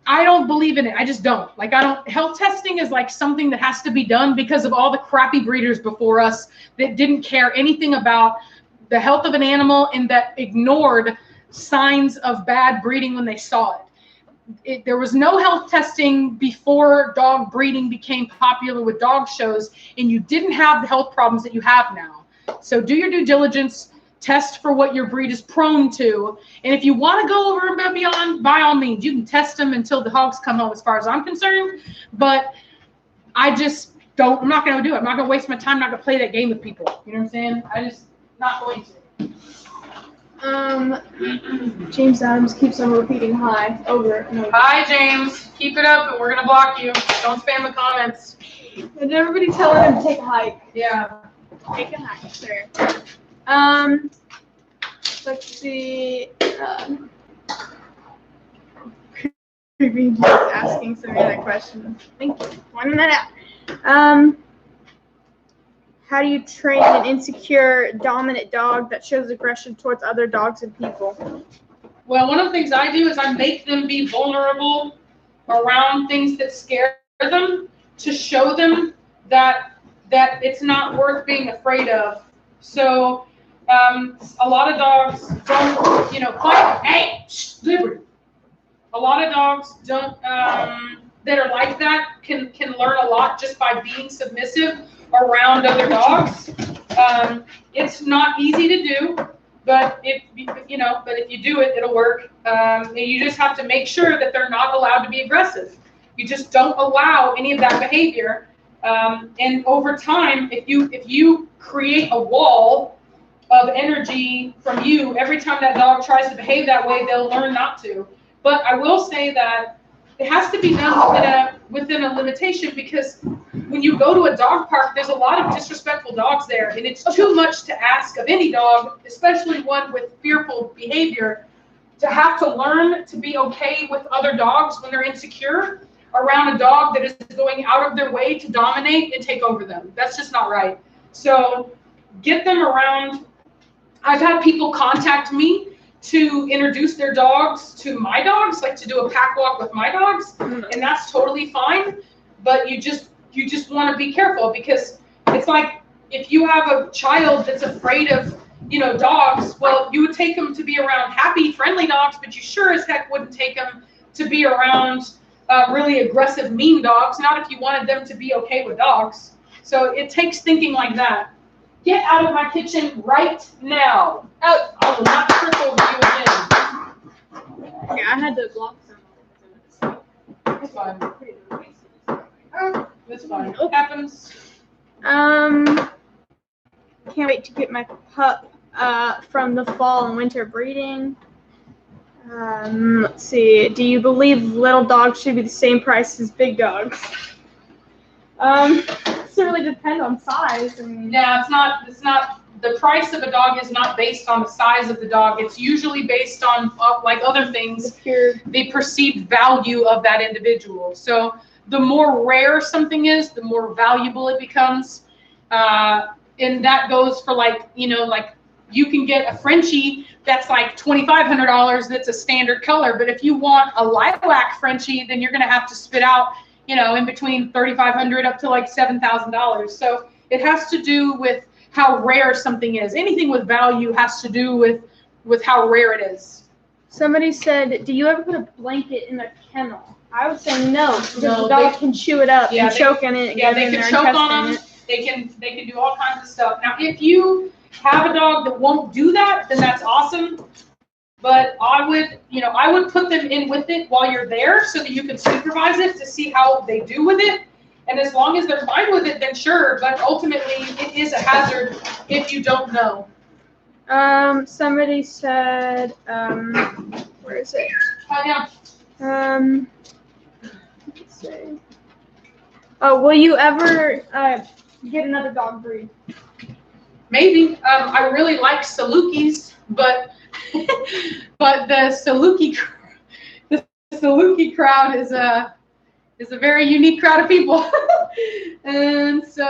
I don't believe in it. I just don't. Health testing is like something that has to be done because of all the crappy breeders before us that didn't care anything about the health of an animal and that ignored signs of bad breeding when they saw it. There was no health testing before dog breeding became popular with dog shows, and you didn't have the health problems that you have now. So do your due diligence, test for what your breed is prone to, and if you want to go over and beyond, by all means, you can test them until the hogs come home, as far as I'm concerned. But I'm not going to do it. I'm not going to waste my time. I'm not going to play that game with people. You know what I'm saying? Not going to. James Adams keeps on repeating hi over and over. Hi, James. Keep it up, and we're going to block you. Don't spam the comments. And everybody telling him to take a hike. Yeah. Take a hike, sir. Let's see. Creepy just asking some other questions. Thank you. 1 minute. How do you train an insecure, dominant dog that shows aggression towards other dogs and people? Well, one of the things I do is I make them be vulnerable around things that scare them to show them that it's not worth being afraid of. So a lot of dogs don't, fight. Hey, liberty. A lot of dogs don't that are like that can learn a lot just by being submissive around other dogs. It's not easy to do, but if you do it, it'll work. And you just have to make sure that they're not allowed to be aggressive. You just don't allow any of that behavior. And over time, if you create a wall of energy from you, every time that dog tries to behave that way, they'll learn not to. But I will say that it has to be done within a limitation, because when you go to a dog park, there's a lot of disrespectful dogs there, and it's too much to ask of any dog, especially one with fearful behavior, to have to learn to be okay with other dogs when they're insecure around a dog that is going out of their way to dominate and take over them. That's just not right. So get them around. I've had people contact me to introduce their dogs to my dogs, like to do a pack walk with my dogs, and that's totally fine. But you just want to be careful, because it's like if you have a child that's afraid of dogs, well, you would take them to be around happy, friendly dogs, but you sure as heck wouldn't take them to be around really aggressive, mean dogs. Not if you wanted them to be okay with dogs. So it takes thinking like that. Get out of my kitchen right now. Out. I will not trip over you again. Okay, I had to block some. That's fine. That's fine. It happens. Can't wait to get my pup from the fall and winter breeding. Let's see. Do you believe little dogs should be the same price as big dogs? It really depends on size. I mean, No, it's not. It's not. The price of a dog is not based on the size of the dog. It's usually based on, like other things, the perceived value of that individual. So the more rare something is, the more valuable it becomes. And that goes for like you can get a Frenchie that's like $2,500 that's a standard color. But if you want a lilac Frenchie, then you're going to have to spit out, in between $3,500 up to like $7,000. So it has to do with how rare something is. Anything with value has to do with how rare it is. Somebody said, do you ever put a blanket in a kennel? I would say no, because No, the dog can chew it up and choke on it. Yeah, they can choke on them. They can do all kinds of stuff. Now, if you have a dog that won't do that, then that's awesome. But I would put them in with it while you're there so that you can supervise it to see how they do with it. And as long as they're fine with it, then sure. But ultimately, it is a hazard if you don't know. Somebody said, where is it? Oh, yeah. Let's see. Oh, will you ever get another dog breed? Maybe. I really like Salukis, but the Saluki crowd is a very unique crowd of people. And so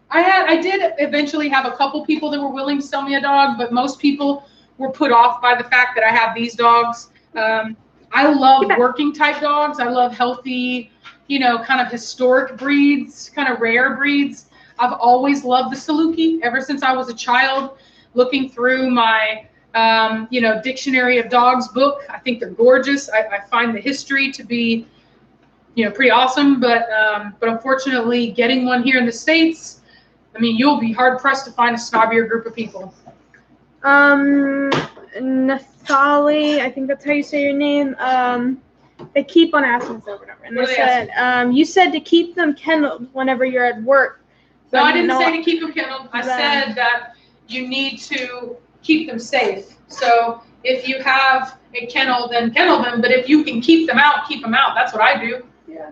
I did eventually have a couple people that were willing to sell me a dog, but most people were put off by the fact that I have these dogs. I love working type dogs. I love healthy, kind of historic breeds, kind of rare breeds. I've always loved the Saluki ever since I was a child. Looking through my Dictionary of Dogs book, I think they're gorgeous. I find the history to be pretty awesome, but unfortunately, getting one here in the States, I mean, you'll be hard pressed to find a snobbier group of people. Nathali, I think that's how you say your name. They keep on asking this over and over, and they said, you said to keep them kenneled whenever you're at work. No, I didn't say to keep them kenneled. I said that you need to keep them safe. So if you have a kennel, then kennel them. But if you can keep them out, keep them out. That's what I do. Yeah.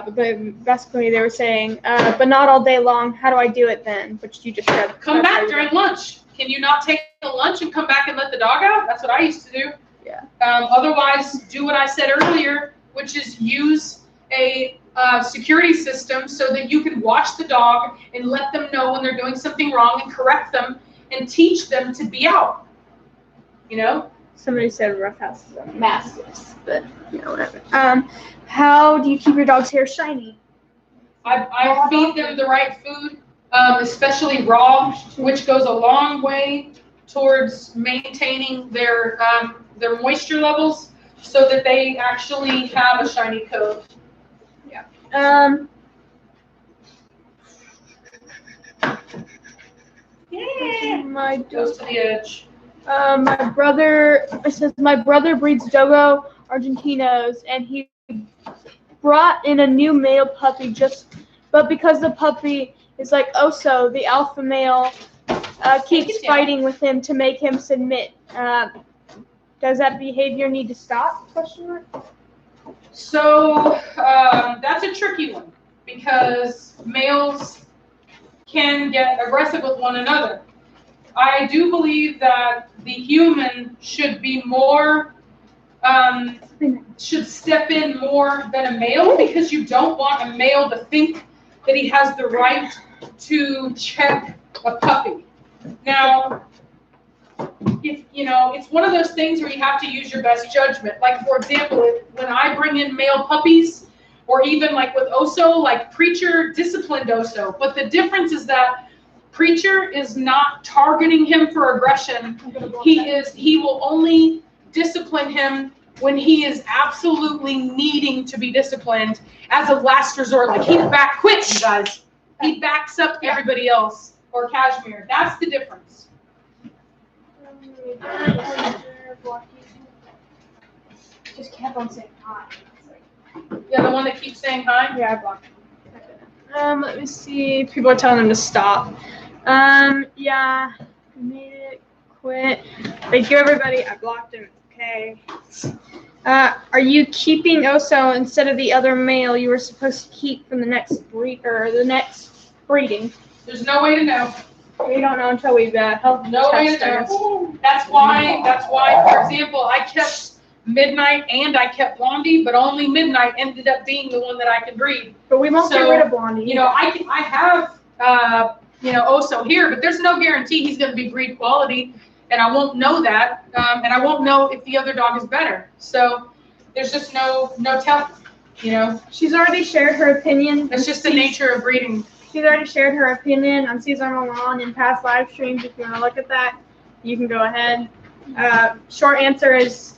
But basically they were saying, but not all day long. How do I do it then? Which you just said. Come back during lunch. Can you not take the lunch and come back and let the dog out? That's what I used to do. Yeah. Otherwise, do what I said earlier, which is use a security system so that you can watch the dog and let them know when they're doing something wrong and correct them and teach them to be out. Somebody said roughhouses are mastiffs, but whatever. How do you keep your dog's hair shiny? I feed them the right food, especially raw, which goes a long way towards maintaining their moisture levels so that they actually have a shiny coat. Yeah. My goes to the edge. My brother breeds Dogo Argentinos, and he brought in a new male puppy but because the puppy is like Oso, the alpha male keeps fighting with him to make him submit. Does that behavior need to stop? ? So that's a tricky one because males can get aggressive with one another. I do believe that the human should be more, should step in more than a male, because you don't want a male to think that he has the right to check a puppy. Now, if it's one of those things where you have to use your best judgment. Like, for example, when I bring in male puppies, or even like with Oso, like Preacher disciplined Oso, but the difference is that Preacher is not targeting him for aggression. He will only discipline him when he is absolutely needing to be disciplined as a last resort. Like, he quits, you guys. He backs up everybody else, or Cashmere. That's the difference. Just kept on saying hi. Yeah, the one that keeps saying hi? Yeah, I blocked him. Let me see. People are telling him to stop. Yeah. Made it quit. Thank you, everybody. I blocked him. Okay. Are you keeping Oso instead of the other male you were supposed to keep from the next breeding? There's no way to know. We don't know until we've helped No way to know. That's why, for example, I kept Midnight and I kept Blondie, but only Midnight ended up being the one that I could breed. But we won't get rid of Blondie. You know, I have, Oso here, but there's no guarantee he's going to be breed quality, and I won't know that, and I won't know if the other dog is better. So there's just no telling, you know. She's already shared her opinion. That's just the nature of breeding. She's already shared her opinion on Cesar Milan in past live streams. If you want to look at that, you can go ahead. Short answer is,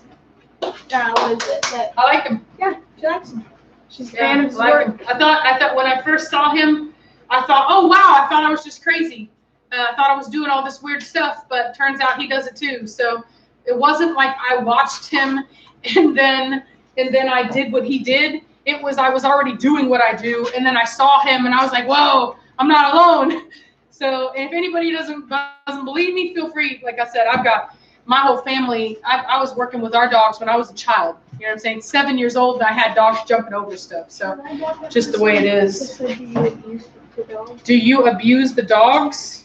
what is it? I like him. Yeah, she likes him. She's a fan of his work. I thought when I first saw him, I thought, oh wow, I thought I was just crazy. I thought I was doing all this weird stuff, but turns out he does it too. So it wasn't like I watched him and then I did what he did. It was I was already doing what I do, and then I saw him, and I was like, "Whoa, I'm not alone." So if anybody doesn't believe me, feel free. Like I said, I've got my whole family. I was working with our dogs when I was a child. You know what I'm saying? 7 years old, and I had dogs jumping over stuff. So just the way it is. Do you abuse the dogs?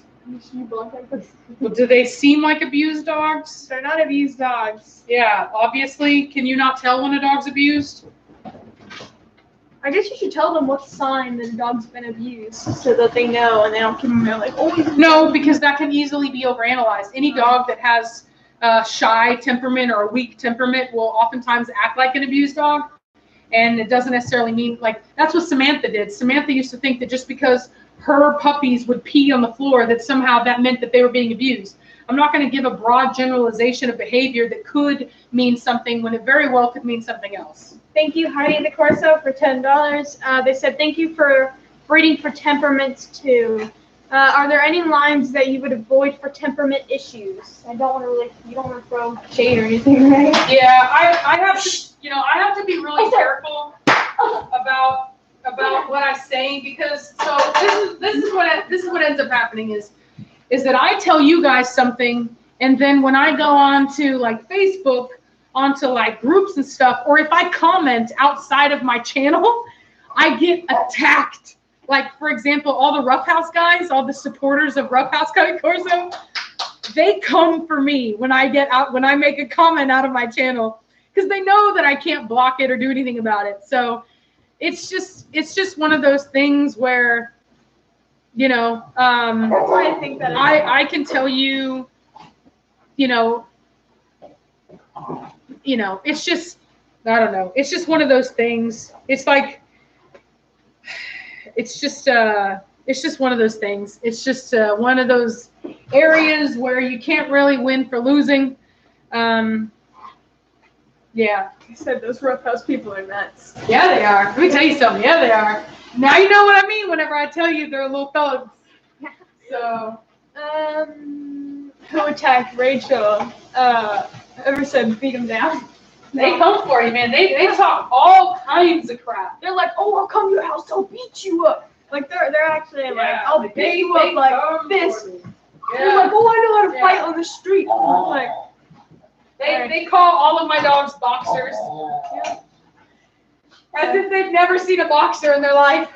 Well, do they seem like abused dogs? They're not abused dogs. Yeah, obviously. Can you not tell when a dog's abused? I guess you should tell them what sign that a dog's been abused so that they know and they don't give them like, oh. No, because that can easily be overanalyzed. Any dog that has a shy temperament or a weak temperament will oftentimes act like an abused dog. And it doesn't necessarily mean, like, that's what Samantha did. Samantha used to think that just because her puppies would pee on the floor, that somehow that meant that they were being abused. I'm not going to give a broad generalization of behavior that could mean something when it very well could mean something else. Thank you, Heidi the Corso, for $10. They said, thank you for breeding for temperaments too. Are there any lines that you would avoid for temperament issues? You don't want to throw shade or anything, right? Yeah, I have to be really careful about what I say, because this is what ends up happening is that I tell you guys something, and then when I go on to like Facebook, onto like groups and stuff, or if I comment outside of my channel, I get attacked. Like, for example, all the Rough House guys, all the supporters of Rough House Corso, they come for me when I make a comment out of my channel, because they know that I can't block it or do anything about it. So it's just one of those things where, you know, that's why I think that I can tell you, it's just, I don't know. It's just one of those things. It's like, it's just one of those things. It's just one of those areas where you can't really win for losing. Yeah. I said those Rough House people are nuts. Yeah, they are. Let me tell you something. Yeah, they are. Now you know what I mean whenever I tell you they're little thugs. So. Who attacked Rachel? Ever said beat him down? They come for you, man. They talk all kinds of crap. They're like, oh, I'll come to your house, I'll beat you up. Like they're actually like, I'll beat you up like this. Yeah. They're like, oh, I know how to fight on the street. Like, they call all of my dogs boxers. Yeah. As if they've never seen a boxer in their life.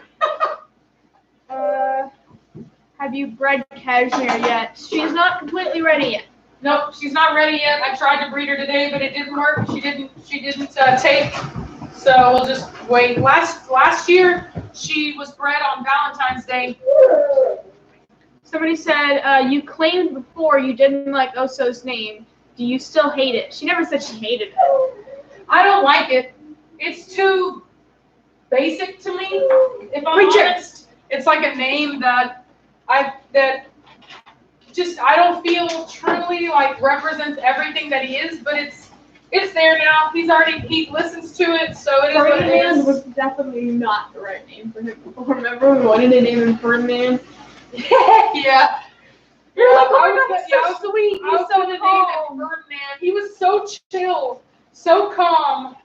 Have you bred Cashmere yet? She's not completely ready yet. Nope, she's not ready yet. I tried to breed her today, but it didn't work. She didn't take. So we'll just wait. Last year, she was bred on Valentine's Day. Somebody said, you claimed before you didn't like Oso's name. Do you still hate it? She never said she hated it. I don't like it. It's too basic to me, if I'm honest. It's like a name that I don't feel truly like represents everything that he is, but it's there now. He listens to it, so it is what it is. Ferdinand was definitely not the right name for him. Remember, we wanted to name him Ferdinand. Yeah. You're like, oh, that's so sweet. He's so calm. Ferdinand. He was so chill, so calm,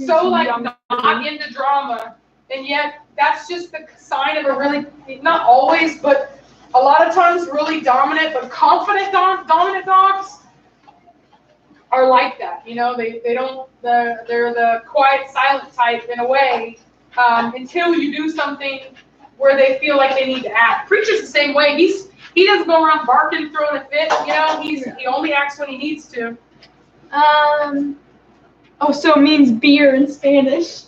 so like not into drama, and yet that's just the sign of a really, not always, but a lot of times really dominant but confident dominant dogs. are like that. You know, they don't, they're the quiet, silent type in a way, until you do something where they feel like they need to act. Preacher's the same way. He doesn't go around barking, throwing a fit. You know, he only acts when he needs to. Oh, so it means beer in Spanish.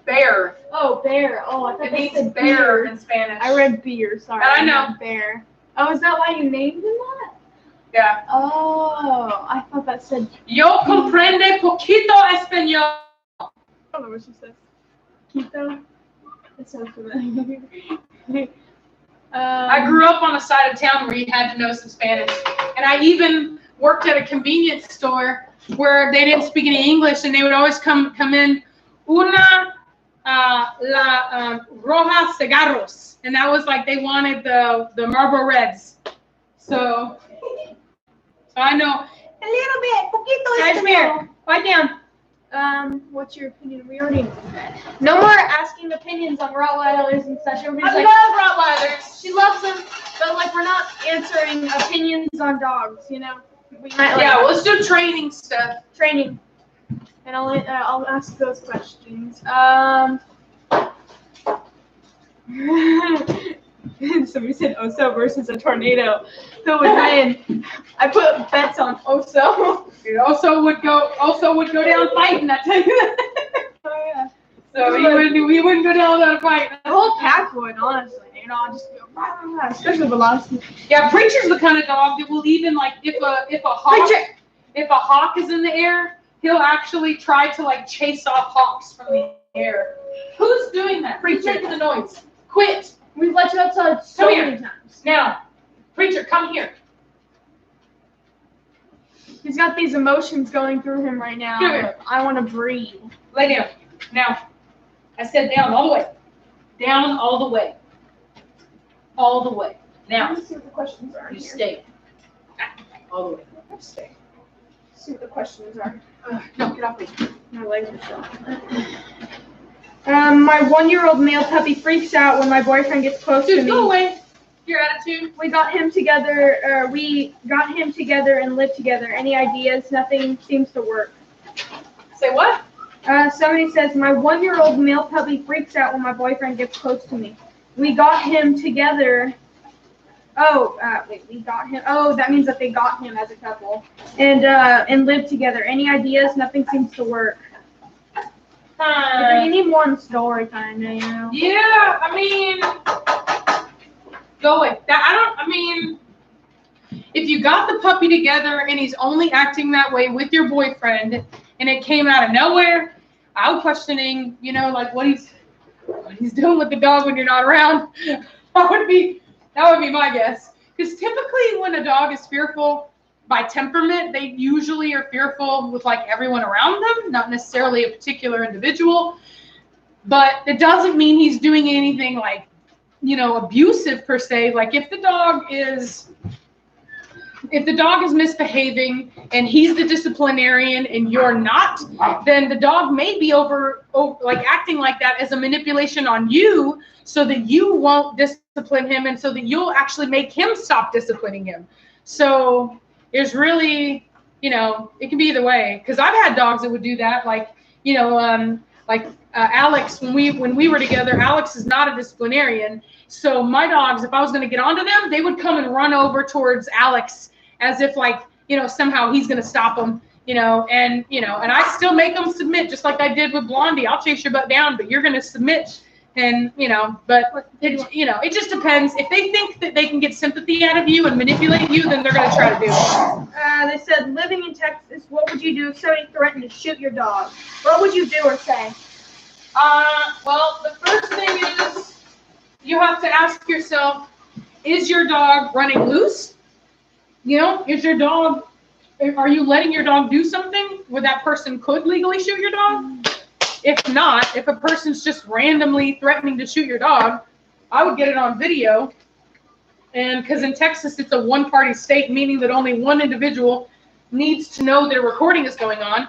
Bear. Oh, bear. Oh, I thought It they means said bear beer. in Spanish. I read beer, sorry. I know. Not bear. Oh, is that why you named him that? Yeah. Oh, I thought that said. Yo comprende poquito español. I don't know what she says. Quito? That sounds familiar. I grew up on a side of town where you had to know some Spanish. And I even worked at a convenience store where they didn't speak any English, and they would always come in, una roja cigarros. And that was like they wanted the Marlboro Reds. So I know A little bit, poquito Kashmir, quiet down. What's your opinion? We already know that. No more asking opinions on Rottweilers and such. Everybody's like, love Rottweilers. she loves them, but like we're not answering opinions on dogs, you know. We might Yeah, well, let's do training stuff. training, and I'll ask those questions. Somebody said Oso versus a tornado. Who would win? I put bets on Oso. It also would go down fighting. I tell you that. Oh yeah. So we wouldn't go down without a fight. The whole pack would, honestly. You know, I'll just go, rah, rah, rah, especially velocity. Yeah, Preacher's the kind of dog that will even like if a hawk is in the air, he'll actually try to like chase off hawks from the air. Who's doing that? Who's making the noise? Quit. We've let you outside so Come here. many times. Now, Preacher, come here. He's got these emotions going through him right now. Come here. I want to breathe. Lay down. Now, I said down all the way. Down all the way. All the way. Now, Let's see what the questions are you here. stay. All the way. Stay. Let's see what the questions are. No, get off me. My legs are shot. My 1-year-old male puppy freaks out when my boyfriend gets close to Dude, me. go away. Your attitude. We got him together. We got him together and lived together. Any ideas? Nothing seems to work. Say what? Somebody says my 1-year-old male puppy freaks out when my boyfriend gets close to me. We got him together. We got him. Oh, that means that they got him as a couple and lived together. Any ideas? Nothing seems to work. You need one story, kind of, you know. Yeah, I mean, go away. If you got the puppy together and he's only acting that way with your boyfriend, and it came out of nowhere, I'm questioning, you know, like what he's doing with the dog when you're not around. That would be my guess. Because typically when a dog is fearful by temperament, they usually are fearful with like everyone around them, not necessarily a particular individual. But it doesn't mean he's doing anything like, you know, abusive per se. Like if the dog is misbehaving and he's the disciplinarian and you're not, then the dog may be like acting like that as a manipulation on you so that you won't discipline him and so that you'll actually make him stop disciplining him. So there's really, you know, it can be either way. Because I've had dogs that would do that. Like, you know, Alex, when we were together, Alex is not a disciplinarian. So my dogs, if I was going to get onto them, they would come and run over towards Alex as if like, you know, somehow he's going to stop them, and I still make them submit just like I did with Blondie. I'll chase your butt down, but you're going to submit. And, but it just depends. If they think that they can get sympathy out of you and manipulate you, then they're going to try to do it. They said, living in Texas, what would you do if somebody threatened to shoot your dog? What would you do or say? Well, the first thing is you have to ask yourself, is your dog running loose? Are you letting your dog do something where that person could legally shoot your dog? If not, if a person's just randomly threatening to shoot your dog, I would get it on video. And because in Texas, it's a one-party state, meaning that only one individual needs to know that a recording is going on.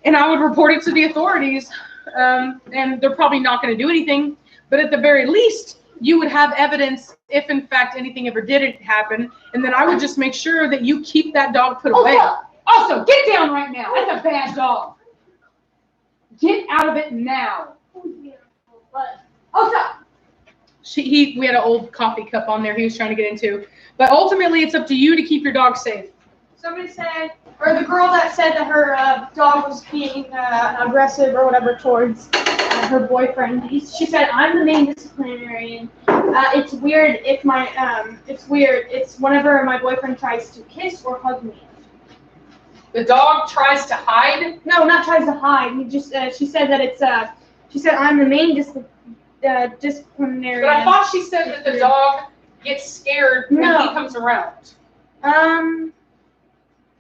And I would report it to the authorities. And they're probably not going to do anything. But at the very least, you would have evidence if, in fact, anything ever did happen. And then I would just make sure that you keep that dog put away. Also, get down right now. That's a bad dog. Get out of it now. Also. We had an old coffee cup on there he was trying to get into. But ultimately, it's up to you to keep your dog safe. Somebody said, or the girl that said that her dog was being aggressive or whatever towards her boyfriend. She said, "I'm the main disciplinarian. It's weird if it's whenever my boyfriend tries to kiss or hug me." The dog tries to hide? No, not tries to hide. He just she said that it's she said I'm the main disciplinarian. But I thought she said that the dog gets scared when he comes around.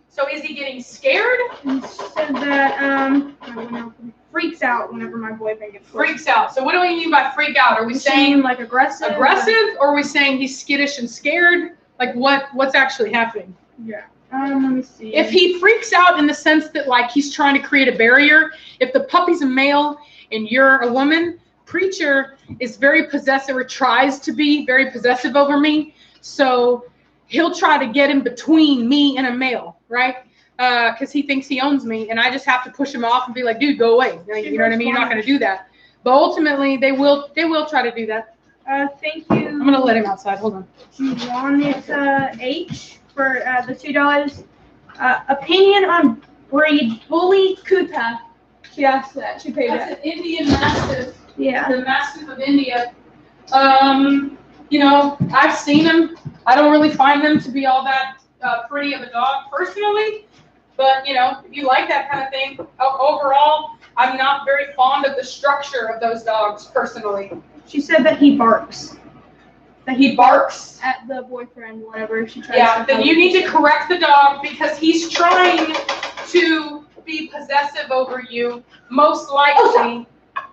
So is he getting scared? He said that freaks out whenever my boyfriend gets close. Freaks out. So what do we mean by freak out? Are we saying like aggressive? Aggressive, or are we saying he's skittish and scared? Like what's actually happening? Yeah. Let me see. If he freaks out in the sense that like he's trying to create a barrier, if the puppy's a male and you're a woman, Preacher is very possessive or tries to be very possessive over me. So he'll try to get in between me and a male, right? Because he thinks he owns me, and I just have to push him off and be like, dude, go away. You know what I mean? You're not going to do that. But ultimately, they will try to do that. Thank you. I'm going to let him outside. Hold on. Juanita H for the $2. Opinion on breed Bully Kuta. She asked that. She paid that. That's an Indian Mastiff. Yeah. The Mastiff of India. You know, I've seen them. I don't really find them to be all that pretty of a dog personally. But, you know, if you like that kind of thing, overall, I'm not very fond of the structure of those dogs personally. She said that he barks. That he barks at the boyfriend whenever she tries. Yeah, then you need to correct the dog because he's trying to be possessive over you. Most likely,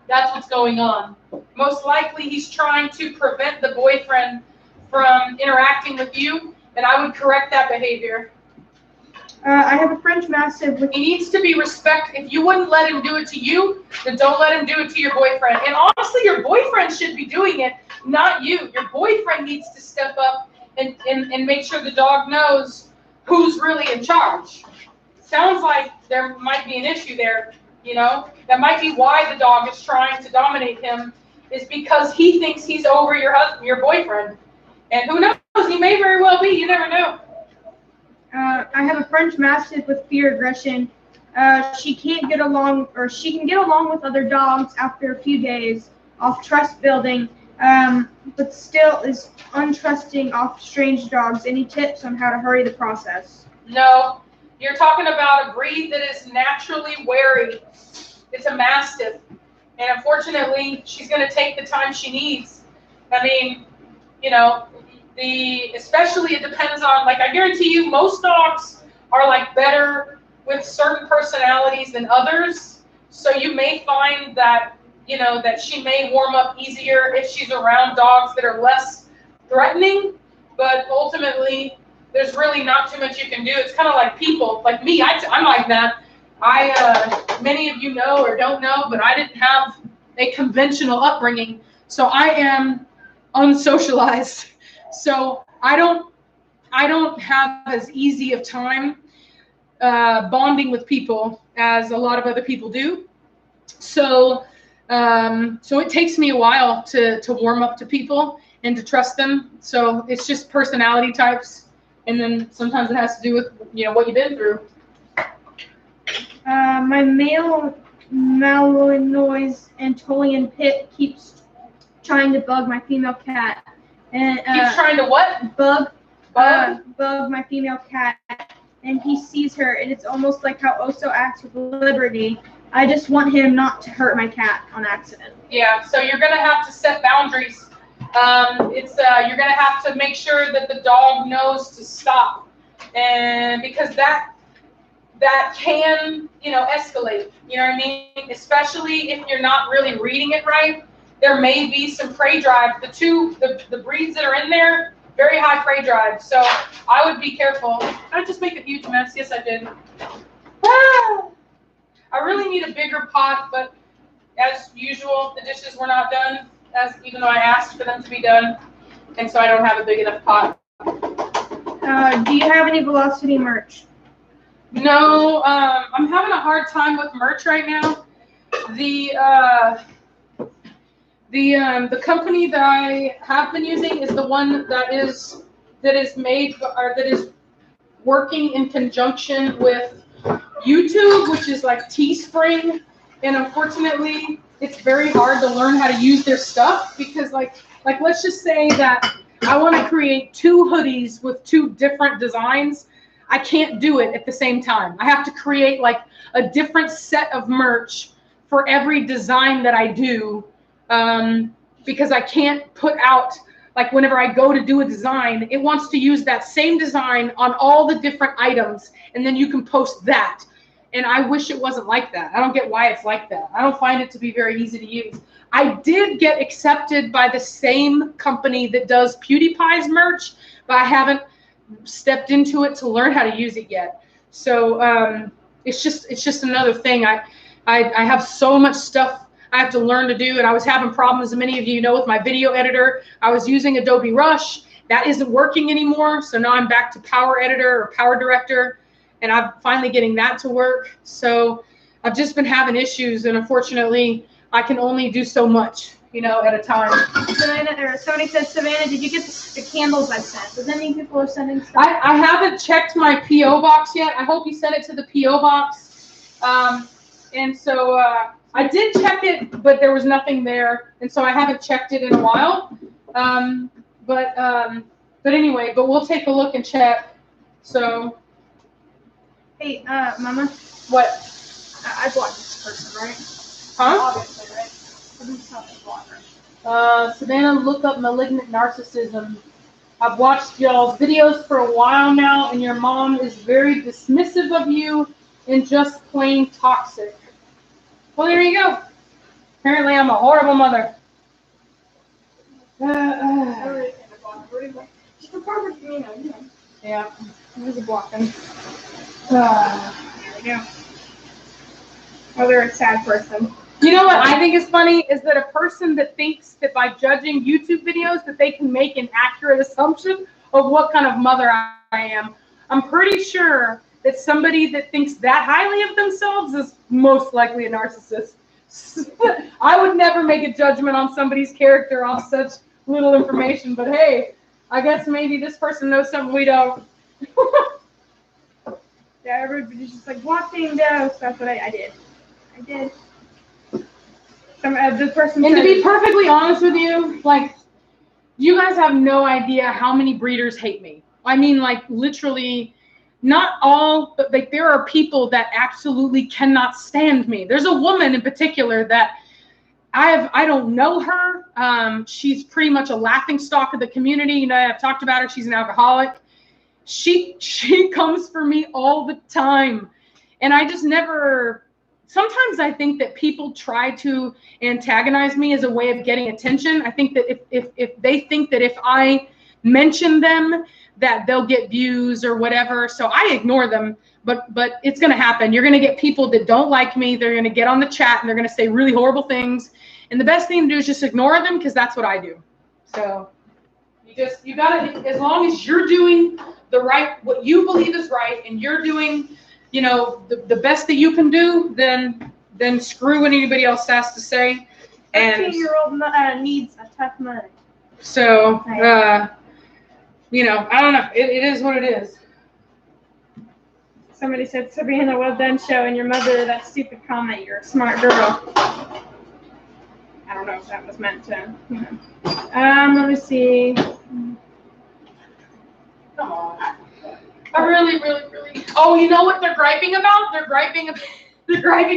that's what's going on. Most likely, he's trying to prevent the boyfriend from interacting with you, and I would correct that behavior. I have a French Mastiff. He needs to be respect. If you wouldn't let him do it to you, then don't let him do it to your boyfriend. And honestly, your boyfriend should be doing it, not you. Your boyfriend needs to step up and make sure the dog knows who's really in charge. Sounds like there might be an issue there, you know? That might be why the dog is trying to dominate him, is because he thinks he's over your husband, your boyfriend. And who knows? He may very well be. You never know. I have a French Mastiff with fear aggression. She can get along with other dogs after a few days off trust building, but still is untrusting off strange dogs. Any tips on how to hurry the process? No, you're talking about a breed that is naturally wary. It's a Mastiff, and unfortunately, she's going to take the time she needs. I mean, you know. Especially it depends on, like, I guarantee you most dogs are like better with certain personalities than others. So you may find that, you know, that she may warm up easier if she's around dogs that are less threatening. But ultimately, there's really not too much you can do. It's kind of like people, like me, I'm like that. Many of you know or don't know, but I didn't have a conventional upbringing. So I am unsocialized. So I don't have as easy of time bonding with people as a lot of other people do. So it takes me a while to warm up to people and to trust them. So it's just personality types, and then sometimes it has to do with, you know, what you've been through. My male Malinois Anatolian pit keeps trying to bug my female cat. And keeps trying to what? Bug my female cat, and he sees her, and it's almost like how Oso acts with Liberty. I just want him not to hurt my cat on accident. Yeah, so you're gonna have to set boundaries. You're gonna have to make sure that the dog knows to stop, and because that can, you know, escalate. You know what I mean? Especially if you're not really reading it right. There may be some prey drive. The breeds that are in there, very high prey drive. So I would be careful. Did I just make a huge mess? Yes, I did. I really need a bigger pot, but as usual, the dishes were not done, even though I asked for them to be done. And so I don't have a big enough pot. Do you have any Velocity merch? No, I'm having a hard time with merch right now. The company that I have been using is the one that is made or that is working in conjunction with YouTube, which is like Teespring, and unfortunately, it's very hard to learn how to use their stuff because like let's just say that I want to create 2 hoodies with 2 different designs. I can't do it at the same time. I have to create like a different set of merch for every design that I do, because I can't put out, like whenever I go to do a design, it wants to use that same design on all the different items, and then you can post that. And I wish it wasn't like that. I don't get why it's like that. I don't find it to be very easy to use. I did get accepted by the same company that does PewDiePie's merch, but I haven't stepped into it to learn how to use it yet. So it's just another thing. I have so much stuff I have to learn to do, and I was having problems, as many of you know, with my video editor. I was using Adobe Rush. That isn't working anymore, so now I'm back to Power Editor or Power Director, and I'm finally getting that to work. So I've just been having issues, and unfortunately, I can only do so much, at a time. Somebody said, Savannah, did you get the candles I sent? Does any people are sending stuff? I haven't checked my P.O. box yet. I hope you sent it to the P.O. box. And so I did check it, but there was nothing there, and so I haven't checked it in a while. But anyway, we'll take a look and check. So. Hey, Mama. What? I blocked this person, right? Huh? Obviously, right? Who's not a blocker? Savannah, look up malignant narcissism. I've watched y'all's videos for a while now, and your mom is very dismissive of you and just plain toxic. Well, there you go. Apparently, I'm a horrible mother. She's a perfect, Yeah. There's a blocking. Uh, There we go. Oh, they're a sad person. You know what I think is funny is that a person that thinks that by judging YouTube videos that they can make an accurate assumption of what kind of mother I am. I'm pretty sure that somebody that thinks that highly of themselves is most likely a narcissist. I would never make a judgment on somebody's character off such little information, but hey, I guess maybe this person knows something we don't. Yeah, everybody's just like, blocking those. That's what I did. I did. The person And to be perfectly honest with you, like, you guys have no idea how many breeders hate me. I mean, like, literally, not all, but like, there are people that absolutely cannot stand me. There's a woman in particular that I don't know her. She's pretty much a laughingstock of the community. I've talked about her. She's an alcoholic. She comes for me all the time, and I just never. Sometimes I think that people try to antagonize me as a way of getting attention. I think that if they think that if I mention them, that they'll get views or whatever. So I ignore them, but it's going to happen. You're going to get people that don't like me. They're going to get on the chat and they're going to say really horrible things. And the best thing to do is just ignore them, because that's what I do. So you got to, as long as you're doing what you believe is right, and you're doing the best that you can do, then screw what anybody else has to say. And 13-year-old needs a tough money. So, I don't know. It is what it is. Somebody said, Sabrina, well done showing your mother that stupid comment. You're a smart girl. I don't know if that was meant to. Let me see. Come on. I really. Oh, you know what they're griping about? They're griping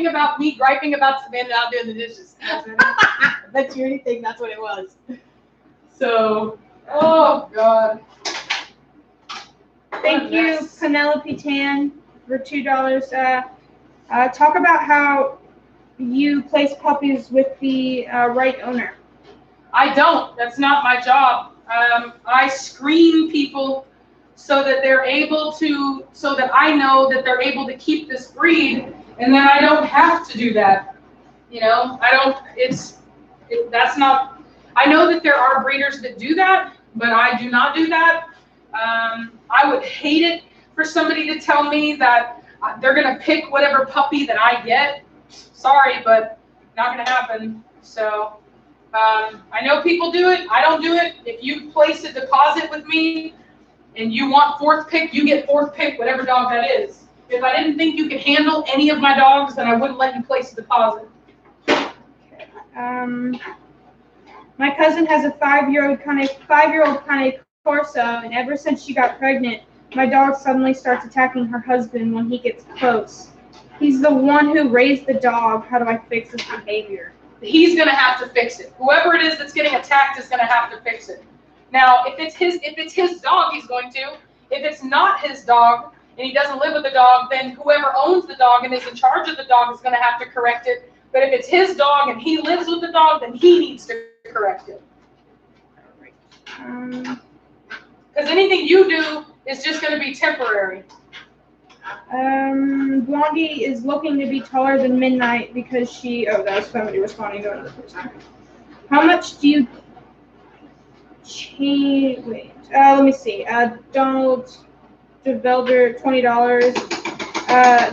about me griping about Savannah not doing the dishes. I bet you anything that's what it was. So, oh God. Thank you, Penelope Tan, for $2. Talk about how you place puppies with the right owner. I don't. That's not my job. I screen people so that I know that they're able to keep this breed, and then I don't have to do that. That's not, I know that there are breeders that do that, but I do not do that. I would hate it for somebody to tell me that They're going to pick whatever puppy that I get. Sorry, but not going to happen. So I know people do it. I don't do it. If you place a deposit with me and you want fourth pick, you get fourth pick, whatever dog that is. If I didn't think you could handle any of my dogs, then I wouldn't let you place a deposit. My cousin has a 5-year-old kind of Corso, and ever since she got pregnant, my dog suddenly starts attacking her husband when he gets close. He's the one who raised the dog. How do I fix this behavior? He's going to have to fix it. Whoever it is that's getting attacked is going to have to fix it. Now, if it's his dog, he's going to. If it's not his dog and he doesn't live with the dog, then whoever owns the dog and is in charge of the dog is going to have to correct it. But if it's his dog and he lives with the dog, then he needs to correct it. Because anything you do is just going to be temporary. Blondie is looking to be taller than Midnight because she. Oh, that was somebody responding to another person. How much do you change? Wait. Let me see. Donald DeVelder, $20.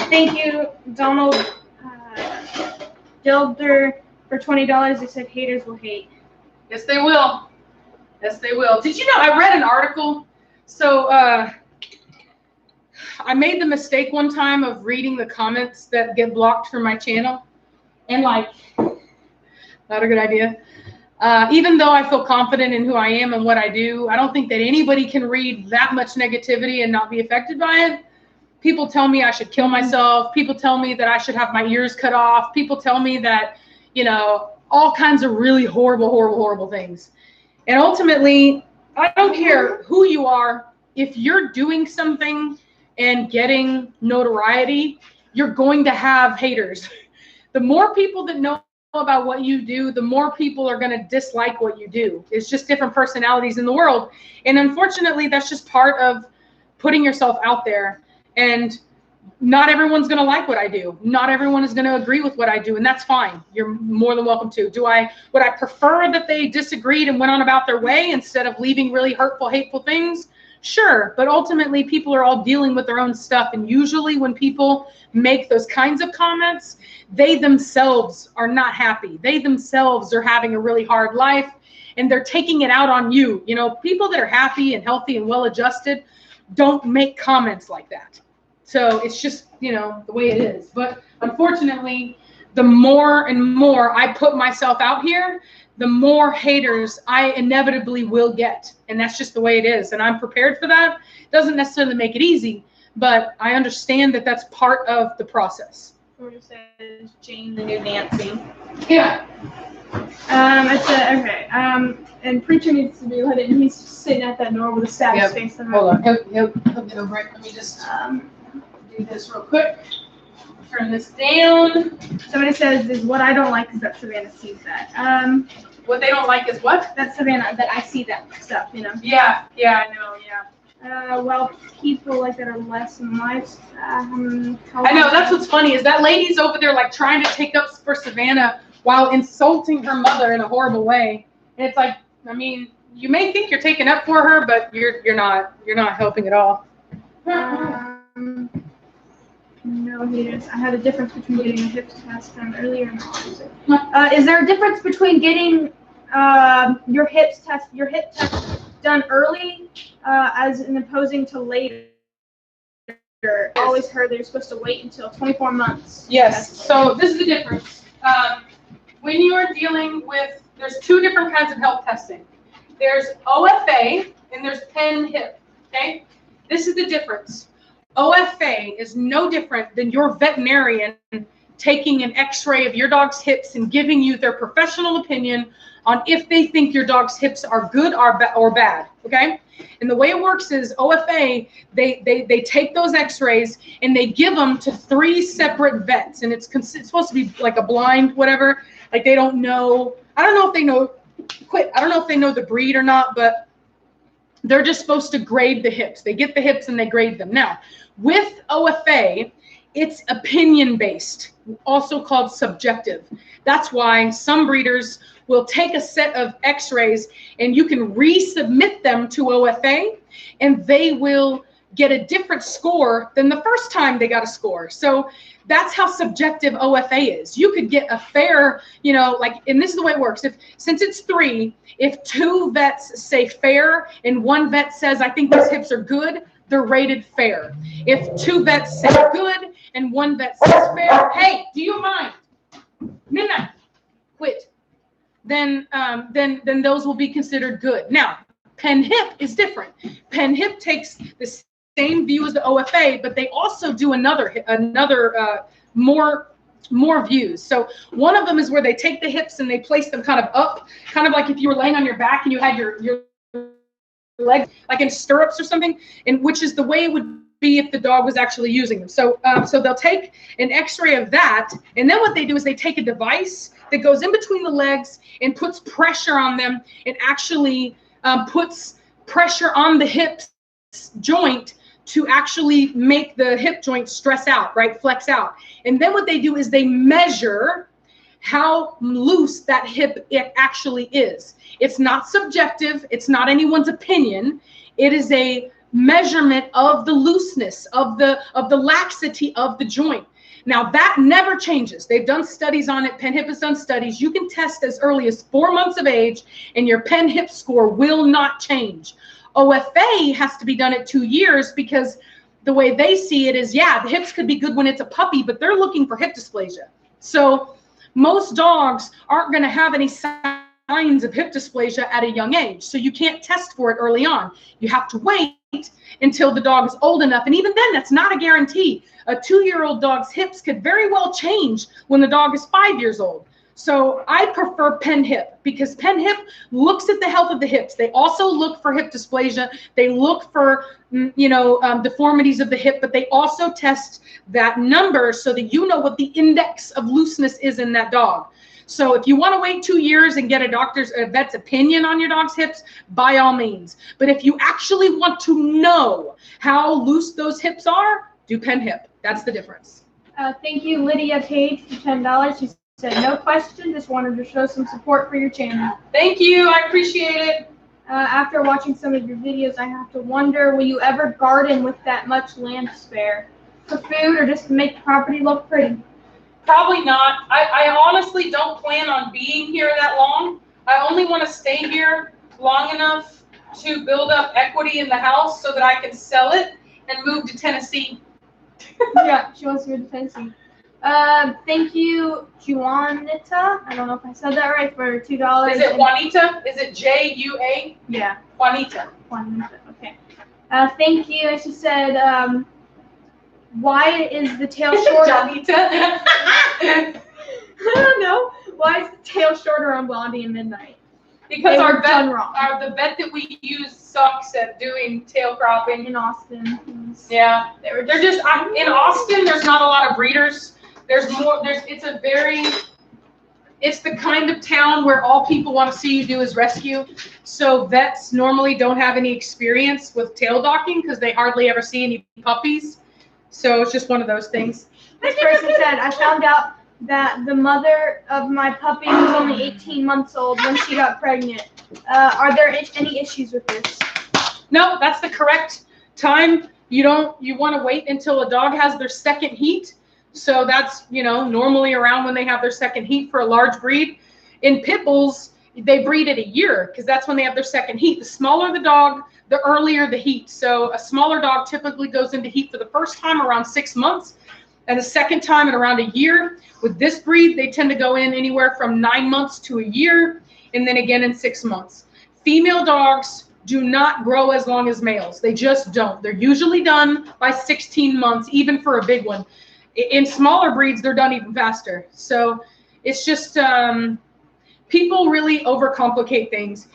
Thank you, Donald Delder, for $20. They said haters will hate. Yes, they will. Yes, they will. Did you know, I read an article. So I made the mistake one time of reading the comments that get blocked from my channel. And like, not a good idea. Even though I feel confident in who I am and what I do, I don't think that anybody can read that much negativity and not be affected by it. People tell me I should kill myself. People tell me that I should have my ears cut off. People tell me that, you know, all kinds of really horrible, horrible, horrible things. And ultimately, I don't care who you are. If you're doing something and getting notoriety, you're going to have haters. The more people that know about what you do, the more people are going to dislike what you do. It's just different personalities in the world. And unfortunately, that's just part of putting yourself out there. And not everyone's going to like what I do. Not everyone is going to agree with what I do, and that's fine. You're more than welcome to. Would I prefer that they disagreed and went on about their way instead of leaving really hurtful, hateful things? Sure, but ultimately people are all dealing with their own stuff, and usually when people make those kinds of comments, they themselves are not happy. They themselves are having a really hard life, and they're taking it out on you. You know, people that are happy and healthy and well-adjusted don't make comments like that. So it's just, you know, the way it is. But unfortunately, the more and more I put myself out here, the more haters I inevitably will get. And that's just the way it is. And I'm prepared for that. It doesn't necessarily make it easy, but I understand that that's part of the process. Georgia says Jane the new Nancy. Yeah. Okay. And Preacher needs to be let in. He's sitting at that door with a sad face. Hold on. He'll get over it. Let me just do this real quick. Turn this down. Somebody says, is what I don't like is that Savannah sees that. What they don't like is what? That Savannah, that I see that stuff, you know? Yeah, I know, yeah. Well, people like that are less in life. I know, that's what's funny, is that lady's over there like trying to take up for Savannah while insulting her mother in a horrible way. And it's like, I mean, you may think you're taking up for her, but you're not helping at all. No haters. I had a difference between getting a hip test done earlier and is there a difference between getting your hip test done early as in opposing to later? I always heard they're supposed to wait until 24 months. Yes. So this is the difference. When you are dealing with, there's two different kinds of health testing. There's OFA and there's pen hip. Okay. This is the difference. OFA is no different than your veterinarian taking an x-ray of your dog's hips and giving you their professional opinion on if they think your dog's hips are good or bad, okay? And the way it works is OFA, they take those x-rays and they give them to 3 separate vets, and it's supposed to be like a blind whatever, like they don't know, I don't know if they know the breed or not, but they're just supposed to grade the hips. They get the hips and they grade them. Now, with OFA, it's opinion-based, also called subjective. That's why some breeders will take a set of x-rays and you can resubmit them to OFA, and they will get a different score than the first time they got a score. So that's how subjective OFA is. You could get a fair, you know, like, and this is the way it works. Since it's 3, if 2 vets say fair and 1 vet says, I think these hips are good, they're rated fair. If 2 vets say good and 1 vet says fair, hey, do you mind? Midnight, quit. Then those will be considered good. Now, Penn Hip is different. Penn Hip takes the same view as the OFA, but they also do another more views. So one of them is where they take the hips and they place them kind of up, kind of like if you were laying on your back and you had your legs like in stirrups or something, and which is the way it would be if the dog was actually using them. So they'll take an x-ray of that, and then what they do is they take a device that goes in between the legs and puts pressure on them and actually puts pressure on the hip joint to actually make the hip joint stress out, right? Flex out. And then what they do is they measure how loose that hip actually is. It's not subjective. It's not anyone's opinion. It is a measurement of the looseness, of the laxity of the joint. Now that never changes. They've done studies on it. Penn Hip has done studies. You can test as early as 4 months of age and your Penn Hip score will not change. OFA has to be done at 2 years because the way they see it is, yeah, the hips could be good when it's a puppy, but they're looking for hip dysplasia. So most dogs aren't going to have any signs of hip dysplasia at a young age. So you can't test for it early on. You have to wait until the dog is old enough. And even then, that's not a guarantee. A 2-year-old dog's hips could very well change when the dog is 5 years old. So I prefer Penn Hip because Penn Hip looks at the health of the hips. They also look for hip dysplasia. They look for, deformities of the hip, but they also test that number so that you know what the index of looseness is in that dog. So if you want to wait 2 years and get a vet's opinion on your dog's hips, by all means. But if you actually want to know how loose those hips are, do Penn Hip. That's the difference. Thank you, Lydia Tate, for $10. She said, no question, just wanted to show some support for your channel. Thank you. I appreciate it. After watching some of your videos, I have to wonder, will you ever garden with that much land to spare? For food or just to make the property look pretty? Probably not. I honestly don't plan on being here that long. I only want to stay here long enough to build up equity in the house so that I can sell it and move to Tennessee. Yeah, she wants to move to Tennessee. Thank you, Juanita. I don't know if I said that right, for $2. Is it Juanita? Is it J-U-A? Yeah. Juanita. Juanita, okay. Thank you. And she said, why is the tail shorter? Juanita. I don't know. Why is the tail shorter on Blondie and Midnight? Because the vet that we use sucks at doing tail cropping. In Austin. Yeah. They're just, in Austin, there's not a lot of breeders. It's the kind of town where all people want to see you do is rescue. So vets normally don't have any experience with tail docking because they hardly ever see any puppies. So it's just one of those things. This person said, I found out that the mother of my puppy was only 18 months old when she got pregnant. Are there any issues with this? No, that's the correct time. You want to wait until a dog has their second heat. So that's, normally around when they have their second heat for a large breed. In pit bulls, they breed at a year because that's when they have their second heat. The smaller the dog, the earlier the heat. So a smaller dog typically goes into heat for the first time around 6 months and the second time at around a year. With this breed, they tend to go in anywhere from 9 months to a year and then again in 6 months. Female dogs do not grow as long as males. They just don't. They're usually done by 16 months, even for a big one. In smaller breeds, they're done even faster. So it's just people really overcomplicate things,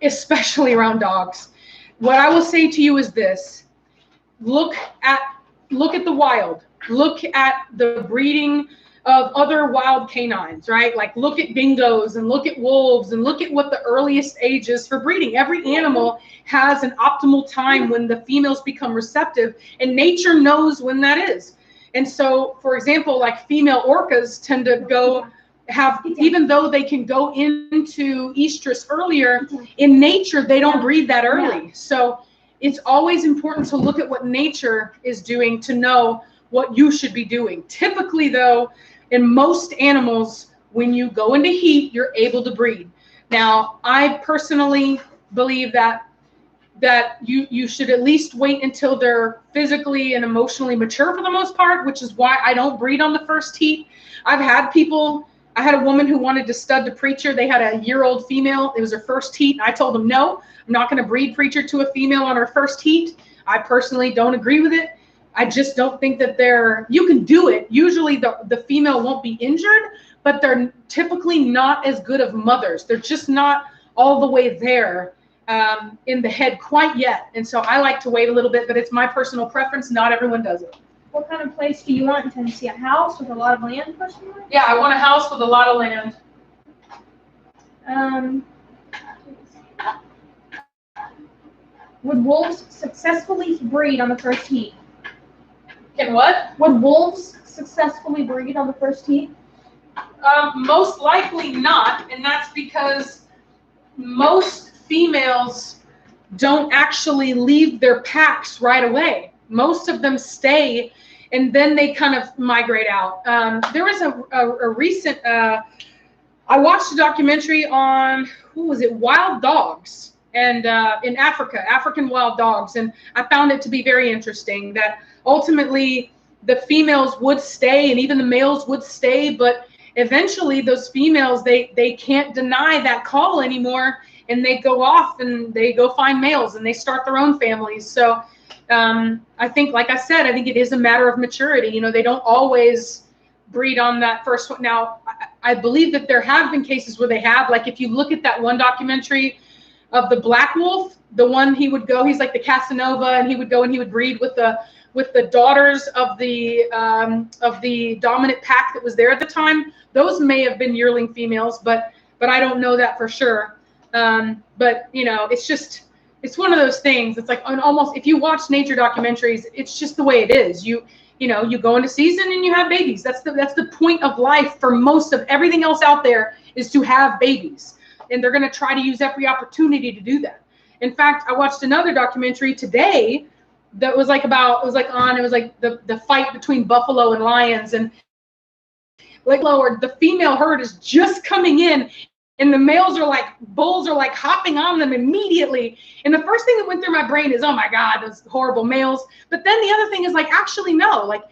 especially around dogs. What I will say to you is this: look at the wild. Look at the breeding of other wild canines, right? Like look at dingoes and look at wolves and look at what the earliest age is for breeding. Every animal has an optimal time when the females become receptive, and nature knows when that is. And so, for example, like female orcas tend to even though they can go into estrus earlier, in nature, they don't breed that early. So it's always important to look at what nature is doing to know what you should be doing. Typically, though, in most animals, when you go into heat, you're able to breed. Now, I personally believe that you should at least wait until they're physically and emotionally mature for the most part, which is why I don't breed on the first heat. I had a woman who wanted to stud to preacher. They had a year-old female. It was her first heat. I told them, no, I'm not going to breed preacher to a female on her first heat. I personally don't agree with it. I just don't think that you can do it. Usually the female won't be injured, but they're typically not as good of mothers. They're just not all the way there in the head quite yet. And so I like to wait a little bit, but it's my personal preference. Not everyone does it. What kind of place do you want in Tennessee? A house with a lot of land? Yeah, I want a house with a lot of land. Would wolves successfully breed on the first heat? Can what? Would wolves successfully breed on the first heat? Most likely not, and that's because most females don't actually leave their packs right away. Most of them stay, and then they kind of migrate out. There was a recent, I watched a documentary on, who was it, wild dogs, and in Africa, African wild dogs, and I found it to be very interesting that ultimately the females would stay, and even the males would stay, but eventually those females, they can't deny that call anymore, and they go off and they go find males and they start their own families. So I think, like I said, I think it is a matter of maturity. You know, they don't always breed on that first one. Now, I believe that there have been cases where they have, like if you look at that one documentary of the black wolf, the one he would go, he's like the Casanova, and he would go and he would breed with the daughters of the dominant pack that was there at the time. Those may have been yearling females, but I don't know that for sure. But you know, it's one of those things. It's like almost, if you watch nature documentaries, it's just the way it is. You know, you go into season and you have babies. That's the point of life for most of everything else out there, is to have babies, and they're going to try to use every opportunity to do that. In fact, I watched another documentary today that was like the fight between buffalo and lions, and like the female herd is just coming in, and the bulls are like hopping on them immediately. And the first thing that went through my brain is, oh my God, those horrible males. But then the other thing is, like, actually no, like,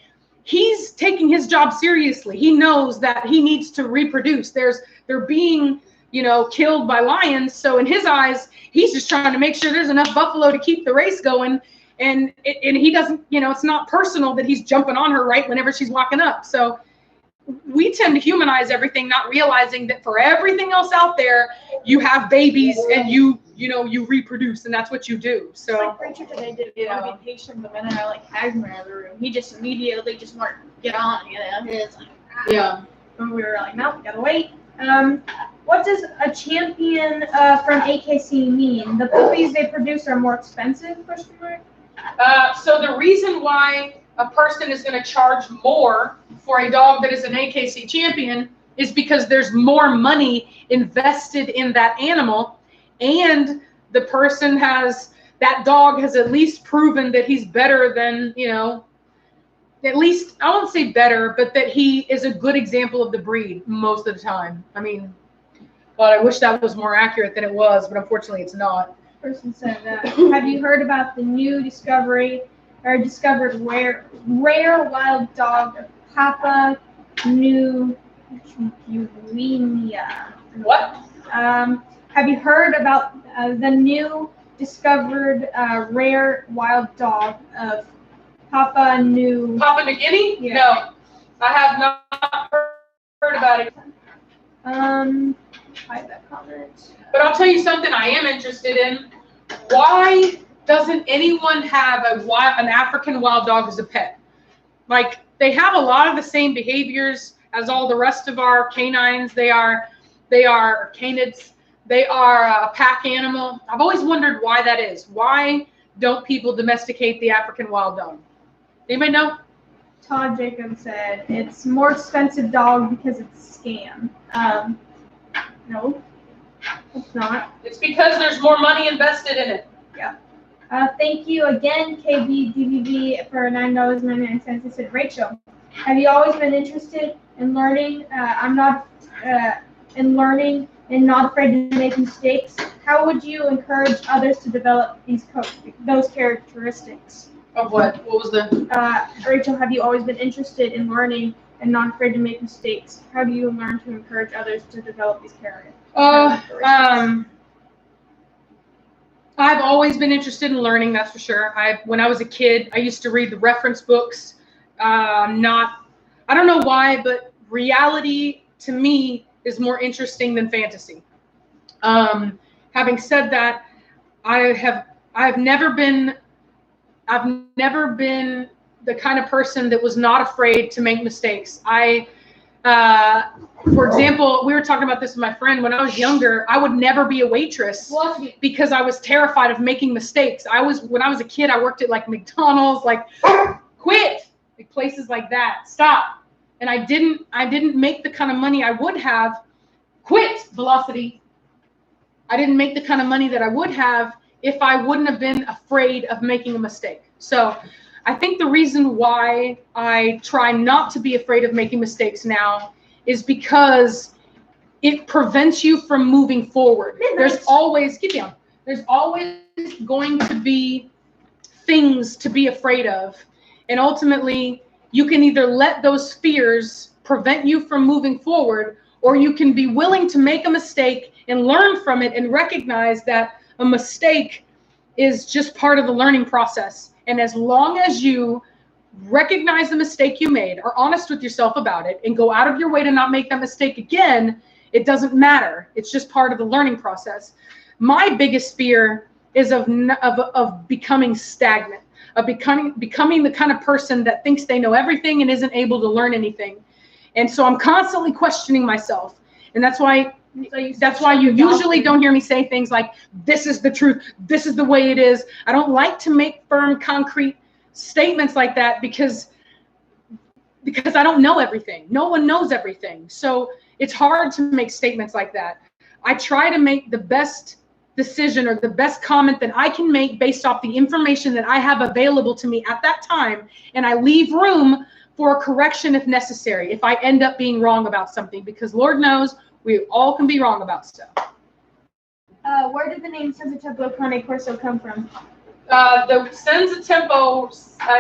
he's taking his job seriously. He knows that he needs to reproduce. They're being, you know, killed by lions. So in his eyes, he's just trying to make sure there's enough buffalo to keep the race going. And he doesn't, you know, it's not personal that he's jumping on her right whenever she's walking up. So we tend to humanize everything, not realizing that for everything else out there, you have babies and you reproduce, and that's what you do. So like Preacher today did, you know, be patient. The minute I like Cashmere in the room, he just immediately just wanted to get on. You know, it's like, yeah. And we were like, nope, we gotta wait. What does a champion from AKC mean? The puppies they produce are more expensive? So the reason why a person is going to charge more for a dog that is an AKC champion is because there's more money invested in that animal, and the person that dog has at least proven that he's better than, you know, at least, I won't say better, but that he is a good example of the breed most of the time. I mean, well, I wish that was more accurate than it was, but unfortunately it's not. Person said, have you heard about the new discovered rare wild dog of Papua New Guinea? What? Have you heard about the new discovered rare wild dog of Papua New Guinea? Yeah. No, I have not heard about it. Hide that comment. But I'll tell you something I am interested in. Why doesn't anyone have an African wild dog as a pet? Like, they have a lot of the same behaviors as all the rest of our canines. They are canids. They are a pack animal. I've always wondered why that is. Why don't people domesticate the African wild dog? Anybody know? Todd Jacobs said it's more expensive dog because it's a scam. No, it's not. It's because there's more money invested in it. Yeah. Thank you again, KBDVV, for $9.99. It said, Rachel, have you always been interested in learning? In learning and not afraid to make mistakes. How would you encourage others to develop those characteristics? Of what? What was the? Rachel, have you always been interested in learning and not afraid to make mistakes? How do you learn to encourage others to develop these characteristics? I've always been interested in learning, that's for sure. When I was a kid, I used to read the reference books. I don't know why, but reality to me is more interesting than fantasy. Having said that, I've never been the kind of person that was not afraid to make mistakes. For example, we were talking about this with my friend. When I was younger, I would never be a waitress because I was terrified of making mistakes. When I was a kid, I worked at like McDonald's, like quit, like places like that. Stop. And I didn't make the kind of money I would have. Quit, Velocity. I didn't make the kind of money that I would have if I wouldn't have been afraid of making a mistake. So I think the reason why I try not to be afraid of making mistakes now is because it prevents you from moving forward. There's always going to be things to be afraid of. And ultimately, you can either let those fears prevent you from moving forward, or you can be willing to make a mistake and learn from it and recognize that a mistake is just part of the learning process. And as long as you recognize the mistake you made, are honest with yourself about it, and go out of your way to not make that mistake again, it doesn't matter. It's just part of the learning process. My biggest fear is of becoming stagnant, of becoming the kind of person that thinks they know everything and isn't able to learn anything. And so I'm constantly questioning myself. And that's why you usually don't hear me say things like, this is the truth, this is the way it is. I don't like to make firm, concrete statements like that because I don't know everything. No one knows everything. So it's hard to make statements like that. I try to make the best decision or the best comment that I can make based off the information that I have available to me at that time. And I leave room for a correction if necessary, if I end up being wrong about something, because Lord knows we all can be wrong about stuff. Where did the name Senza Tempo Cane Corso come from? The Senza Tempo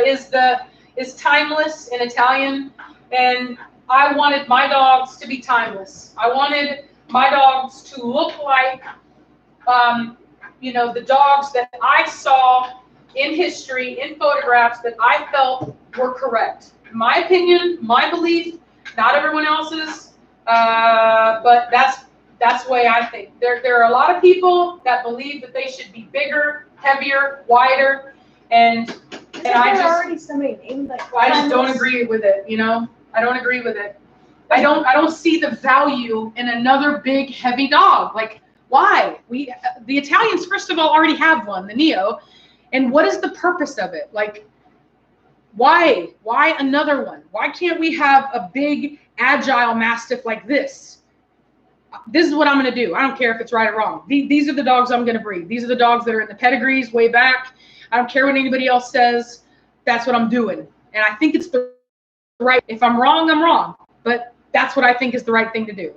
is timeless in Italian, and I wanted my dogs to be timeless. I wanted my dogs to look like, the dogs that I saw in history, in photographs that I felt were correct. My opinion, my belief, not everyone else's, but that's the way I think. There are a lot of people that believe that they should be bigger, heavier, wider, and I just don't agree with it. I don't agree with it. I don't see the value in another big, heavy dog. Like, why? The Italians, first of all, already have one, the Neo, and what is the purpose of it? Like, why another one? Why can't we have a big, agile Mastiff like this? This is what I'm going to do. I don't care if it's right or wrong. These are the dogs I'm going to breed. These are the dogs that are in the pedigrees way back. I don't care what anybody else says. That's what I'm doing. And I think it's the right. If I'm wrong, I'm wrong. But that's what I think is the right thing to do.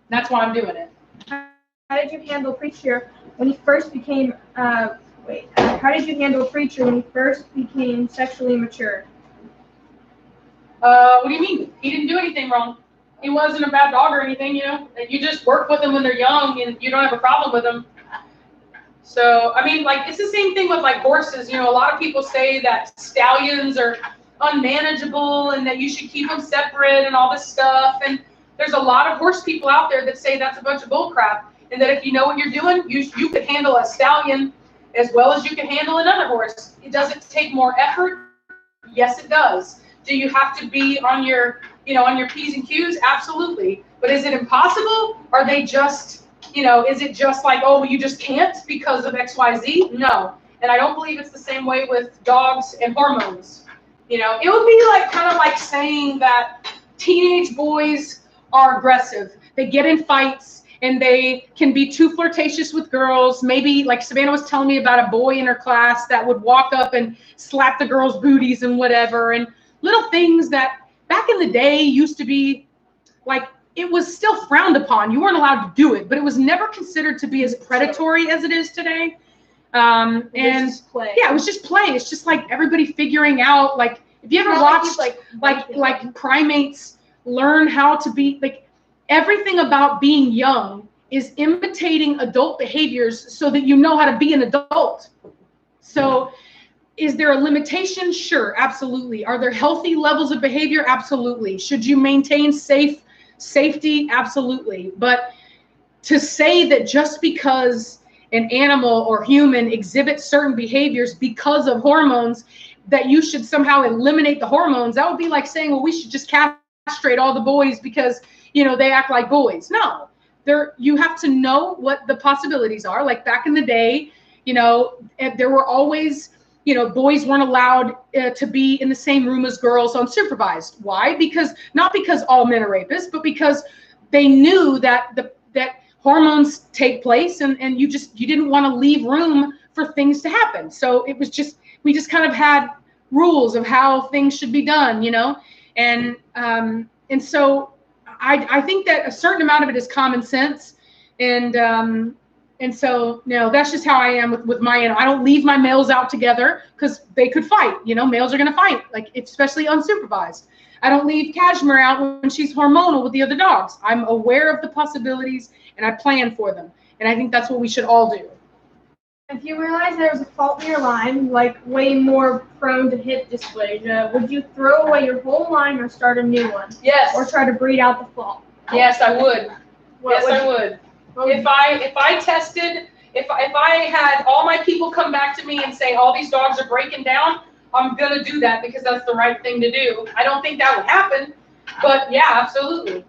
That's why I'm doing it. How did you handle Preacher when he first became how did you handle Preacher when he first became sexually mature? What do you mean? He didn't do anything wrong. He wasn't a bad dog or anything, You just work with them when they're young and you don't have a problem with them. So, I mean, like, it's the same thing with, like, horses. A lot of people say that stallions are unmanageable and that you should keep them separate and all this stuff. And there's a lot of horse people out there that say that's a bunch of bull crap. And that if you know what you're doing, you could handle a stallion as well as you can handle another horse. It doesn't take more effort. Yes, it does. Do you have to be on your P's and Q's? Absolutely. But is it impossible? Are they just, is it just like, oh, you just can't because of X, Y, Z? No. And I don't believe it's the same way with dogs and hormones. It would be like kind of like saying that teenage boys are aggressive. They get in fights and they can be too flirtatious with girls. Maybe like Savannah was telling me about a boy in her class that would walk up and slap the girls' booties and whatever, and little things that back in the day used to be like, it was still frowned upon. You weren't allowed to do it, but it was never considered to be as predatory as it is today. And yeah, it was just play. It's just like everybody figuring out, like, if you ever watched like primates learn how to be, like, everything about being young is imitating adult behaviors so that you know how to be an adult. So is there a limitation? Sure, absolutely. Are there healthy levels of behavior? Absolutely. Should you maintain safety? Absolutely. But to say that just because an animal or human exhibits certain behaviors because of hormones, that you should somehow eliminate the hormones, that would be like saying, well, we should just castrate all the boys because, you know, they act like boys. No, you have to know what the possibilities are. Like back in the day, you know, there were always, you know, boys weren't allowed to be in the same room as girls unsupervised. Why? Not because all men are rapists, but because they knew that that hormones take place, and you didn't want to leave room for things to happen. So it was just, we just kind of had rules of how things should be done, you know? And so I think that a certain amount of it is common sense. And so, you know, that's just how I am with my animal. I don't leave my males out together because they could fight. You know, males are going to fight, like, especially unsupervised. I don't leave Cashmere out when she's hormonal with the other dogs. I'm aware of the possibilities and I plan for them. And I think that's what we should all do. If you realize there was a fault in your line, like way more prone to hip dysplasia, would you throw away your whole line or start a new one? Yes. Or try to breed out the fault? Yes, I would. I would. If I tested, if I had all my people come back to me and say all these dogs are breaking down, I'm gonna do that because that's the right thing to do. I don't think that would happen, but yeah, absolutely.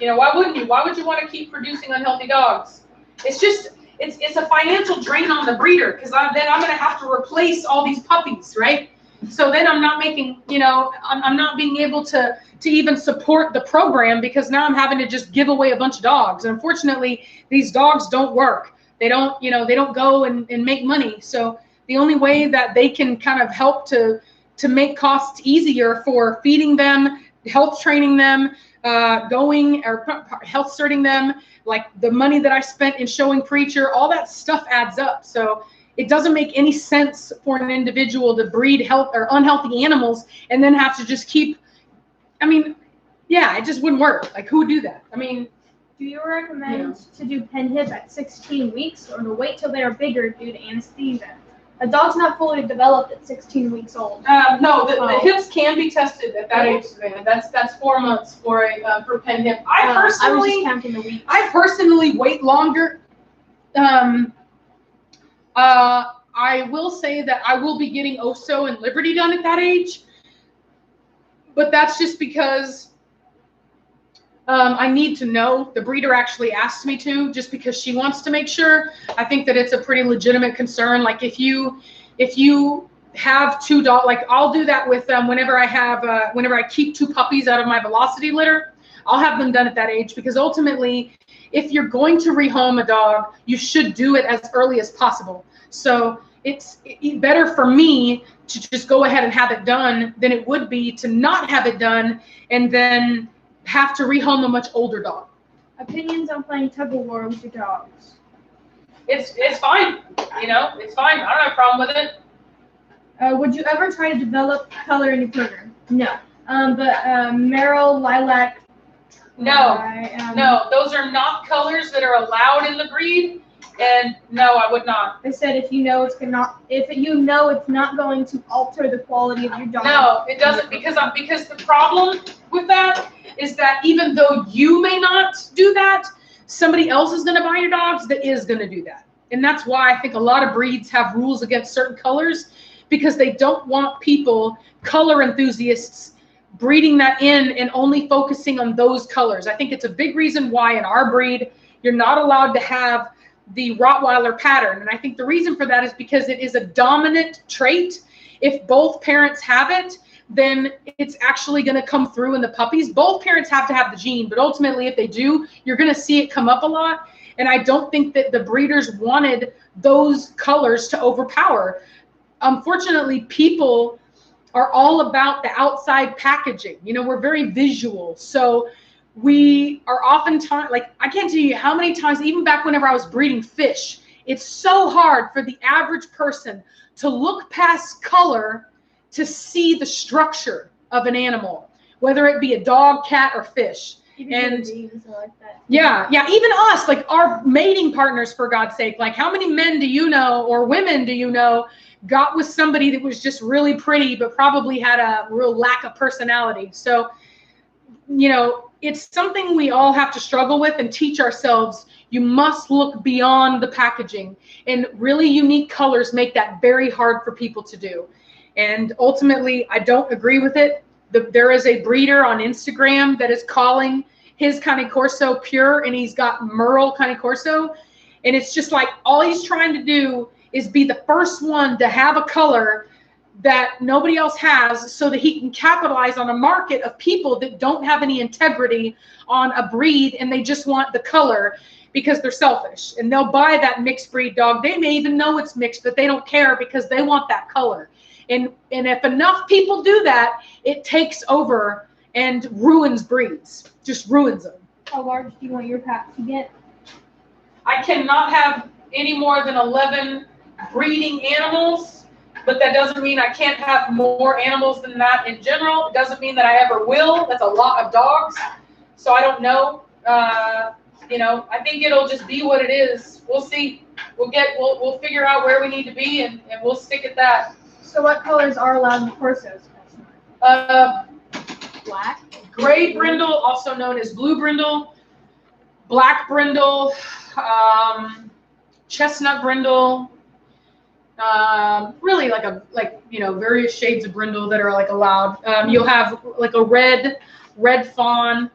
You know, why wouldn't you? Why would you want to keep producing unhealthy dogs? It's just, it's a financial drain on the breeder, because then I'm gonna have to replace all these puppies, right? So then I'm not making, you know, I'm not being able to even support the program, because now I'm having to just give away a bunch of dogs. And unfortunately, these dogs don't work. They don't, you know, they don't go and make money. So the only way that they can kind of help to make costs easier for feeding them, health training them, going or health certing them, like the money that I spent in showing Preacher, all that stuff adds up. So it doesn't make any sense for an individual to breed health or unhealthy animals and then have to just keep, I mean, yeah, it just wouldn't work. Like, who would do that? I mean, do you recommend to do pen hip at 16 weeks or to wait till they are bigger due to anesthesia? A dog's not fully developed at 16 weeks old. No, the hips can be tested at that age, man. That's 4 months for pen hip. I was just counting the weeks. I personally wait longer. I will say that I will be getting Oso and Liberty done at that age, but that's just because I need to know. The breeder actually asked me to, just because she wants to make sure. I think that it's a pretty legitimate concern. Like if you have two dogs, like I'll do that with whenever I keep two puppies out of my velocity litter, I'll have them done at that age, because ultimately, if you're going to rehome a dog, you should do it as early as possible. So it's better for me to just go ahead and have it done than it would be to not have it done and then have to rehome a much older dog. Opinions on playing tug of war with your dogs? It's fine. You know, it's fine. I don't have a problem with it. Would you ever try to develop color in your printer? No. But Merrill, Lilac. No, no, those are not colors that are allowed in the breed, and no, I would not. They said if you know it's not going to alter the quality of your dog. No, it doesn't, because the problem with that is that even though you may not do that, somebody else is going to buy your dogs that is going to do that. And that's why I think a lot of breeds have rules against certain colors, because they don't want people, color enthusiasts, breeding that in and only focusing on those colors. I think it's a big reason why in our breed, you're not allowed to have the Rottweiler pattern. And I think the reason for that is because it is a dominant trait. If both parents have it, then it's actually going to come through in the puppies. Both parents have to have the gene, but ultimately if they do, you're going to see it come up a lot. And I don't think that the breeders wanted those colors to overpower. Unfortunately, people are all about the outside packaging. You know, we're very visual. So we are oftentimes, like, I can't tell you how many times, even back whenever I was breeding fish, it's so hard for the average person to look past color to see the structure of an animal, whether it be a dog, cat, or fish. And yeah, even us, like our mating partners, for God's sake, like how many men do you know or women do you know got with somebody that was just really pretty but probably had a real lack of personality? So, you know, it's something we all have to struggle with and teach ourselves. You must look beyond the packaging, and really unique colors make that very hard for people to do. And ultimately, I don't agree with it. There is a breeder on Instagram that is calling his Cane Corso pure, and he's got Merle Cane Corso. And it's just like all he's trying to do is be the first one to have a color that nobody else has, so that he can capitalize on a market of people that don't have any integrity on a breed, and they just want the color because they're selfish. And they'll buy that mixed breed dog. They may even know it's mixed, but they don't care because they want that color. And if enough people do that, it takes over and ruins breeds, just ruins them. How large do you want your pack to get? I cannot have any more than 11 breeding animals, but that doesn't mean I can't have more animals than that in general. It doesn't mean that I ever will. That's a lot of dogs. So I don't know. You know, I think it'll just be what it is. We'll see. We'll figure out where we need to be, and we'll stick at that. So what colors are allowed in the Corsos? Black, gray brindle, also known as blue brindle, black brindle, chestnut brindle, really like you know, various shades of brindle that are like allowed. You'll have like a red fawn,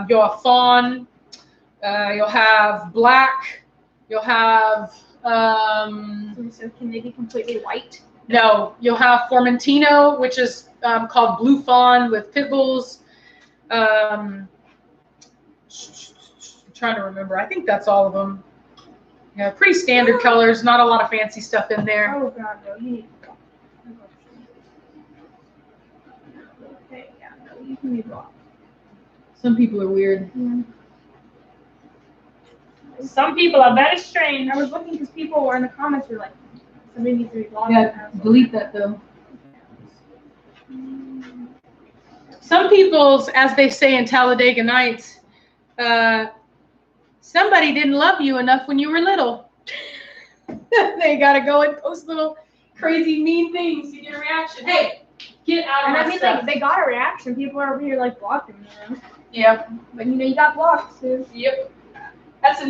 you'll have fawn, you'll have black, you'll have so can they be completely white? No, you'll have Formentino, which is called blue fawn with pit bulls. I'm trying to remember. I think that's all of them. Yeah, pretty standard colors. Not a lot of fancy stuff in there. Oh God, no! You need to go. Okay, yeah, no, you can leave off. Some people are weird. Yeah. Some people are very strange. I was looking because people were in the comments were like, somebody needs to be blocked. Yeah, delete that though. Some people's, as they say in Talladega Nights, somebody didn't love you enough when you were little. They gotta go and post little crazy mean things to get a reaction. Hey, get out of my stuff. Like, they got a reaction. People are over here like blocking them. Yep. But you know, you got blocked too. Yep. That's